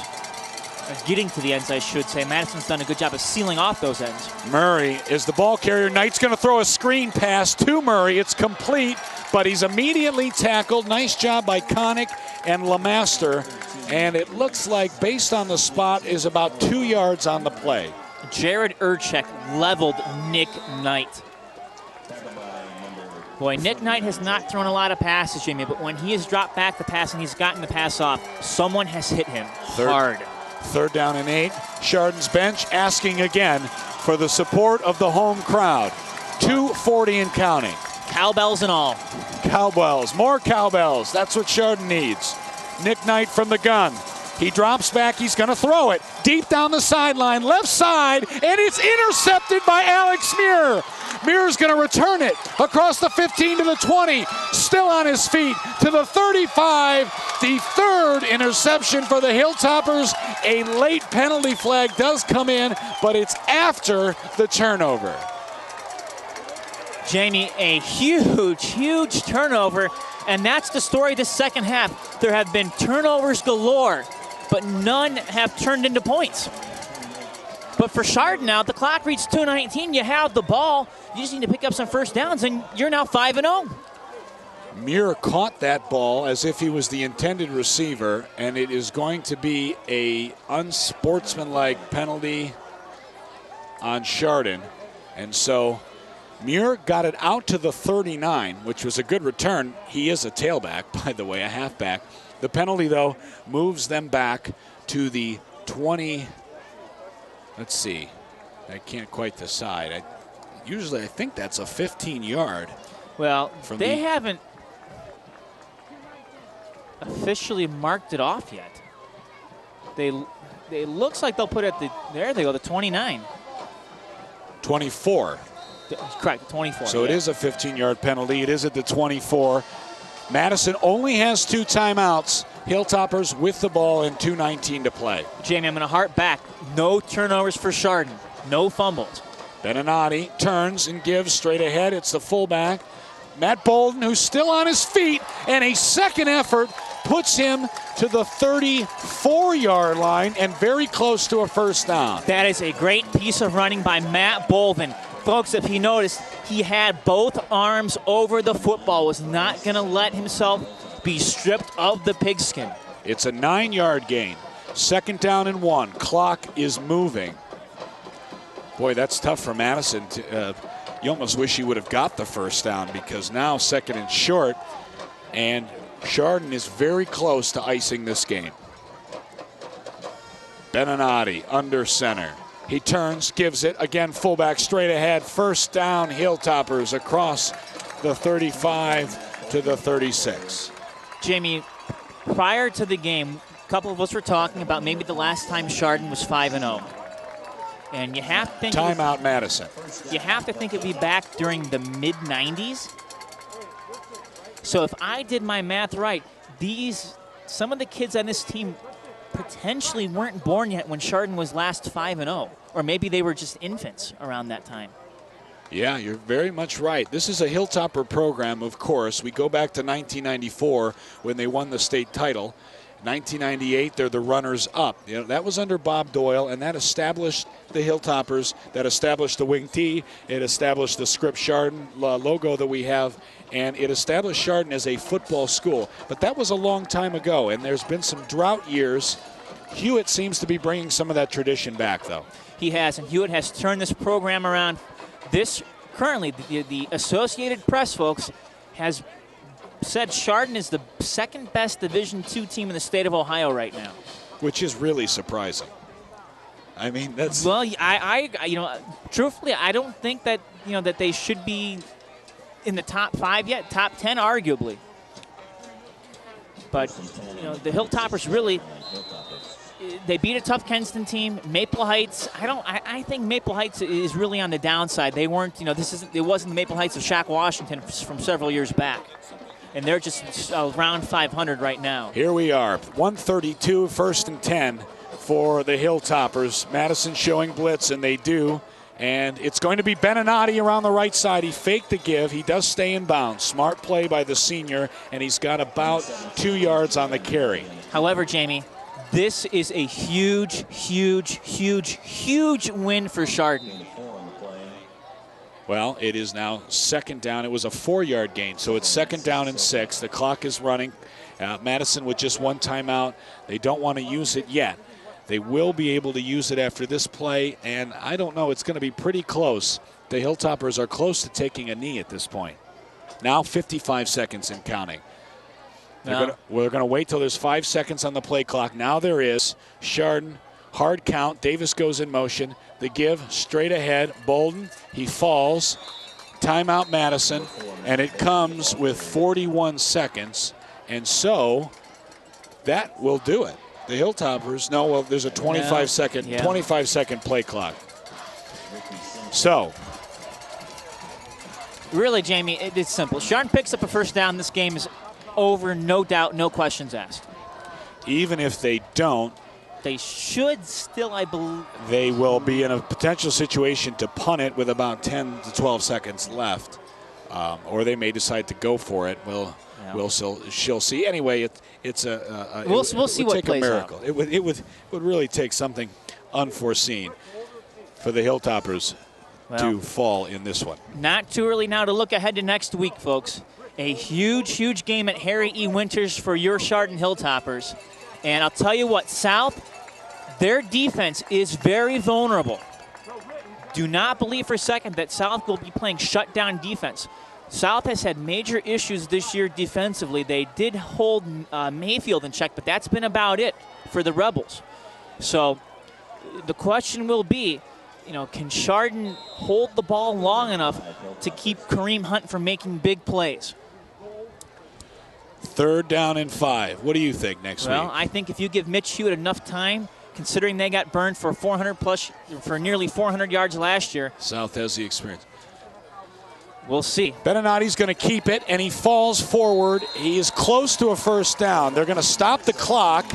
Getting to the ends, I should say. Madison's done a good job of sealing off those ends. Murray is the ball carrier. Knight's going to throw a screen pass to Murray. It's complete, but he's immediately tackled. Nice job by Connick and LeMaster. And it looks like, based on the spot, is about 2 yards on the play. Jared Urchek leveled Nick Knight. Boy, Nick Knight has not thrown a lot of passes, Jamie, but when he has dropped back the pass and he's gotten the pass off, someone has hit him hard. 3rd down and 8. Chardon's bench asking again for the support of the home crowd. 2:40 and counting. Cowbells and all. Cowbells, more cowbells. That's what Chardon needs. Nick Knight from the gun. He drops back. He's going to throw it deep down the sideline, left side, and it's intercepted by Alex Muir. Muir's going to return it across the 15 to the 20. Still on his feet to the 35. The 3rd interception for the Hilltoppers. A late penalty flag does come in, but it's after the turnover. Jamie, a huge turnover, and that's the story of the second half. There have been turnovers galore, but none have turned into points. But for Chardon now, the clock reads 2:19. You have the ball. You just need to pick up some first downs, and you're now 5-0. Muir caught that ball as if he was the intended receiver, and it is going to be a unsportsmanlike penalty on Chardon. And so Muir got it out to the 39, which was a good return. He is a tailback, by the way, a halfback. The penalty, though, moves them back to the 20. Let's see. I can't quite decide. Usually I think that's a 15-yard. Well, they haven't officially marked it off yet. They looks like they'll put it at the, there they go, the 29. 24. Correct, 24. So it is a 15-yard penalty. It is at the 24. Madison only has 2 timeouts. Hilltoppers with the ball and 2:19 to play. Jamie, I'm going to harp back. No turnovers for Chardon. No fumbles. Beninati turns and gives straight ahead. It's the fullback, Matt Bolden, who's still on his feet, and a second effort puts him to the 34-yard line and very close to a first down. That is a great piece of running by Matt Bolden. Folks, if you noticed, he had both arms over the football, was not going to let himself be stripped of the pigskin. It's a 9-yard gain. 2nd down and 1. Clock is moving. Boy, that's tough for Madison. You almost wish he would have got the first down, because now 2nd and short, and Chardon is very close to icing this game. Beninati under center. He turns, gives it, again fullback straight ahead. First down, Hilltoppers across the 35 to the 36. Jamie, prior to the game, a couple of us were talking about maybe the last time Chardon was 5-0. And you have to think timeout Madison. You have to think it'd be back during the mid-90s. So if I did my math right, some of the kids on this team potentially weren't born yet when Chardon was last 5-0, or maybe they were just infants around that time. Yeah, you're very much right. This is a Hilltopper program, of course. We go back to 1994 when they won the state title. 1998, they're the runners-up. You know, that was under Bob Doyle, and that established the Hilltoppers, that established the wing tee, it established the Script Chardon logo that we have, and it established Chardon as a football school. But that was a long time ago, and there's been some drought years. Hewitt seems to be bringing some of that tradition back, though. He has, and Hewitt has turned this program around. Currently, the Associated Press, folks, has said Chardon is the 2nd best Division II team in the state of Ohio right now. Which is really surprising. I mean, that's... Well, truthfully, I don't think that, that they should be in the top 5 yet, top 10 arguably. But, the Hilltoppers really, they beat a tough Kenston team. Maple Heights, I think Maple Heights is really on the downside. They weren't, it wasn't the Maple Heights of Shaq Washington from several years back. And they're just around 500 right now. Here we are, 132, 1st and 10 for the Hilltoppers. Madison showing blitz, and they do. And it's going to be Beninati around the right side. He faked the give. He does stay in bounds. Smart play by the senior, and he's got about 2 yards on the carry. However, Jamie, this is a huge, huge, huge, huge win for Chardon. Well, it is now 2nd down. It was a 4-yard gain, so it's 2nd down and 6. The clock is running. Madison with just 1 timeout. They don't want to use it yet. They will be able to use it after this play, and I don't know. It's going to be pretty close. The Hilltoppers are close to taking a knee at this point. Now 55 seconds and counting. We're going to wait till there's 5 seconds on the play clock. Now there is. Chardon, hard count. Davis goes in motion. The give straight ahead. Bolden, he falls. Timeout Madison, and it comes with 41 seconds. And so that will do it. The Hilltoppers, there's a 25-second play clock. So. Really, Jamie, it's simple. Chardon picks up a first down. This game is over, no doubt, no questions asked. Even if they don't, they should still, I believe. They will be in a potential situation to punt it with about 10 to 12 seconds left. Or they may decide to go for it. She'll see. Anyway, we'll see what plays out. It would really take something unforeseen for the Hilltoppers to fall in this one. Not too early now to look ahead to next week, folks. A huge, huge game at Harry E. Winters for your Chardon Hilltoppers. And I'll tell you what, South, their defense is very vulnerable. Do not believe for a second that South will be playing shutdown defense. South has had major issues this year defensively. They did hold Mayfield in check, but that's been about it for the Rebels. So the question will be, can Chardon hold the ball long enough to keep Kareem Hunt from making big plays? 3rd down and 5. What do you think next week? Well, I think if you give Mitch Hewitt enough time, considering they got burned for nearly 400 yards last year. South has the experience. We'll see. Beninati's going to keep it, and he falls forward. He is close to a first down. They're going to stop the clock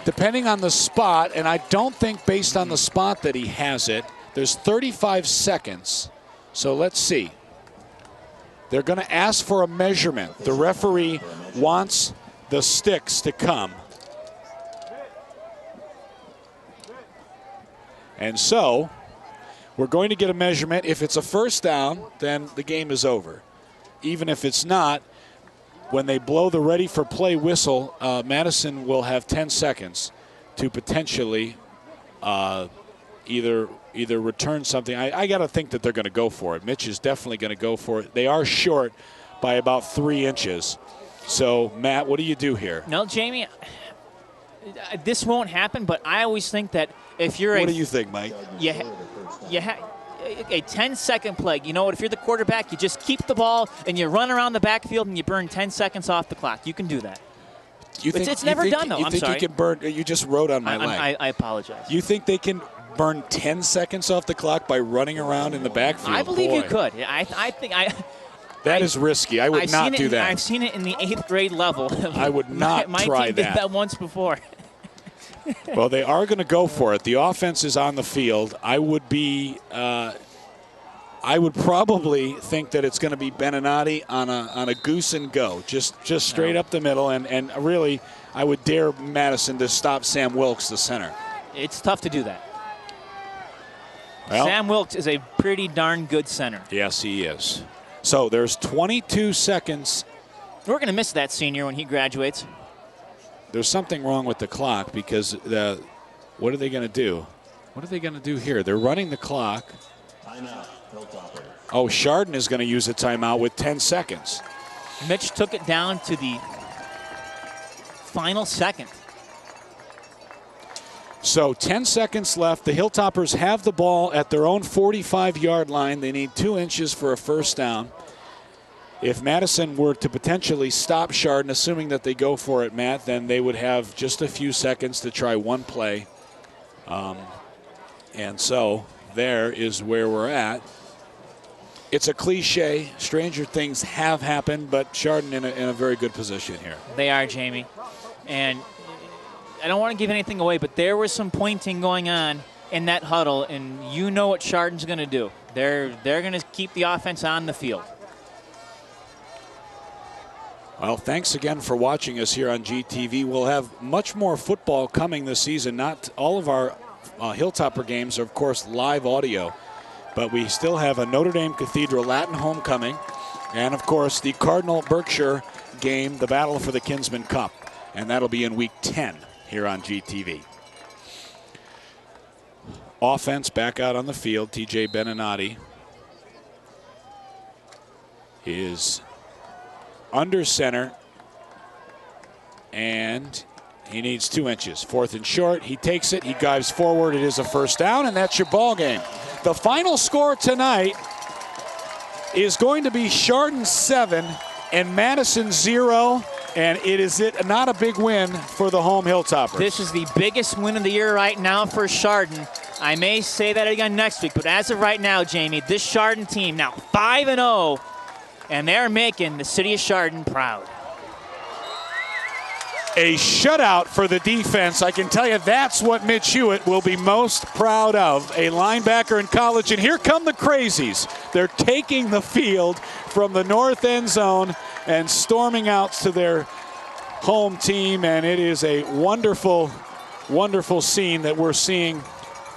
depending on the spot, and I don't think based on the spot that he has it. There's 35 seconds, so let's see. They're going to ask for a measurement. The referee wants the sticks to come. And so we're going to get a measurement. If it's a first down, then the game is over. Even if it's not, when they blow the ready for play whistle, Madison will have 10 seconds to potentially either return something. I got to think that they're going to go for it. Mitch is definitely going to go for it. They are short by about 3 inches. So, Matt, what do you do here? No, Jamie, this won't happen, but I always think that if you're What do you think, Mike? A 10-second play. You know what? If you're the quarterback, you just keep the ball and you run around the backfield and you burn 10 seconds off the clock. You can do that. It's never done, though. You think you can burn? You just wrote on my leg. I apologize. You think they can burn 10 seconds off the clock by running around in the backfield? I believe you could. That is risky. I would not do that. I've seen it in the 8th grade level. I would not my try team did that once before. Well, they are going to go for it. The offense is on the field. I would probably think that it's going to be Beninati on a goose and go, just straight up the middle, and really, I would dare Madison to stop Sam Wilkes, the center. It's tough to do that. Well, Sam Wilkes is a pretty darn good center. Yes, he is. So there's 22 seconds. We're going to miss that senior when he graduates. There's something wrong with the clock because what are they going to do? What are they going to do here? They're running the clock. Timeout. Oh, Chardon is going to use a timeout with 10 seconds. Mitch took it down to the final second. So 10 seconds left. The Hilltoppers have the ball at their own 45-yard line. They need 2 inches for a first down. If Madison were to potentially stop Chardon, assuming that they go for it, Matt, then they would have just a few seconds to try one play. And so there is where we're at. It's a cliche. Stranger things have happened, but Chardon in a very good position here. They are, Jamie. And I don't want to give anything away, but there was some pointing going on in that huddle, and you know what Chardon's going to do. They're going to keep the offense on the field. Well, thanks again for watching us here on GTV. We'll have much more football coming this season. Not all of our Hilltopper games are, of course, live audio, but we still have a Notre Dame Cathedral Latin homecoming and, of course, the Cardinal-Berkshire game, the Battle for the Kinsman Cup, and that'll be in Week 10 here on GTV. Offense back out on the field. TJ Beninati is under center, and he needs 2 inches. 4th and short. He takes it. He dives forward. It is a first down, and that's your ball game. The final score tonight is going to be Chardon 7 and Madison 0, and it is not a big win for the home Hilltoppers. This is the biggest win of the year right now for Chardon. I may say that again next week, but as of right now, Jamie, this Chardon team now 5-0. And they're making the city of Chardon proud. A shutout for the defense. I can tell you that's what Mitch Hewitt will be most proud of. A linebacker in college. And here come the crazies. They're taking the field from the north end zone and storming out to their home team. And it is a wonderful, wonderful scene that we're seeing.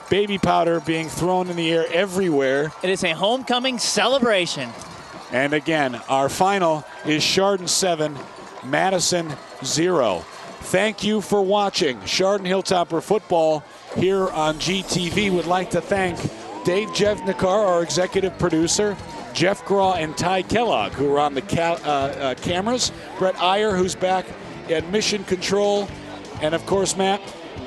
Baby powder being thrown in the air everywhere. It is a homecoming celebration. And again, our final is Chardon 7, Madison 0. Thank you for watching Chardon Hilltopper football here on GTV. Would like to thank Dave Jevnikar, our executive producer, Jeff Graw and Ty Kellogg, who are on the cameras, Brett Iyer, who's back at mission control, and of course, Matt,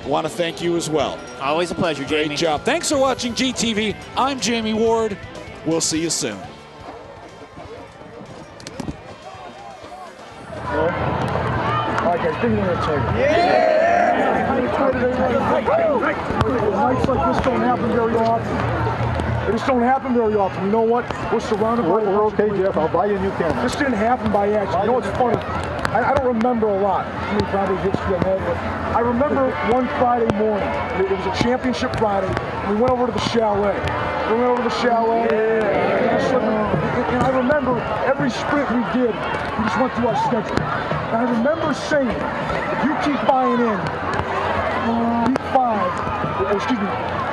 I want to thank you as well. Always a pleasure, Jamie. Great job. Thanks for watching GTV. I'm Jamie Ward. We'll see you soon. Nights like this don't happen very often. They just don't happen very often. You know what? We're surrounded by... We're okay, Jeff. I'll buy you a new camera. This didn't happen by accident. You know what's funny? I don't remember a lot. I mean, probably hits to the head, but I remember one Friday morning. It was a championship Friday. We went over to the chalet. And I remember every sprint we did, we just went through our schedule. And I remember saying, if you keep buying in, week 5,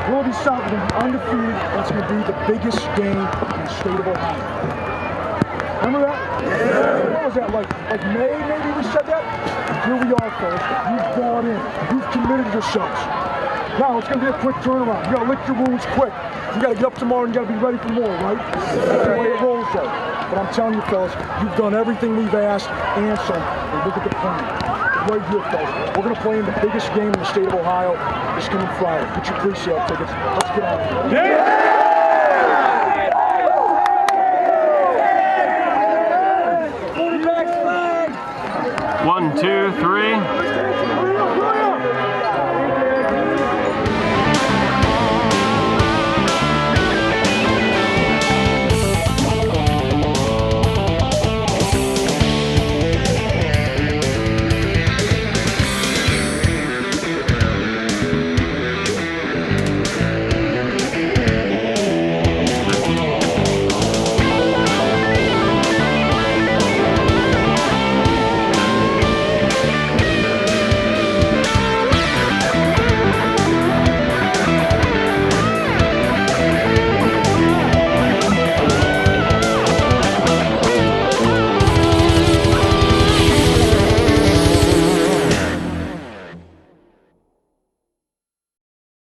Willoughby South is going to be undefeated. That's going to be the biggest game in the state of Ohio. Remember that? Yeah. What was that, like May maybe we said that? Here we are, folks. You've bought in. You've committed yourselves. Now, it's going to be a quick turnaround. You got to lick your wounds quick. You got to get up tomorrow and you got to be ready for more, right? That's the way it rolls, though. But I'm telling you, fellas, you've done everything we've asked and some. And look at the plan. Right here, fellas. We're going to play in the biggest game in the state of Ohio this coming Friday. Get your pre-sale tickets. Let's get out of here. Yeah! 1, 2, 3.